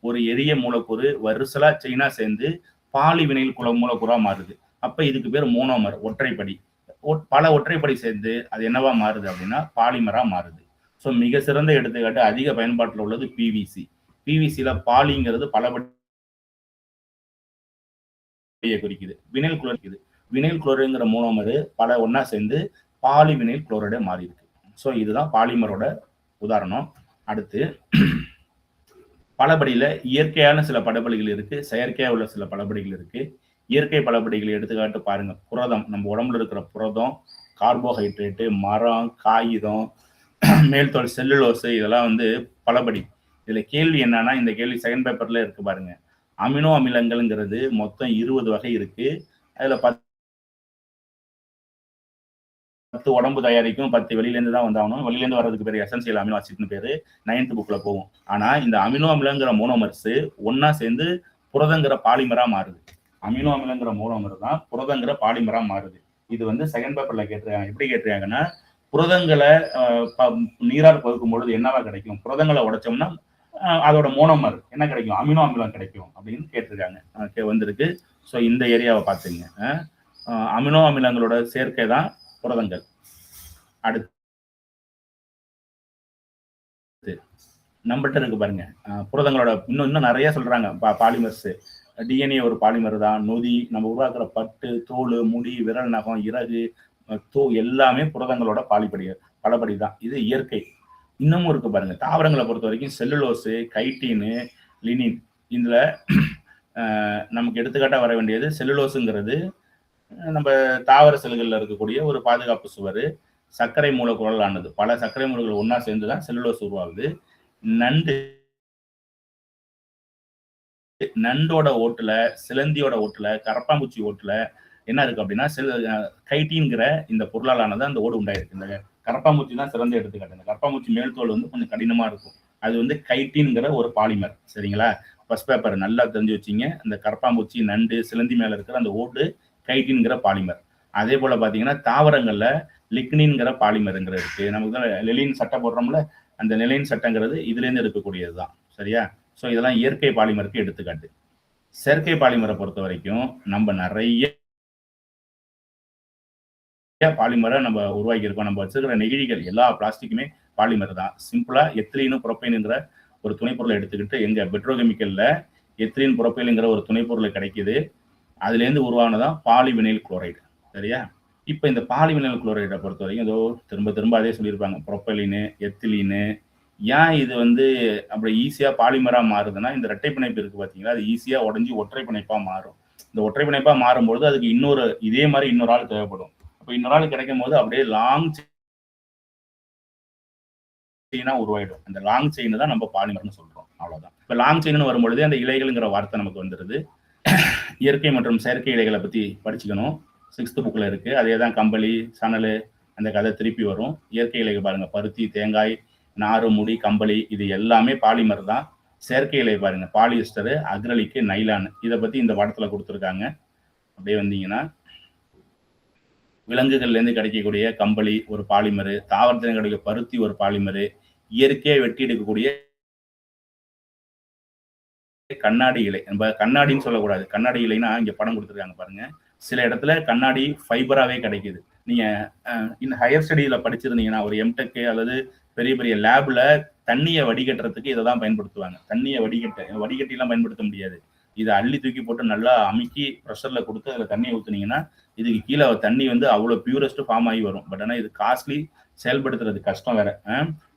ஒரு எரிய மூலக்கூறு வருசலா செயினா சேர்ந்து பாலிவினைல் மூலக்கூறா மாறுது. அப்ப இதுக்கு பேர் மோனோமர், ஒற்றைப்படி. பல ஒற்றைப்படி சேர்ந்து அது என்னவா மாறுது அப்படின்னா பாலிமரா மாறுது. ஸோ மிக சிறந்த எடுத்துக்காட்டு அதிக பயன்பாட்டில் உள்ளது PVC. PVCல பாலிங்கிறது பலபடியை குறிக்குது. வினைல் குளோரைடு, வினைல் குளோரைடுங்கிற மோனோமர் பல ஒன்னா சேர்ந்து பாலிவினைல் குளோரைடு மாறி இருக்கு. ஸோ இதுதான் பாலிமரோட உதாரணம். அடுத்து பலபடியில இயற்கையான சில பலபடிகள் இருக்கு, செயற்கையா உள்ள சில பலபடிகள் இருக்கு. இயற்கை பலபடிகளை எடுத்துக்காட்டு பாருங்க. புரதம், நம்ம உடம்புல இருக்கிற புரதம், கார்போஹைட்ரேட்டு, மரம், காகிதம், மேல்தோல் செல்லுலோஸ், இதெல்லாம் வந்து பலபடி. இதுல கேள்வி என்னன்னா, இந்த கேள்வி செகண்ட் பேப்பர்ல இருக்கு பாருங்க. அமினோ அமிலங்கள்ங்கிறது மொத்தம் 20 வகை இருக்கு. அதுல 10 உடம்பு தயாரிக்கும், 10 வெளியிலேருந்து தான் வந்தாகணும். வெளியிலேருந்து வர்றதுக்கு பேர் எசென்சியல் அமினோ ஆசிட்னு பேரு. 9th புக்ல போகும். ஆனா இந்த அமினோ அமிலங்கிற மோனோமர்ஸ் ஒன்னா சேர்ந்து புரதங்கிற பாலிமரா மாறுது. அமினோ அமிலங்கிற மோனோமர் தான் புரதங்கிற பாலிமரா மாறுது. இது வந்து செகண்ட் பேப்பர்ல கேட்டிருக்காங்க. எப்படி கேட்டிருக்காங்கன்னா, புரதங்களை நீரார் பகுக்கும் பொழுது என்னவா கிடைக்கும்? புரதங்களை உடைச்சோம்னா அதோட மோனோமர் என்ன கிடைக்கும்? அமினோ அமிலம் கிடைக்கும் அப்படின்னு கேட்டிருக்காங்க. வந்திருக்கு. ஸோ இந்த ஏரியாவை பார்த்துங்க. அமினோ அமிலங்களோட சேர்க்கை தான் புரதங்கள். அடுத்து நம்மகிட்ட இருக்கு பாருங்க, புரதங்களோட இன்னும் நிறைய சொல்றாங்க. பாலிமர்ஸ், டிஎன்ஏ ஒரு பாலிமர் தான். நொதி, நம்ம உருவாக்குற பட்டு, தோல், முடி, விரல் நகம், இறகு, எல்லாமே புரதங்களோட பலபடி தான். இது இயற்கை. இன்னமும் இருக்கு பாருங்க, தாவரங்களை பொறுத்த வரைக்கும் செல்லுலோஸு, கைட்டீனு, லினின். இதுல நமக்கு எடுத்துக்காட்டா வர வேண்டியது செல்லுலோஸுங்கிறது நம்ம தாவர செல்கள்ல இருக்கக்கூடிய ஒரு பாதுகாப்பு சுவர். சர்க்கரை மூலக்கூறால் ஆனது. பல சர்க்கரை மூலக்கூறுகள் ஒன்னா சேர்ந்துதான் செல்லுலோஸ் உருவாகுது. நண்டோட ஓட்டுல, சிலந்தியோட ஓட்டுல, கரப்பாம்பூச்சி ஓட்டுல என்ன இருக்கு அப்படின்னா கைட்டின்கிற இந்த பொருளாலானது அந்த ஓடு உண்டாயிருக்கு. இந்த கரப்பாம்பூச்சி தான் சிறந்த எடுத்துக்காட்டு. இந்த கரப்பாம்பூச்சி மேல் தோல் வந்து கொஞ்சம் கடினமா இருக்கும். அது வந்து கைட்டின்கிற ஒரு பாலிமர். சரிங்களா? ஃபர்ஸ்ட் பேப்பர் நல்லா தெரிஞ்சு வச்சிங்க. இந்த கரப்பாம்பூச்சி, நண்டு, சிலந்தி மேல இருக்கிற அந்த ஓடு கைட்டின்கிற பாலிமர். அதே போல பாத்தீங்கன்னா தாவரங்கள்ல லிக்னின்கிற பாலிமருங்கிற இருக்கு. நமக்கு தான் லெலின் சட்டை போடுறோம்ல, அந்த லெலின் சட்டைங்கிறது இதுல இருந்து இருக்கக்கூடியதுதான். சரியா? ஸோ இதெல்லாம் இயற்கை பாலிமருக்கு எடுத்துக்காட்டு. செயற்கை பாலிமரை பொறுத்த வரைக்கும் நம்ம நிறைய பாலிமரை நம்ம உருவாக்கி இருக்கோம். நம்ம வச்சிருக்கிற நெகிழிகள் எல்லா பிளாஸ்டிக்குமே பாலிமர் தான். சிம்பிளா எத்திலீனு புரோப்பைனுங்கிற ஒரு துணைப்பொருளை எடுத்துக்கிட்டு எங்க பெட்ரோகெமிக்கல்ல எத்திலீன் புரோப்பைலுங்கிற ஒரு துணைப்பொருள் கிடைக்குது. அதுல இருந்து உருவானதான் பாலிவினைல் குளோரைடு. சரியா? இப்ப இந்த பாலிவினைல் குளோரைடை பொறுத்த வரைக்கும் ஏதோ திரும்ப அதே சொல்லியிருப்பாங்க. புரோப்பைலினு, எத்திலீனு. ஏன் இது வந்து அப்படி ஈஸியா பாலிமரா மாறுதுன்னா, இந்த இரட்டை பிணைப்பு இருக்கு பாத்தீங்களா, அது ஈஸியா உடஞ்சி ஒற்றை பிணைப்பா மாறும். இந்த ஒற்றை பிணைப்பா மாறும்போது அதுக்கு இதே மாதிரி இன்னொரு ஆள் தேவைப்படும். அப்ப இன்னொரு ஆள் கிடைக்கும் போது அப்படியே லாங் செயினா உருவாயிடும். அந்த லாங் செயின் தான் நம்ம பாலிமர்னு சொல்றோம். அவ்வளவுதான். இப்ப லாங் செயின் வரும்பொழுது அந்த இலைகள்ங்கிற வார்த்தை நமக்கு வந்துருது. இயற்கை மற்றும் செயற்கை இலைகளை பத்தி படிச்சுக்கணும். 6th புக்ல இருக்கு. அதே தான் கம்பளி, சணல், அந்த கதை திருப்பி வரும். இயற்கை இலைகள் பாருங்க, பருத்தி, தேங்காய், நாறு, முடி, கம்பளி, இது எல்லாமே பாலிமர் தான். செயற்கை இலை பாருங்க, பாலியஸ்டரு, அக்ரலிக்கு, நைலான். இதை பத்தி இந்த படத்துல கொடுத்துருக்காங்க. அப்படியே வந்தீங்கன்னா விலங்குகள்ல இருந்து கிடைக்கக்கூடிய கம்பளி ஒரு பாலிமரு, தாவரத்துல கிடைக்க பருத்தி ஒரு பாலிமரு, இயற்கையை வெட்டி எடுக்கக்கூடிய கண்ணாடி இலை. நம்ம கண்ணாடின்னு சொல்லக்கூடாது, கண்ணாடி இலைன்னா இங்க படம் கொடுத்துருக்காங்க பாருங்க. சில இடத்துல கண்ணாடி ஃபைபராகவே கிடைக்குது. நீங்க இந்த ஹையர் ஸ்டடியில படிச்சிருந்தீங்கன்னா ஒரு எம்டெக் அல்லது பெரிய பெரிய லேப்ல தண்ணியை வடிகட்டுறதுக்கு இதை தான் பயன்படுத்துவாங்க. தண்ணியை வடிகட்டிலாம் பயன்படுத்த முடியாது. இதை அள்ளி தூக்கி போட்டு நல்லா அமுக்கி ப்ரெஷர்ல கொடுத்து அதில் தண்ணியை ஊற்றுனீங்கன்னா இதுக்கு கீழே தண்ணி வந்து அவ்வளோ பியூரஸ்ட் ஃபார்ம் ஆகி வரும். பட் ஆனால் இது காஸ்ட்லி, செயல்படுத்துறது கஷ்டம் வேற.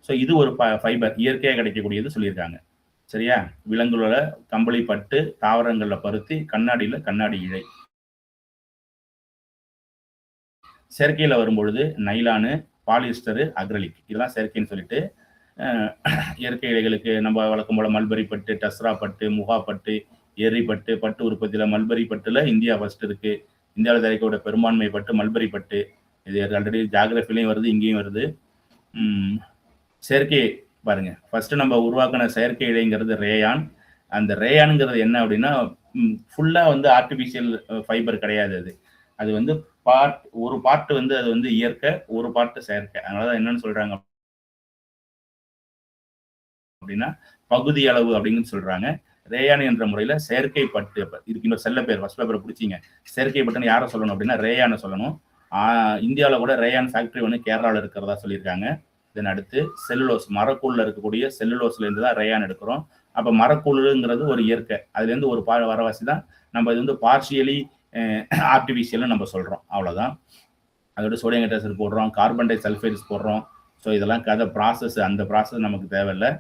ஸோ இது ஒரு ஃபைபர் இயற்கையாக கிடைக்கக்கூடியது சொல்லியிருக்காங்க. சரியா? விலங்குகளோட கம்பளி, பட்டு, தாவரங்கள்ல பருத்தி, கண்ணாடியில கண்ணாடி இழை. செயற்கையில வரும்பொழுது நைலானு, பாலிஸ்டரு, அக்ரலிக், இதெல்லாம் செயற்கைன்னு சொல்லிட்டு, இயற்கை இலைகளுக்கு நம்ம வழக்கம் போல மல்பரி பட்டு, டஸ்ரா பட்டு, முகா பட்டு, எரி பட்டு, பட்டு உற்பத்தியில மல்பரி பட்டுல இந்தியா ஃபர்ஸ்ட் இருக்கு. இந்தியாவில் தயாரிக்கக்கூடிய பெரும்பான்மை பட்டு மல்பரி பட்டு. இது ஆல்ரெடி ஜாகிரபிலையும் வருது, இங்கேயும் வருது. செயற்கை பாருங்க, ஃபர்ஸ்ட் நம்ம உருவாக்கின செயற்கை இலைங்கிறது ரேயான். அந்த ரேயானுங்கிறது என்ன அப்படின்னா ஃபுல்லா வந்து ஆர்டிபிஷியல் ஃபைபர் கிடையாது. அது வந்து ஒரு பார்ட் வந்து அது வந்து இயற்கை, ஒரு பார்ட் செயற்கை. அதனாலதான் என்னன்னு சொல்றாங்க அப்படின்னா பகுதி அளவு அப்படின்னு சொல்றாங்க. ரேயான் என்ற முறையில செயற்கை பட்டு. இதுக்கு இன்னொரு செல்ல பேர், ஃபர்ஸ்ட் பேப்பர் பிடிச்சிங்க. செயற்கை பட்டுன்னு யாரை சொல்லணும் அப்படின்னா ரேயானை சொல்லணும். இந்தியாவில் கூட ரேயான் ஃபேக்டரி ஒன்று கேரளாவில் இருக்கிறதா சொல்லியிருக்காங்க. தென் அடுத்து செல்லுலோஸ், மரக்கூழ்ல இருக்கக்கூடிய செல்லுலோஸ்ல இருந்து தான் ரேயான் எடுக்கிறோம். அப்ப மரக்கூழுங்கிறது ஒரு இயற்கை, அதுல இருந்து ஒரு வரவாசி தான் நம்ம இது வந்து பார்ஷியலி ஆர்டிபிஷியல்னு நம்ம சொல்றோம். அவ்வளவுதான். அதோட சோடியம் ஹைட்ராக்சைடு போடுறோம், கார்பன் டை சல்ஃபைட்ஸ் போடுறோம். ஸோ இதெல்லாம் கதை ப்ராசஸ். அந்த ப்ராசஸ் நமக்கு தேவையில்லை,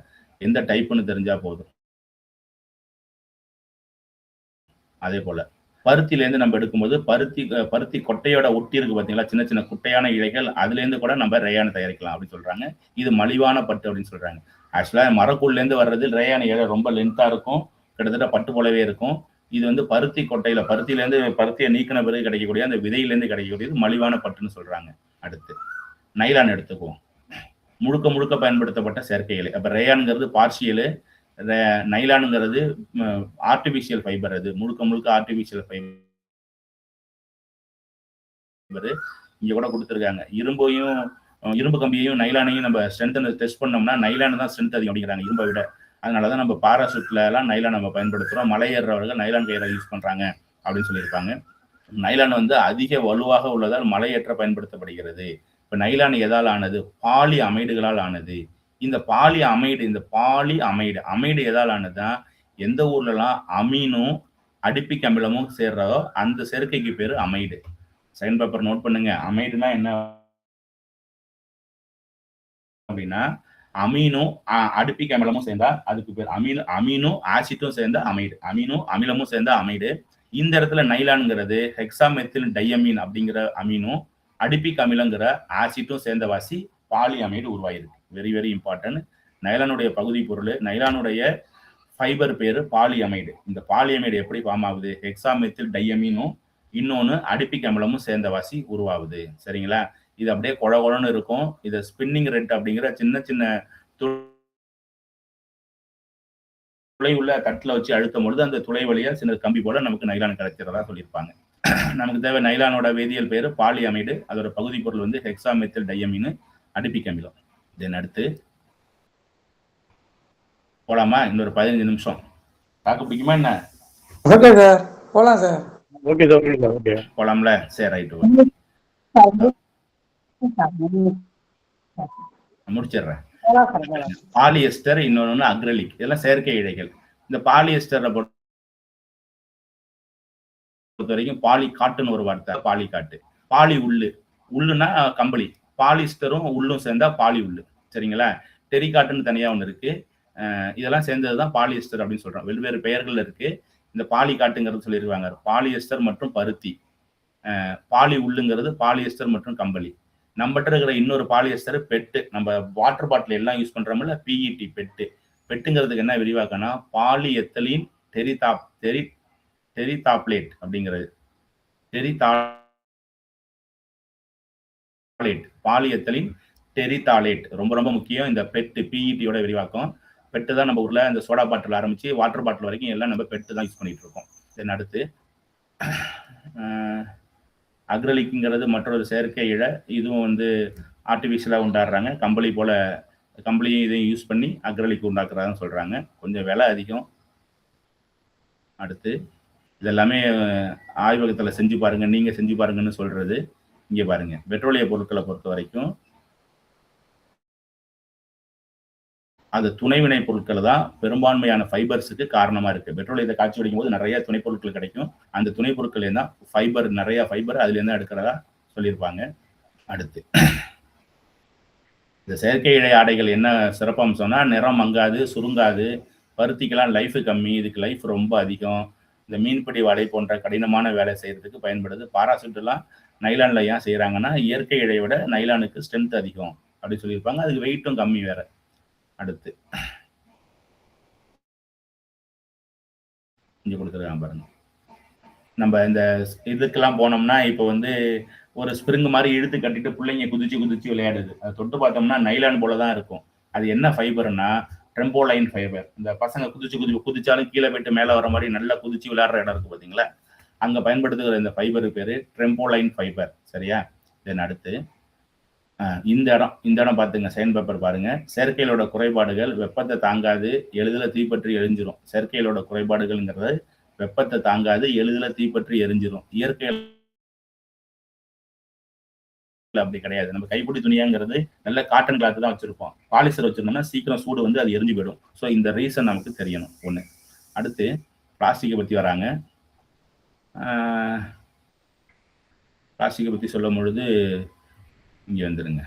எந்த டைப்புன்னு தெரிஞ்சா போதும். அதே போல பருத்திலேருந்து நம்ம எடுக்கும்போது பருத்தி கொட்டையோட ஒட்டி இருக்கு பார்த்தீங்களா, சின்ன சின்ன குட்டையான இலைகள், அதுலேருந்து கூட நம்ம ரேயான் தயாரிக்கலாம் அப்படின்னு சொல்றாங்க. இது மலிவான பட்டு அப்படின்னு சொல்றாங்க. ஆக்சுவலா மரக்கூழ்லேருந்து வர்றது ரேயான் இலை ரொம்ப லென்த்தா இருக்கும், கிட்டத்தட்ட பட்டு போலவே இருக்கும். இது வந்து பருத்தி கொட்டையில பருத்தியிலேருந்து பருத்தியை நீக்கின பிறகு கிடைக்கக்கூடிய அந்த விதையிலேருந்து கிடைக்கக்கூடியது மலிவான பட்டுன்னு சொல்றாங்க. அடுத்து நைலான் எடுத்துக்குவோம். முழுக்க முழுக்க பயன்படுத்தப்பட்ட செயற்கை இலை. அப்ப ரேயான்ங்கிறது பார்ஷியலு, நைலானுங்கிறது ஆர்டிபிஷியல் ஃபைபர். அது முழுக்க முழுக்க ஆர்டிபிஷியல் ஃபைபர். இங்க கூட கொடுத்துருக்காங்க. இரும்பு கம்பியையும் நைலானையும் நம்ம ஸ்ட்ரென்த் டெஸ்ட் பண்ணோம்னா நைலான் தான் ஸ்ட்ரென்த் அதிகம் அப்படிங்கிறாங்க இரும்பை விட. அதனாலதான் நம்ம பாராசூட்ல எல்லாம் நைலான் நம்ம பயன்படுத்துறோம். மலை ஏறுறவர்கள் நைலான் கயிறை யூஸ் பண்றாங்க அப்படின்னு சொல்லியிருப்பாங்க. நைலான் வந்து அதிக வலுவாக உள்ளதால் மலையேற்ற பயன்படுத்தப்படுகிறது. இப்ப நைலான் எதால் ஆனது? பாலி அமைடுகளால் ஆனது. இந்த பாலி அமைடு எதால் ஆனதுதான்? எந்த ஊர்லலாம் அமீனும் அடிப்பிக் அமிலமும் சேர்றதோ அந்த சேர்க்கைக்கு பேரு அமைடு. சைன் பேப்பர் நோட் பண்ணுங்க. அமைடுனா என்ன அப்படின்னா, அமீனும் அடிப்பிக் அமிலமும் சேர்ந்தா அதுக்கு பேர் அமீனும் ஆசிட்டும் சேர்ந்த அமைடு. அமீனும் அமிலமும் சேர்ந்த அமைடு. இந்த இடத்துல நைலான்ங்கிறது ஹெக்ஸாமெத்தில் டையமீன் அப்படிங்கிற அமீனும் அடிப்பிக் அமிலங்கிற ஆசிட்டும் சேர்ந்த வாசி பாலி அமைடு உருவாயிருக்கு. Very very important. நைலானுடைய பகுதி பொருள், நைலானுடைய ஃபைபர் பேரு பாலி அமைடு. இந்த பாலி அமைடு எப்படி ஃபார்ம் ஆகுது? ஹெக்ஸாமெத்தில் டையமீனும் இன்னொன்னு அடிப்பிக் அமிலமும் சேர்ந்த வாசி உருவாகுது. சரிங்களா? இது அப்படியே கொழன்னு இருக்கும். இதை ஸ்பின்னிங் ரெட் அப்படிங்கிற சின்ன சின்ன துளை உள்ள தட்டுல வச்சு அழுத்தும் பொழுது அந்த துளை வழியா சின்ன கம்பி போல நமக்கு நைலான் கிடைக்கிறதா சொல்லியிருப்பாங்க. நமக்கு தேவை நைலானோட வேதியியல் பேரு பாலி அமைடு. அதோட பகுதி பொருள் வந்து ஹெக்ஸாமெத்தில் டையமீன் அடிப்பிக் அமிலம். தென் அடுத்து போலாமா? இன்னொரு 15 நிமிஷம். தாக்கு பிடிக்குமா என்ன? ஓகே சார், போலாம் sir. Okay sir, okay sir, okay போலாம்ல? சரி, ரைட்டு, முடிச்சிடுறேன். பாலியஸ்டர், இன்னொன்னு அக்ரலிக். இதெல்லாம் செயற்கை இழைகள். இந்த பாலியஸ்டரை பொறுத்த வரைக்கும் பாலி காட்டுன்னு ஒரு வார்த்தை. பாலி காட்டு, பாலி உள்ளுன்னா கம்பளி, பாலிஸ்டரும் உள்ளும் சேர்ந்தா பாலி உள்ளு. சரிங்களா? டெரிகாட்டுன்னு தனியா ஒண்ணு இருக்கு. இதெல்லாம் சேர்ந்ததுதான் பாலியஸ்டர் அப்படின்னு சொல்றோம். வெவ்வேறு பெயர்கள் இருக்கு. இந்த பாலி காட்டுங்கிறது சொல்லியிருக்காங்க. பாலியஸ்டர் மற்றும் பருத்தி. பாலி உள்ளுங்கிறது பாலியஸ்டர் மற்றும் கம்பளி. நம்மகிட்ட இருக்கிற இன்னொரு பாலியஸ்டர் பெட்டு. நம்ம வாட்டர் பாட்டில் எல்லாம் யூஸ் பண்றோம்ல, பிஇடி பெட்டு. பெட்டுங்கிறதுக்கு என்ன விரிவாக்கனா பாலி எத்தலீன் டெரிதாப்ளேட் அப்படிங்கிறது. பாலி எத்தலீன் டெரிதாலேட் ரொம்ப ரொம்ப முக்கியம். இந்த பெட்டு பிஇடியோட விரிவாக்கம். பெட்டு தான் நம்ம ஊர்ல இந்த சோடா பாட்டில் ஆரம்பிச்சு வாட்டர் பாட்டில் வரைக்கும் எல்லாம் நம்ம பெட்டு தான் யூஸ் பண்ணிட்டு இருக்கோம். தென் அடுத்து அக்ரலிக்ங்கிறது மற்றொரு செயற்கை இழை. இதுவும் வந்து ஆர்டிஃபிஷியலா உண்டாடுறாங்க. கம்பளியும் இதையும் யூஸ் பண்ணி அக்ரலிக் உண்டாக்குறாங்கன்னு சொல்றாங்க. கொஞ்சம் விலை அதிகம். அடுத்து இதெல்லாமே ஆய்வகத்துல செஞ்சு பாருங்க, நீங்க செஞ்சு பாருங்கன்னு சொல்றது. இங்க பாருங்க, பெட்ரோலிய பொருட்களை பொறுத்த வரைக்கும் அது துணைவினை பொருட்கள் தான் பெரும்பான்மையான ஃபைபர்ஸுக்கு காரணமா இருக்கு. பெட்ரோலியத்தை காய்ச்சி வடிக்கும் போது நிறைய துணை பொருட்கள் கிடைக்கும். அந்த துணை பொருட்கள் தான் ஃபைபர், நிறைய ஃபைபர் அதுல இருந்து எடுக்கிறதா சொல்லியிருப்பாங்க. அடுத்து இந்த செயற்கை இழை ஆடைகள் என்ன சிறப்பம்சம்னா, நிறம் மங்காது, சுருங்காது. பருத்திக்கெல்லாம் லைஃப் கம்மி, இதுக்கு லைஃப் ரொம்ப அதிகம். இந்த மீன்பிடி வலை போன்ற கடினமான வேலை செய்யறதுக்கு பயன்படுது. பாராசூட் எல்லாம் நைலான்ல ஏன் செய்யறாங்கன்னா, இயற்கை இழையை விட நைலானுக்கு ஸ்ட்ரென்த் அதிகம் அப்படின்னு சொல்லியிருப்பாங்க. அதுக்கு வெயிட்டும் கம்மி வேற. அடுத்து இங்க கொடுத்துருக்காங்க பாருங்க. நம்ம இந்த இதுக்கெல்லாம் போனோம்னா இப்போ வந்து ஒரு ஸ்ப்ரிங் மாதிரி இழுத்து கட்டிட்டு பிள்ளைங்க குதிச்சு விளையாடுது. அதை தொட்டு பார்த்தோம்னா நைலான் போலதான் இருக்கும். அது என்ன ஃபைபர்னா ட்ரெம்போலைன் ஃபைபர். இந்த பசங்க குதிச்சாலும் கீழே போயிட்டு மேலே வர மாதிரி நல்லா குதிச்சு விளையாடுற இடம் இருக்கு பார்த்தீங்களா? அங்க பயன்படுத்துகிற இந்த ஃபைபரு பேரு ட்ரெம்போலைன் ஃபைபர். சரியா? தென் அடுத்து இந்த இடம் பாத்துங்க. சைன் பேப்பர் பாருங்க. செயற்கைகளோட குறைபாடுகள் வெப்பத்தை தாங்காது, எளிதில் தீப்பற்றி எரிஞ்சிரும். செயற்கைகளோட குறைபாடுகள்ங்கிறது வெப்பத்தை தாங்காது, எளிதில் தீப்பற்றி எரிஞ்சிரும். இயற்கை அப்படி கிடையாது. நம்ம கைப்பிடி துணியாங்கிறது நல்ல காட்டன் கிளாத் தான் வச்சிருப்போம். பாலிஸ்டர் வச்சிருந்தோம்னா சீக்கிரம் சூடு வந்து அது எரிஞ்சு போயிடும். ஸோ இந்த ரீசன் நமக்கு தெரியணும் ஒண்ணு. அடுத்து பிளாஸ்டிக்கை பத்தி வராங்க. பிளாஸ்டிக்கை பத்தி சொல்லும் பொழுது இங்க வந்துருங்க.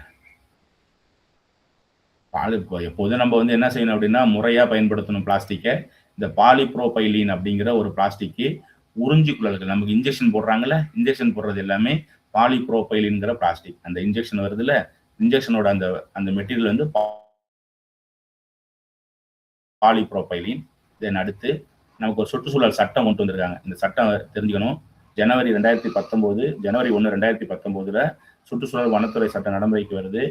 எப்போதும் நம்ம வந்து என்ன செய்யணும் அப்படின்னா, முறையா பயன்படுத்தணும் பிளாஸ்டிக்கை. இந்த பாலிப்ரோபைலீன் அப்படிங்கிற ஒரு பிளாஸ்டிக்கு உறிஞ்சி குழல்கள் நமக்கு இன்ஜெக்ஷன் போடுறாங்கல்ல, இன்ஜெக்ஷன் போடுறது எல்லாமே பாலிப்ரோபைலின்ங்கிற பிளாஸ்டிக். அந்த இன்ஜெக்ஷன் வருதுல, இன்ஜெக்ஷனோட அந்த மெட்டீரியல் வந்து பாலிப்ரோபைலின். தென் அடுத்து நமக்கு ஒரு சுற்றுச்சூழல் சட்டம் கொண்டு வந்திருக்காங்க. இந்த சட்டம் தெரிஞ்சுக்கணும். ஜனவரி 2019 ஜனவரி 1 2019 சுற்றுச்சூழல் வனத்துறை சட்டம் நடைமுறைக்கு வருது.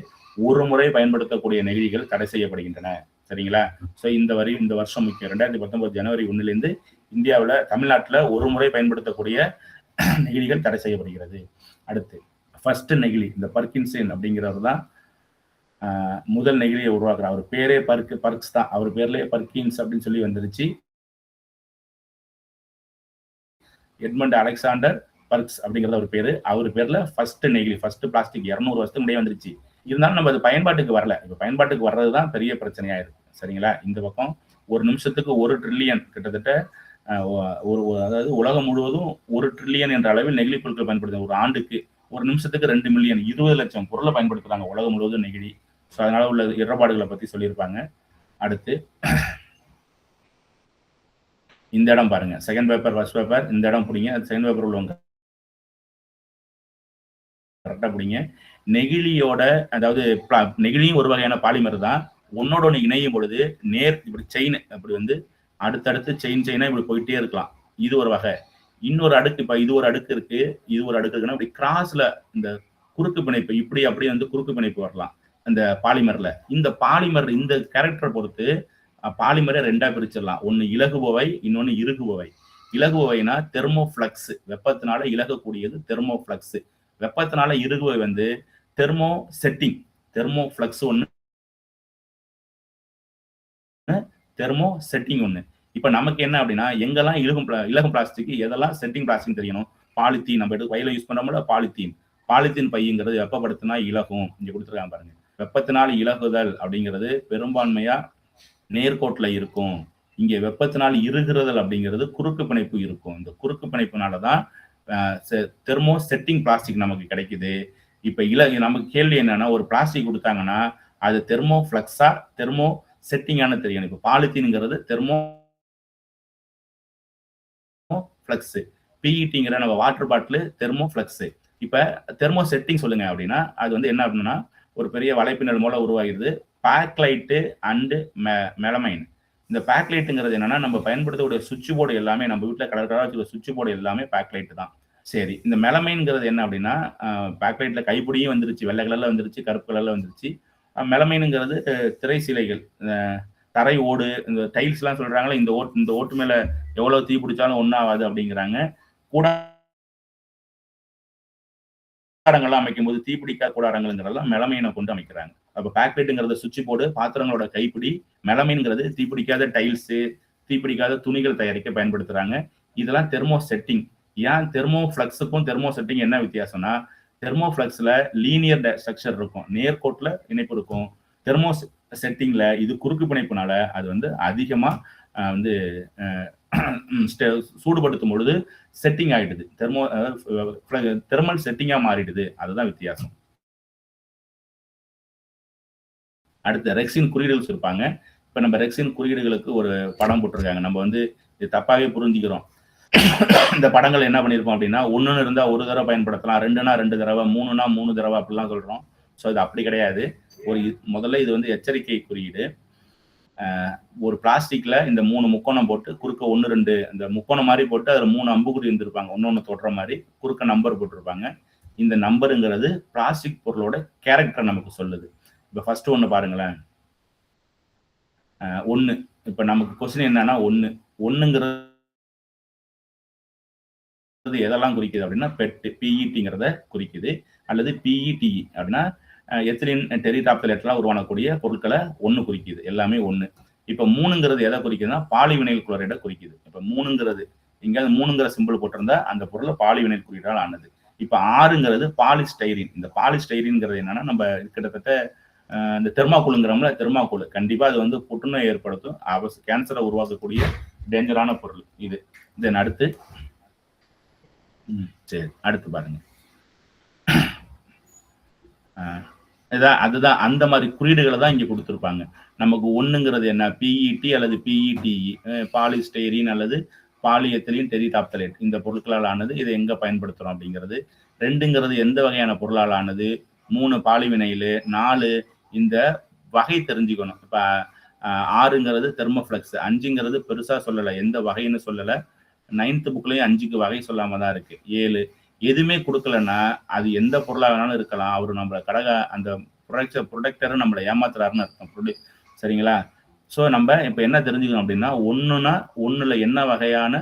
ஒரு முறை பயன்படுத்தக்கூடிய நெகிழிகள் தடை செய்யப்படுகின்றன. சரிங்களா? ஸோ இந்த வருஷம் முக்கியம். 2019 ஜனவரி 1 இந்தியாவில் தமிழ்நாட்டில் ஒரு முறை பயன்படுத்தக்கூடிய நெகிழிகள் தடை செய்யப்படுகிறது. அடுத்து ஃபர்ஸ்ட் நெகிழி, இந்த பர்கின்சன் அப்படிங்கிறவர் தான் முதல் நெகிழியை உருவாக்குறார். அவர் பேரே பர்க்ஸ் தான். அவர் பேர்லயே பர்கின்ஸ் அப்படின்னு சொல்லி வந்துருச்சு. எட்மண்ட் அலெக்சாண்டர் பர்க்ஸ் அப்படிங்கிறது அவர் பேரு. அவர் பேர்ல ஃபர்ஸ்ட் நெகிழி, ஃபர்ஸ்ட் பிளாஸ்டிக் 200 வருஷத்துக்கு முன்னாடியே வந்துருச்சு. இருந்தாலும் நம்ம அது பயன்பாட்டுக்கு வரல. இப்ப பயன்பாட்டுக்கு வர்றதுதான் பெரிய பிரச்சனையா இருக்கு. சரிங்களா? இந்த பக்கம் ஒரு நிமிஷத்துக்கு 1 ட்ரில்லியன் கிட்டத்தட்ட அதாவது உலகம் முழுவதும் 1 ட்ரில்லியன் என்ற அளவில் நெகிழி பொருட்கள் பயன்படுத்தும். ஒரு ஆண்டுக்கு ஒரு நிமிஷத்துக்கு 2 மில்லியன் 20 லட்சம் பொருளை பயன்படுத்துறாங்க உலகம் முழுவதும் நெகிழி. ஸோ அதனால உள்ள இடர்பாடுகளை பத்தி சொல்லியிருப்பாங்க. அடுத்து இந்த இடம் பாருங்க, செகண்ட் பேப்பர் ஃபர்ஸ்ட் பேப்பர், இந்த இடம் பிடிங்க. செகண்ட் பேப்பர் உள்ளவங்க கரெக்டா பிடிங்க. நெகிழியோட அதாவது நெகிழியும் ஒரு வகையான பாலிமர் தான். ஒன்னோட ஒன்று இணையும் பொழுது இப்படி செயின் அப்படி வந்து அடுத்தடுத்து செயினா இப்படி போயிட்டே இருக்கலாம். இது ஒரு வகை. இன்னொரு அடுக்கு, இப்ப இது ஒரு அடுக்கு இருக்கு, இது ஒரு அடுக்கு இருக்குன்னா இப்படி கிராஸ்ல இந்த குறுக்கு பிணைப்பு இப்படி அப்படியே வந்து குறுக்கு பிணைப்பு வரலாம் அந்த பாலிமர்ல. இந்த பாலிமர் இந்த கேரக்டரை பொறுத்து பாலிமரை 2ஆ பிரிச்சிடலாம். ஒன்னு இலகுபவை, இன்னொன்னு இறுகுபவை. இலகுபவைனா தெர்மோஃப்ளக்ஸ், வெப்பத்தினால இலகக்கூடியது தெர்மோஃப்ளக்ஸ். வெப்பத்தினால இறுகுபவை வந்து தெர்மோ செட்டிங். தெர்மோஃப்ளக்ஸ் ஒண்ணு, தெர்மோ செட்டிங் ஒண்ணு. இப்ப நமக்கு என்ன அப்படின்னா, எங்கெல்லாம் இலகும் பிளாஸ்டிக், எதெல்லாம் செட்டிங் பிளாஸ்டிக் தெரியணும். பாலித்தீன் நம்ம எடுத்து வயல யூஸ் பண்றோம்ல, பாலித்தீன் பைங்கிறது வெப்பப்படுத்தினா இலகும். இங்க கொடுத்துருக்காங்க பாருங்க. வெப்பத்தினால் இலகுதல் அப்படிங்கிறது பெரும்பான்மையா நேர்கோட்டில் இருக்கும். இங்க வெப்பத்தினால் இறுகுதல் அப்படிங்கிறது குறுக்கு பிணைப்பு இருக்கும். இந்த குறுக்கு பிணைப்புனாலதான் தெர்மோ செட்டிங் பிளாஸ்டிக் நமக்கு கிடைக்குது. இப்ப நமக்கு கேள்வி என்னன்னா, ஒரு பிளாஸ்டிக் கொடுத்தாங்கன்னா அது தெர்மோ பிளக்ஸா தெர்மோ செட்டிங்கானு தெரியணும். இப்ப பாலித்தீன்ங்கிறது தெர்மோ பிளக்ஸ், பிஇடிங்கிற நம்ம வாட்டர் பாட்டில் தெர்மோ பிளக்ஸ். இப்ப தெர்மோ செட்டிங் சொல்லுங்க அப்படின்னா அது வந்து என்ன அப்படின்னா ஒரு பெரிய வலைப்பின்னல் மூலம் உருவாகிடுது. பேக்லைட்டு அண்டு மெலமைன். இந்த பேக்லைட்டுங்கிறது என்னன்னா நம்ம பயன்படுத்தக்கூடிய சுவிட்ச் போர்டு எல்லாமே, நம்ம வீட்டில் கலர் வச்சுக்க சுவிட்ச் போர்டு எல்லாமே பேக்லைட்டு தான். சரி, இந்த மெலமைன்ங்கிறது என்ன அப்படின்னா பேக்லைட்ல கைப்பிடியும் வந்துருச்சு, வெள்ளை கலர்ல வந்துருச்சு, கருப்பு கலர்ல வந்துருச்சு. மெலமைனுங்கிறது திரை சிலைகள், தரை ஓடு, இந்த டைல்ஸ் எல்லாம் சொல்றாங்களே, இந்த ஓட்டு மேல எவ்வளவு தீ பிடிச்சாலும் ஒன்றாகாது அப்படிங்கிறாங்க. கூடாரங்கள்லாம் அமைக்கும் போது தீப்பிடிக்காத கூடாரங்கள்ங்கிறதெல்லாம் மெலமைனை கொண்டு அமைக்கிறாங்க. அப்ப பேக்லைட்டுங்கிறது சுவிட்ச் போர்டு, பாத்திரங்களோட கைப்பிடி. மெலமைன்ங்கிறது தீப்பிடிக்காத டைல்ஸ், தீப்பிடிக்காத துணிகள் தயாரிக்க பயன்படுத்துறாங்க. இதெல்லாம் தெர்மோ செட்டிங். ஏன் தெர்மோ பிளக்ஸுக்கும் தெர்மோ செட்டிங் என்ன வித்தியாசம்னா, தெர்மோ பிளக்ஸ்ல லீனியர் ஸ்ட்ரக்சர் இருக்கும், நேர்கோட்டுல இணைப்பு இருக்கும். தெர்மோ செட்டிங்ல இது குறுக்கு பிணைப்புனால அது வந்து அதிகமா வந்து சூடுபடுத்தும் பொழுது செட்டிங் ஆயிடுது, தெர்மல் செட்டிங்கா மாறிடுது. அதுதான் வித்தியாசம். அடுத்து ரெக்சின் குறியீடுகள் இருப்பாங்க. இப்ப நம்ம ரெக்சின் குறியீடுகளுக்கு ஒரு படம் போட்டிருக்காங்க. நம்ம வந்து இது தப்பாவே புரிஞ்சுக்கிறோம். இந்த படங்கள் என்ன பண்ணிருப்போம் அப்படின்னா, 1 இருந்தா 1 தடவை பயன்படுத்தலாம், 2னா 2 தடவை, 3னா 3 தடவை அப்படிலாம் சொல்றோம். ஸோ இது அப்படி கிடையாது. முதல்ல இது வந்து எச்சரிக்கை குறியீடு. ஒரு பிளாஸ்டிக்ல இந்த 3 முக்கோணம் போட்டு குறுக்க 1 2 இந்த முக்கோணம் மாதிரி போட்டு அதுல 3 அம்புக்குறி இருந்திருப்பாங்க, ஒன்னொன்னு தொடுற மாதிரி குறுக்க நம்பர் போட்டிருப்பாங்க. இந்த நம்பருங்கிறது பிளாஸ்டிக் பொருளோட கேரக்டர் நமக்கு சொல்லுது. இப்ப ஃபர்ஸ்ட் ஒண்ணு பாருங்களேன், 1. இப்ப நமக்கு கொஸ்டின் என்னன்னா, ஒண்ணுங்கிறது எதெல்லாம் குறிக்குது அப்படின்னா பெட், பிஇடிங்கிறத குறிக்குது. அல்லது பிஇடிஇ அப்படின்னா எத்திலின் டெரிடாப்தலேட்லாம் உருவானக்கூடிய பொருட்களை 1 குறிக்குது. எல்லாமே 1. இப்ப 3ங்கிறது எதை குறிக்குதுன்னா பாலிவினைல் குளோரைடை குறிக்குது. இப்ப 3ங்கிறது எங்கேயாவது 3ங்கிற சிம்பிள் போட்டிருந்தா அந்த பொருளை பாலிவினைல் குறியீடால் ஆனது. இப்ப 6ங்கிறது பாலிஸ்டைரின். இந்த பாலிஸ்டைரின்ங்கிறது என்னன்னா நம்ம கிட்டத்தட்ட இந்த தெர்மாகோலுங்கிறோம்ல, தெர்மாகோல் கண்டிப்பா அது வந்து புற்றுநோய் ஏற்படுத்தும், கேன்சரை உருவாக்கக்கூடிய டேஞ்சரான பொருள் இது. தென் அடுத்து சரி அடுத்து பாருங்க, அதுதான் அந்த மாதிரி குறியீடுகளை தான் இங்க கொடுத்துருப்பாங்க. நமக்கு 1ங்கிறது என்ன, பிஇடி அல்லது பிஇடிஇ, பாலிஸ்டைரின் அல்லது பாலிஎத்திலீன் டெரிடாப்தலேட், இந்த பொருட்களால் ஆனது. இதை எங்க பயன்படுத்துறோம் அப்படிங்கிறது. 2ங்கிறது எந்த வகையான பொருளால் ஆனது. 3 பாலிவினைல். 4 இந்த வகை தெரிஞ்சுக்கணும். இப்ப 6ங்கிறது தெர்மோஃப்ளெக்ஸ், 5ங்கிறது பெருசா சொல்லலை, எந்த வகைன்னு சொல்லலை. 9th புக்லயும் 5க்கு வகை சொல்லாம தான் இருக்கு. 7 எதுவுமே கொடுக்கலன்னா அது எந்த பொருளா வேணாலும் இருக்கலாம். அவரு நம்மள அந்த ப்ரொடக்டர் நம்மளை ஏமாத்துறாருன்னு அர்த்தம். சரிங்களா? ஸோ நம்ம இப்போ என்ன தெரிஞ்சுக்கணும் அப்படின்னா, 1ல என்ன வகையான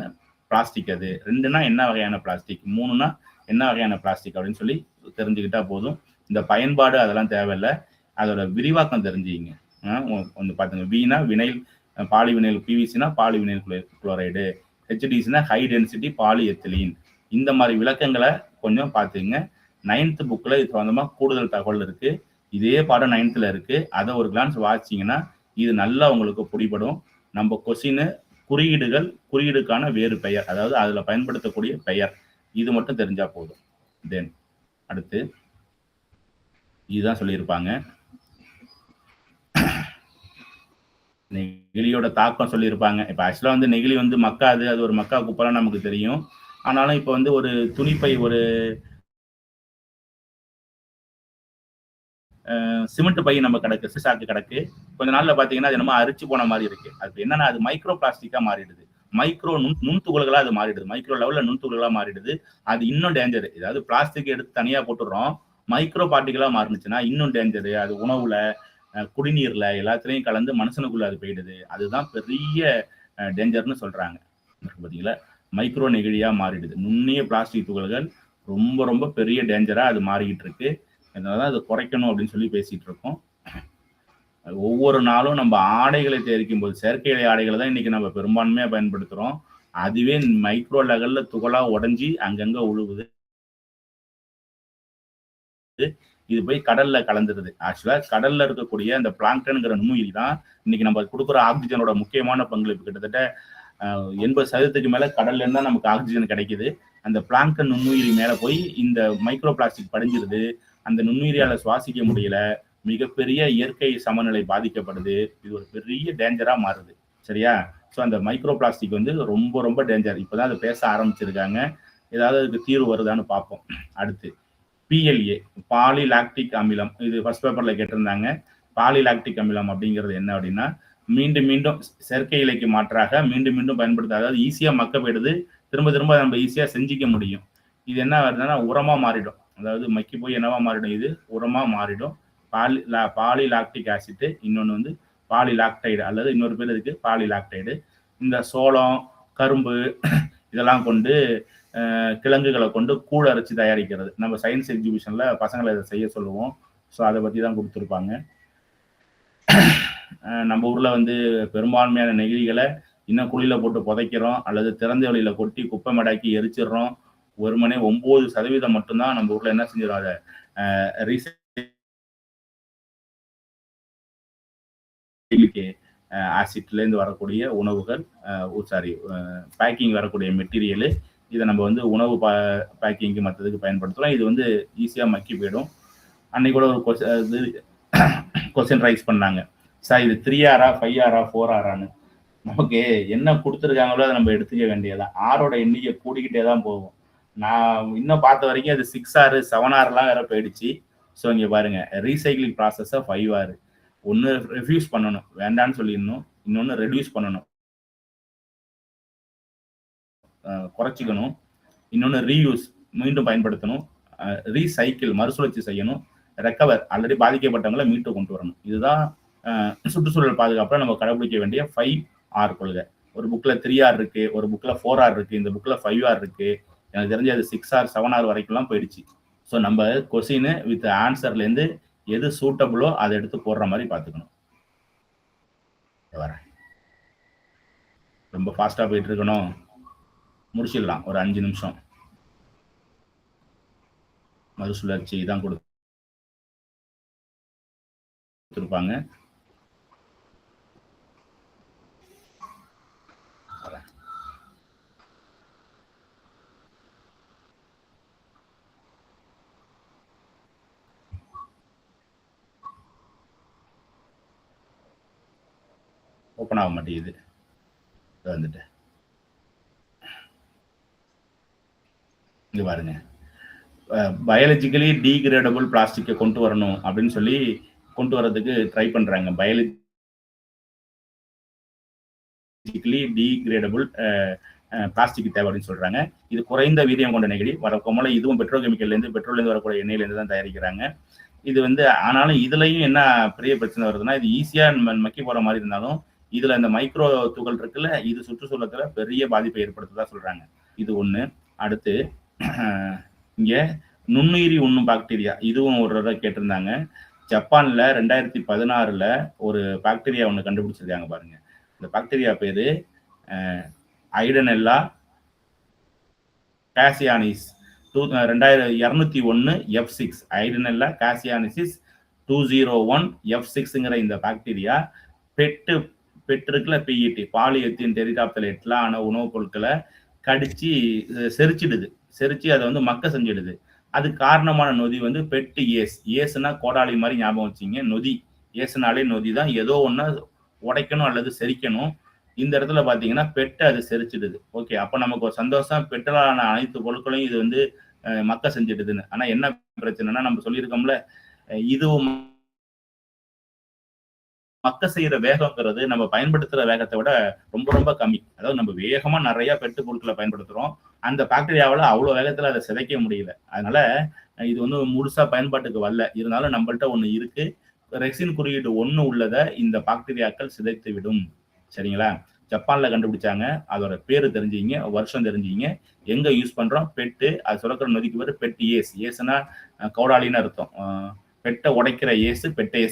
பிளாஸ்டிக், அது 2னா என்ன வகையான பிளாஸ்டிக், 3னா என்ன வகையான பிளாஸ்டிக் அப்படின்னு சொல்லி தெரிஞ்சுக்கிட்டா போதும். இந்த பயன்பாடு அதெல்லாம் தேவையில்லை, அதோட விரிவாக்கம் தெரிஞ்சுக்கிங்க. வந்து பார்த்துங்க, வீணா வினைல் பாலிவினைல், பிவிசினா பாலிவினைல் குளோரைடு, ஹெச்டிசினா ஹை டென்சிட்டி பாலிஎத்திலீன். இந்த மாதிரி விளக்கங்களை கொஞ்சம் பார்த்துங்க. 9th புக்கில் இது சம்பந்தமாக கூடுதல் தகவல் இருக்கு. இதே பாடம் 9th இருக்கு. அதை ஒரு கிளான்ஸ் வாசிச்சிங்கன்னா இது நல்லா உங்களுக்கு பிடிபடும். நம்ம கொஸ்டின் குறியீடுக்கான வேறு பெயர், அதாவது அதுல பயன்படுத்தக்கூடிய பெயர், இது மட்டும் தெரிஞ்சா போதும். தென் அடுத்து இதுதான் சொல்லியிருப்பாங்க. நெகிழியோட தாக்கம் சொல்லியிருப்பாங்க. இப்ப ஆக்சுவலா வந்து நெகிழி வந்து மக்காது, அது ஒரு மக்கா குப்பைலாம் நமக்கு தெரியும். ஆனாலும் இப்ப வந்து ஒரு துணிப்பை, ஒரு சிமெண்ட் பை நம்ம கிடக்கு, சிசாக்கு கிடக்கு, கொஞ்ச நாள்ல பாத்தீங்கன்னா அது என்னமோ அரிச்சு போன மாதிரி இருக்கு. அது என்னன்னா அது மைக்ரோ பிளாஸ்டிக்கா மாறிடுது, மைக்ரோ நுண்துகள்களா அது மாறிடுது, மைக்ரோ லெவல்ல நுண்துகள்களா மாறிடுது. அது இன்னும் டேஞ்சர். ஏதாவது பிளாஸ்டிக் எடுத்து தனியா போட்டுடுறோம், மைக்ரோ பார்ட்டிகளா மாறினுச்சுன்னா இன்னும் டேஞ்சரு. அது உணவுல, குடிநீர்ல எல்லாத்துலயும் கலந்து மனுஷனுக்குள்ள அது போயிடுது. அதுதான் பெரிய டேஞ்சர்னு சொல்றாங்க. பாத்தீங்களா, மைக்ரோ நெகிழியா மாறிடுது. நுண்ணிய பிளாஸ்டிக் துகள்கள் ரொம்ப ரொம்ப பெரிய டேஞ்சரா அது மாறிக்கிட்டு இருக்கு. அதனாலதான் அதை குறைக்கணும் அப்படின்னு சொல்லி பேசிட்டு இருக்கோம். ஒவ்வொரு நாளும் நம்ம ஆடைகளை தயாரிக்கும் போது செயற்கை ஆடைகளை தான் இன்னைக்கு நம்ம பெரும்பான்மையா பயன்படுத்துறோம். அதுவே மைக்ரோ லெவல்ல துகளா உடைஞ்சி அங்கங்க உழுவுது. இது போய் கடல்ல கலந்துருது. ஆக்சுவலா கடல்ல இருக்கக்கூடிய அந்த பிளாங்டன்ங்கிற நுண்ணுயிரி தான் இன்னைக்கு நம்ம கொடுக்குற ஆக்சிஜனோட முக்கியமான பங்களிப்பு. கிட்டத்தட்ட 80% மேல கடல்ல இருந்தா நமக்கு ஆக்சிஜன் கிடைக்குது. அந்த பிளாங்டன் நுண்ணுயிரி மேல போய் இந்த மைக்ரோ பிளாஸ்டிக் படிஞ்சிருது. அந்த நுண்ணுயிரியால சுவாசிக்க முடியல, மிகப்பெரிய இயற்கை சமநிலை பாதிக்கப்படுது. இது ஒரு பெரிய டேஞ்சரா மாறுது. சரியா? ஸோ அந்த மைக்ரோ பிளாஸ்டிக் வந்து ரொம்ப ரொம்ப டேஞ்சர். இப்போதான் அதை பேச ஆரம்பிச்சிருக்காங்க. ஏதாவது அதுக்கு தீர்வு வருதான்னு பார்ப்போம். அடுத்து PLA, பாலிலாக்டிக் அமிலம். இது ஃபர்ஸ்ட் பேப்பர்ல கேட்டிருந்தாங்க. பாலிலாக்டிக் அமிலம் அப்படிங்கிறது என்ன அப்படின்னா, மீண்டும் மீண்டும் செயற்கை இலைக்கு மாற்றாக மீண்டும் மீண்டும் பயன்படுத்த, அதாவது ஈஸியா மக்க போயிடுது, திரும்ப திரும்ப நம்ம ஈஸியா செஞ்சிக்க முடியும். இது என்ன வருதுன்னா உரமா மாறிடும். அதாவது மக்கி போய் என்னவா மாறிடும், இது உரமா மாறிடும். பாலிலாக்டிக் ஆசிட், இன்னொன்று வந்து பாலிலாக்டைடு, அல்லது இன்னொரு பேர் இதுக்கு பாலிலாக்டைடு. இந்த சோளம், கரும்பு இதெல்லாம் கொண்டு, கிழங்குகளை கொண்டு கூழ் அரைச்சி தயாரிக்கிறது. நம்ம சயின்ஸ் எக்ஸிபிஷன்ல பசங்களை இதை செய்ய சொல்லுவோம். ஸோ அதை பத்தி தான் கொடுத்துருப்பாங்க. நம்ம ஊர்ல வந்து பெரும்பான்மையான நெகிழிகளை இன்னும் குழியில போட்டு புதைக்கிறோம், அல்லது திறந்த வழியில கொட்டி குப்பை மடாக்கி எரிச்சிடுறோம். ஒரு மணி 9% மட்டும்தான் நம்ம ஊர்ல என்ன செஞ்சிடும், அதை ஆசிட்ல இருந்து வரக்கூடிய உணவுகள், பேக்கிங் வரக்கூடிய மெட்டீரியல், இதை நம்ம வந்து உணவு பேக்கிங்கு மற்றதுக்கு பயன்படுத்துறோம். இது வந்து ஈஸியா மக்கி போயிடும். அன்னைக்கு கூட ஒரு கொஸ்டின் ரைஸ் பண்ணாங்க, சார் இது 3R, 5R, 4Rன்னு. நமக்கு என்ன கொடுத்துருக்காங்களோ அதை நம்ம எடுத்துக்க வேண்டியதான். ஆரோட எண்ணிக்கை கூடிக்கிட்டே தான் போகும். நான் இன்னும் பார்த்த வரைக்கும் அது 6R, 7Rலாம் வேற போயிடுச்சு. ஸோ இங்கே பாருங்க, ரீசைக்கிளிங் ப்ராசஸை 5R. ஒன்று ரெஃப்யூஸ் பண்ணணும், வேண்டான்னு சொல்லிடணும். இன்னொன்று ரெடியூஸ் பண்ணணும், குறைச்சிக்கணும். இன்னொன்று ரீயூஸ், மீண்டும் பயன்படுத்தணும். ரீசைக்கிள், மறுசுழற்சி செய்யணும். ரெக்கவர், ஆல்ரெடி பாதிக்கப்பட்டவங்களை மீட்டு கொண்டு வரணும். இதுதான் சுற்றுச்சூழல் பாதுகாப்புல நம்ம கடைபிடிக்க வேண்டிய 5R கொள்கை. ஒரு புக்ல 3R இருக்கு, ஒரு புக்ல 4R இருக்கு, இந்த புக்ல 5R இருக்கு. எனக்கு தெரிஞ்சு அது 6R, 7R வரைக்கும்லாம் போயிடுச்சு. ஸோ நம்ம கொஸ்டின் வித் ஆன்சர்ல இருந்து எது சூட்டபிளோ அதை எடுத்து போடுற மாதிரி பார்த்துக்கணும். வரேன், ரொம்ப ஃபாஸ்டா போயிட்டு இருக்கணும், முடிச்சிடலாம் ஒரு 5 நிமிஷம். மறுசுழற்சி தான் கொடுத்துருப்பாங்க. ஓப்பன் ஆக மாட்டேங்குது. வந்துட்டு இங்க பாருங்க, பயாலஜிக்கலி டீகிரேடபிள் பிளாஸ்டிக்கை கொண்டு வரணும் அப்படின்னு சொல்லி கொண்டு வரதுக்கு ட்ரை பண்றாங்க. டீகிரேடபிள் பிளாஸ்டிக் தேவை அப்படின்னு சொல்றாங்க. இது குறைந்த வீரியம் கொண்ட நெகிழி. வரக்கோமல இதுவும் பெட்ரோல்லேருந்து வரக்கூடிய எண்ணெயிலேருந்து தான் தயாரிக்கிறாங்க. இது வந்து ஆனாலும் இதுலயும் என்ன பெரிய பிரச்சனை வருதுன்னா, இது ஈஸியா மக்கி போற மாதிரி இருந்தாலும் இதுல இந்த மைக்ரோ துகள் இருக்குல்ல, இது சுற்றுச்சூழத்துல பெரிய பாதிப்பை ஏற்படுத்துதா சொல்றாங்க. இது ஒண்ணு. அடுத்து இங்க நுண்ணுயிரி உண்ணும் பாக்டீரியா, இதுவும் ஒரு தடவை கேட்டிருந்தாங்க. ஜப்பான்ல 2016 ஒரு பாக்டீரியா ஒண்ணு கண்டுபிடிச்சிருக்காங்க பாருங்க. இந்த பாக்டீரியா பேரு ஐடனெல்லா காசியானிஸ் 201 F6. ஐடனெல்லா காசியானிசிஸ் 201 F6ங்கிற இந்த பாக்டீரியா பெற்றிருக்குல PET பாலிஎத்தின் டெரிடாப்தலேட்லான உணவுப் பொருட்களை கடிச்சு செரிச்சு அதை வந்து மக்க செஞ்சிடுது. அது காரணமான நொதி வந்து பெட்டு ஏஸ்னா கோடாலி மாதிரி ஞாபகம் வச்சிங்க. நொதி ஏசுனாலே நொதி தான். ஏதோ ஒன்று உடைக்கணும் அல்லது செரிக்கணும். இந்த இடத்துல பார்த்தீங்கன்னா பெட்டை அது செரிச்சிடுது. ஓகே, அப்போ நமக்கு ஒரு சந்தோஷம், பெட்டலான அனைத்து பொருட்களையும் இது வந்து மக்க செஞ்சிடுதுன்னு. ஆனால் என்ன பிரச்சனைனா, நம்ம சொல்லியிருக்கோம்ல, இதுவும் மக்க செய்யற வேகங்கிறது நம்ம பயன்படுத்துற வேகத்தை விட ரொம்ப ரொம்ப கம்மி. அதாவது நம்ம வேகமா நிறைய பெட்டு பொருட்களை பயன்படுத்துறோம். அந்த பாக்டீரியாவில் அவ்வளவு வேகத்துல அதை சிதைக்க முடியல. அதனால இது வந்து முழுசா பயன்பாட்டுக்கு வரல. இருந்தாலும் நம்மள்ட்ட ஒண்ணு இருக்கு. ரெக்சின் குறியீடு 1 உள்ளதை இந்த பாக்டீரியாக்கள் சிதைத்து விடும். சரிங்களா? ஜப்பான்ல கண்டுபிடிச்சாங்க. அதோட பேரு தெரிஞ்சுங்க, வருஷம் தெரிஞ்சுங்க, எங்க யூஸ் பண்றோம். பெட்டு, அது சுரக்கிற நொதிக்கு பேரு பெட்டு ஏஸ்னா கௌடாலின்னு அர்த்தம். பெட்டை உடைக்கிற பெட்டை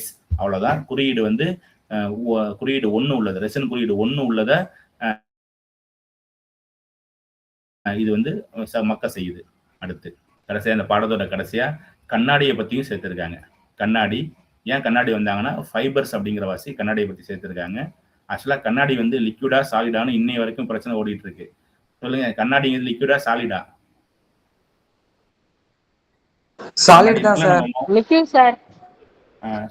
அவ்வளவுதான். குறியீடு வந்து குறியீடு 1 உள்ளது, ரெசின் குறியீடு 1 உள்ளதை இது வந்து மக்க செய்யுது. அடுத்து கடைசியா இந்த பாடத்தோட கடைசியா கண்ணாடியை பத்தியும் சேர்த்திருக்காங்க. கண்ணாடி ஏன் கண்ணாடி வந்தாங்கன்னா, ஃபைபர்ஸ் அப்படிங்கிற வாசி கண்ணாடியை பத்தி சேர்த்திருக்காங்க. ஆக்சுவலா கண்ணாடி வந்து லிக்விடா சாலிடான்னு இன்னை வரைக்கும் பிரச்சனை ஓடிட்டு இருக்கு. சொல்லுங்க, கண்ணாடி லிக்விடா சாலிடா? சாலிட் தான் சார். Liquid sir.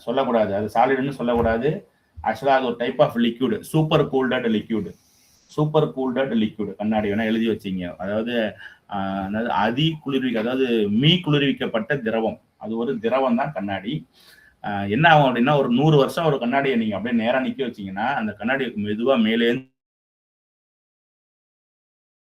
சொல்லக்கூடாது, அது சாலிட்னு சொல்லக்கூடாது. ஆக்சுவலா அது ஒரு type of liquid. Super cooled liquid கண்ணாடி வேணா எழுதி வச்சிங்க. அதாவது அதாவது குளிர்விக்கப்பட்ட திரவம். அது ஒரு திரவம் தான் கண்ணாடி. என்ன ஆகும் அப்படின்னா, ஒரு 100 வருஷம் ஒரு கண்ணாடியை நீங்க அப்படியே நேரா நிக்க வச்சீங்கன்னா, அந்த கண்ணாடி மெதுவா மேலே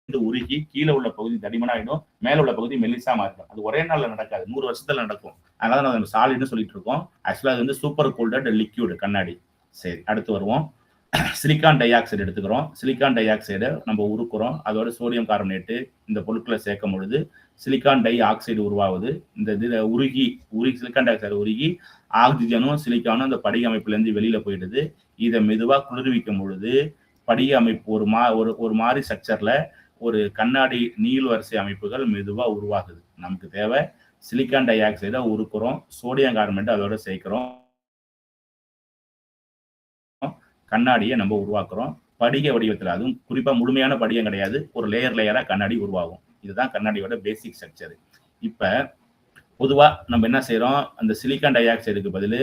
உருகி கீழே உள்ள பகுதி தடிமனாயிடும், மேல உள்ள பகுதி மெல்லிசா மாறிடும். அது ஒரே நாள்ல நடக்காது, 100 வருஷத்துல நடக்கும். அதனால நம்ம சாலிட்னு சொல்லிட்டு இருக்கோம். ஆக்சுவலா அது வந்து சூப்பர் கூல்டட் லிக்விட் கண்ணாடி. சரி, அடுத்து வருவோம். சிலிக்கான் டை ஆக்சைடு எடுத்துக்கிறோம். சிலிக்கான் டை ஆக்சைடை நம்ம உருக்குறோம். அதோட சோடியம் கார்பனேட்டு இந்த பொருட்களை சேர்க்கும் பொழுது சிலிக்கான் டை ஆக்சைடு உருவாகுது. இந்த இதில் உருகி சிலிக்கான் டை ஆக்சைடு உருகி ஆக்சிஜனும் சிலிக்கானும் அந்த படிக அமைப்புலேருந்து வெளியில போயிடுது. இதை மெதுவாக குளிர்விக்கும் பொழுது படிக அமைப்பு ஒரு மாதிரி ஸ்ட்ரக்சர்ல ஒரு கண்ணாடி நீள் வரிசை அமைப்புகள் மெதுவாக உருவாகுது. நமக்கு தேவை சிலிக்கான் டை ஆக்சைடை உருக்குறோம், சோடியம் கார்பனேட்டை அதோட சேர்க்கிறோம், கண்ணாடியை நம்ம உருவாக்குறோம். படிக வடிவத்தில், அதுவும் குறிப்பா முழுமையான படிகம் கிடையாது, ஒரு லேயரா கண்ணாடி உருவாகும். இதுதான் கண்ணாடியோட பேசிக் ஸ்ட்ரக்சர். இப்ப பொதுவா நம்ம என்ன செய்யறோம், அந்த சிலிக்கான் டை ஆக்சைடுக்கு பதில்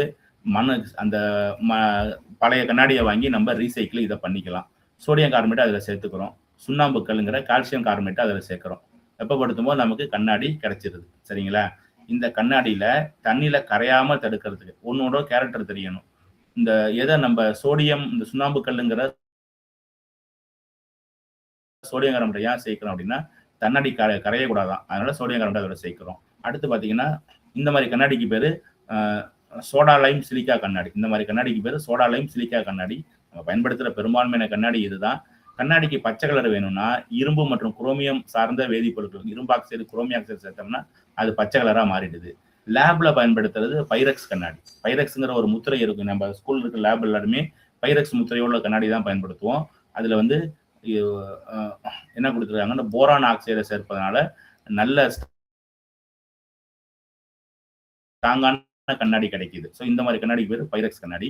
அந்த பழைய கண்ணாடியை வாங்கி நம்ம ரீசைக்கிள் இதை பண்ணிக்கலாம். சோடியம் கார்பனேட் அதில் சேர்த்துக்கிறோம், சுண்ணாம்பு கல்லுங்கிற கால்சியம் கார்பனேட் அதில் சேர்க்கிறோம். வெப்பப்படுத்தும் போது நமக்கு கண்ணாடி கிடைச்சிருது. சரிங்களா? இந்த கண்ணாடியில தண்ணியில கரையாம தடுக்கிறதுக்கு ஒன்னோட கேரக்டர் தெரியணும். இந்த எதை நம்ம சோடியம், இந்த சுண்ணாம்பு கல்லுங்கிற சோடியம் கார்பனேட் ஏன் சேர்க்கிறோம் அப்படின்னா, கண்ணாடி கரையக்கூடாதான், அதனால சோடியம் கார்பனேட் அதோட சேர்க்கிறோம். அடுத்து பாத்தீங்கன்னா, இந்த மாதிரி கண்ணாடிக்கு பேரு சோடா லைம் சிலிக்கா கண்ணாடி. இந்த மாதிரி கண்ணாடிக்கு பேரு சோடா லைம் சிலிக்கா கண்ணாடி. நம்ம பயன்படுத்துற பெரும்பான்மையான கண்ணாடி இதுதான். கண்ணாடிக்கு பச்சை கலர் வேணும்னா இரும்பு மற்றும் குரோமியம் சார்ந்த வேதிப்பொருட்கள், இரும்பு ஆக்சைடு குரோமியம் ஆக்சைடு சேர்த்தோம்னா அது பச்சை கலரா மாறிடுது. லேப்ல பயன்படுத்துறது பைரக்ஸ் கண்ணாடி. பைரக்ஸ்ங்கிற ஒரு முத்திரை இருக்கு. நம்ம ஸ்கூல் இருக்க லேப் எல்லாருமே பைரக்ஸ் முத்திரையோட கண்ணாடி தான் பயன்படுத்துவோம். அதுல வந்து என்ன கொடுத்துருக்காங்கன்னா, போரான் ஆக்சைடை சேர்ப்பதனால நல்ல ஸ்ட்ராங்கான கண்ணாடி கிடைக்குது. ஸோ இந்த மாதிரி கண்ணாடி பேர் பைரக்ஸ் கண்ணாடி.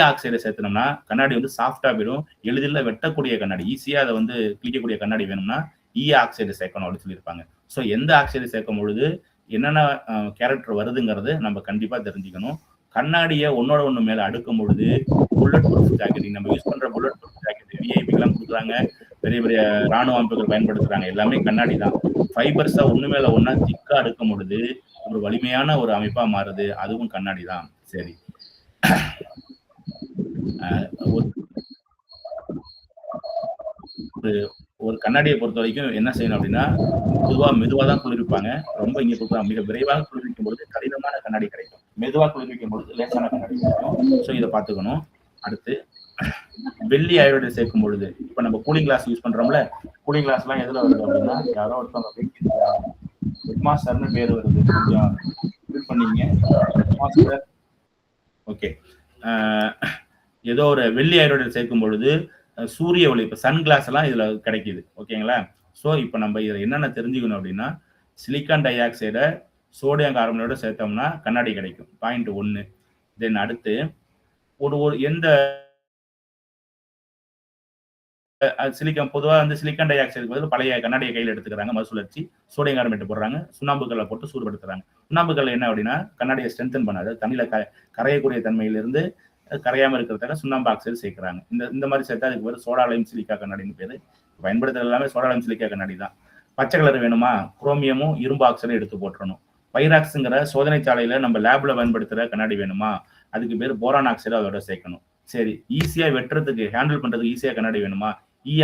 ஆக்சைடை சேர்த்தனோம்னா கண்ணாடி வந்து சாஃப்டா போயிடும், எளிதில் வெட்டக்கூடிய கண்ணாடி, ஈஸியா அதை வந்து கிழிக்கக்கூடிய கண்ணாடி வேணும்னா ஆக்சைடு சேர்க்கணும் அப்படின்னு சொல்லியிருப்பாங்க. ஸோ எந்த ஆக்சைடு சேர்க்கும் பொழுது என்னென்ன கேரக்டர் வருதுங்கிறது நம்ம கண்டிப்பா தெரிஞ்சுக்கணும். கண்ணாடியை ஒன்னோட ஒண்ணு மேல அடுக்கும் பொழுது புல்லட் ப்ரூஃப் ஜாக்கெட்டிங், நம்ம யூஸ் பண்ற புல்லட் ப்ரூஃப் ஜாக்கெட் விஐபிக்கெல்லாம் கொடுக்குறாங்க, பெரிய பெரிய ராணுவ அமைப்புகள் பயன்படுத்துறாங்க, எல்லாமே கண்ணாடி தான். ஃபைபர்ஸா ஒண்ணு மேல ஒன்னா திக்கா அடுக்கும் பொழுது ஒரு வலிமையான ஒரு அமைப்பா மாறுது, அதுவும் கண்ணாடி தான். சரி, ஒரு கண்ணாடியை பொறுத்த வரைக்கும் என்ன செய்யணும் அப்படின்னா, பொதுவா மெதுவா தான் குளிர்விப்பாங்க. ரொம்ப இங்க கொடுக்குறாங்க. மிக விரைவாக குளிர்விக்கும் பொழுது கடினமான கண்ணாடி கிடைக்கும். மெதுவா குளிர்விக்கும் பொழுது லேசான கண்ணாடி கிடைக்கும். ஸோ இதை பார்த்துக்கணும். அடுத்து வெள்ளி அயோடைடு சேர்க்கும் பொழுது, இப்ப நம்ம கூலிங் கிளாஸ் யூஸ் பண்றோம்ல, கூலிங் கிளாஸ் எல்லாம் எதுல வருது அப்படின்னா, யாரோ ஒருத்தவங்க ஹெட்மாஸ்டர்னு பேர் வருது. கொஞ்சம் ஃபில் பண்ணீங்க. Headmaster okay. ஏதோ ஒரு வெள்ளி அயோடைடு சேர்க்கும் பொழுது சூரிய ஒளி, இப்போ சன் கிளாஸ் எல்லாம் இதுல கிடைக்குது. ஓகேங்களா? ஸோ இப்போ நம்ம இதில் என்னென்ன தெரிஞ்சுக்கணும் அப்படின்னா, சிலிக்கான் டை ஆக்சைடை சோடியம் கார்பனேட்டோட சேர்த்தோம்னா கண்ணாடி கிடைக்கும். பாயிண்ட் 1. தென் அடுத்து ஒரு எந்த சிலிக்கான் பொதுவாக வந்து சிலிக்கான் டை ஆக்சைடுக்கு பதில் பழைய கண்ணாடியை கையில் எடுத்துக்கிறாங்க, மறுசுழற்சி சோடியம் கார்பனேட் போடுறாங்க, சுண்ணாம்புக்கல்லை போட்டு சூடுபடுத்துறாங்க. சுண்ணாம்புக்கல்லை என்ன அப்படின்னா கண்ணாடியை ஸ்ட்ரென்தன் பண்ணாது, தண்ணியில் கரையக்கூடிய தன்மையிலிருந்து கரையாம இருக்கிறதுக்காக சுண்ணாம்பு ஆக்சைடு சேர்க்கிறாங்க. இந்த மாதிரி சேர்த்தா அதுக்கு பேர் சோடாலைம் சிலிக்கா கண்ணாடின்னு பேரு. பயன்படுத்துறது எல்லாமே சோடாலைம் சிலிக்கா கண்ணாடி தான். பச்சை கலர் வேணுமா, குரோமியமும் இரும்பு ஆக்சைடும் எடுத்து போட்டுறணும். பைராக்ஸுங்கிற சோதனை சாலையில நம்ம லேப்ல பயன்படுத்துற கண்ணாடி வேணுமா, அதுக்கு பேர் போரான் ஆக்சைடு அதோட சேர்க்கணும். சரி, ஈஸியா வெட்டுறதுக்கு ஹேண்டில் பண்றதுக்கு ஈஸியா கண்ணாடி வேணுமா,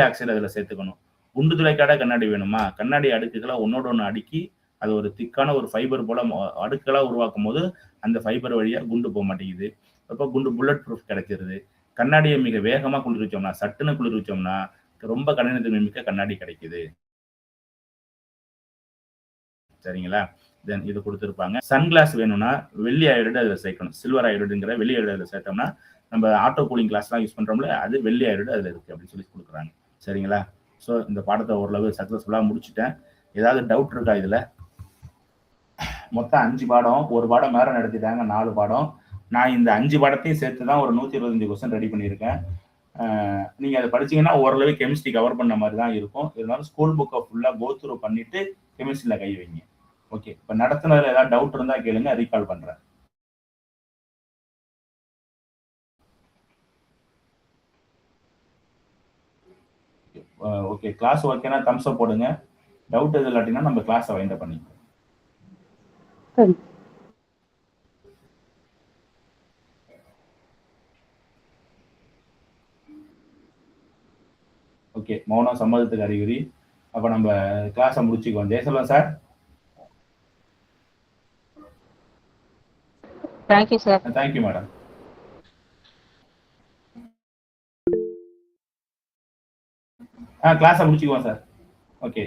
ஆக்சைடு அதுல சேர்த்துக்கணும். குண்டு துளைக்காட கண்ணாடி வேணுமா, கண்ணாடி அடுக்குகளை ஒன்னோட ஒன்று அடுக்கி அது ஒரு திக்கான ஒரு ஃபைபர் போல அடுக்குகளா உருவாக்கும் போது அந்த ஃபைபர் வழியா குண்டு போக மாட்டேங்குது. அப்போ குண்டு புல்லட் ப்ரூஃப் கிடைச்சிருது. கண்ணாடியை மிக வேகமா குளிர்விச்சோம்னா, சட்டுன்னு குளிர்விச்சோம்னா ரொம்ப கடினத்தன்மை மிக்க கண்ணாடி கிடைக்குது. சரிங்களா? தென் இது கொடுத்துருப்பாங்க. சன்கிளாஸ் வேணும்னா வெள்ளி அயோடைடு அதில் சேர்க்கணும். சில்வர் அயோடைடுங்கிற வெள்ளி அயோடைடு அதில் சேர்த்தோம்னா நம்ம ஆட்டோ கூலிங் கிளாஸ்லாம் யூஸ் பண்றோம்ல, அது வெள்ளி அயோடைடு அதில் இருக்கு அப்படின்னு சொல்லி கொடுக்குறாங்க. சரிங்களா? ஸோ இந்த பாடத்தை ஓரளவு சக்ஸஸ்ஃபுல்லாக முடிச்சுட்டேன். ஏதாவது டவுட் இருக்கா இதுல? மொத்தம் 5 பாடம், ஒரு பாடம் மேல நடத்திட்டாங்க, 4 பாடம். நான் இந்த 5 பாடத்தையும் சேர்த்து தான் ஒரு 125 கொஸ்டின் ரெடி பண்ணியிருக்கேன். நீங்க அதை படிச்சீங்கன்னா ஓரளவு கெமிஸ்ட்ரி கவர் பண்ண மாதிரி தான் இருக்கும். இருந்தாலும் ஸ்கூல் புக்கை ஃபுல்லா கோ த்ரூ பண்ணிட்டு கெமிஸ்ட்ரியில கை வைங்க. ஓகே, இப்போ நடத்துனதுல ஏதாவது டவுட் இருந்தா கேளுங்க, ரீகால் பண்றேன். ஓகே, கிளாஸ் ஓகேனா தம்ஸ் அப் போடுங்க. டவுட் எது இல்லாட்டினா நம்ம கிளாஸை வைண்ட் அப் பண்ணிக்கலாம். ஓகே, மௌனம் சம்மதத்துக்கு அறிகுறி. அப்ப நம்ம கிளாஸை முடிச்சுக்குவோம். Jayaselvam sir. Thank you sir. Thank you madam. கிளாஸை முடிச்சுக்குவோம் சார். ஓகே.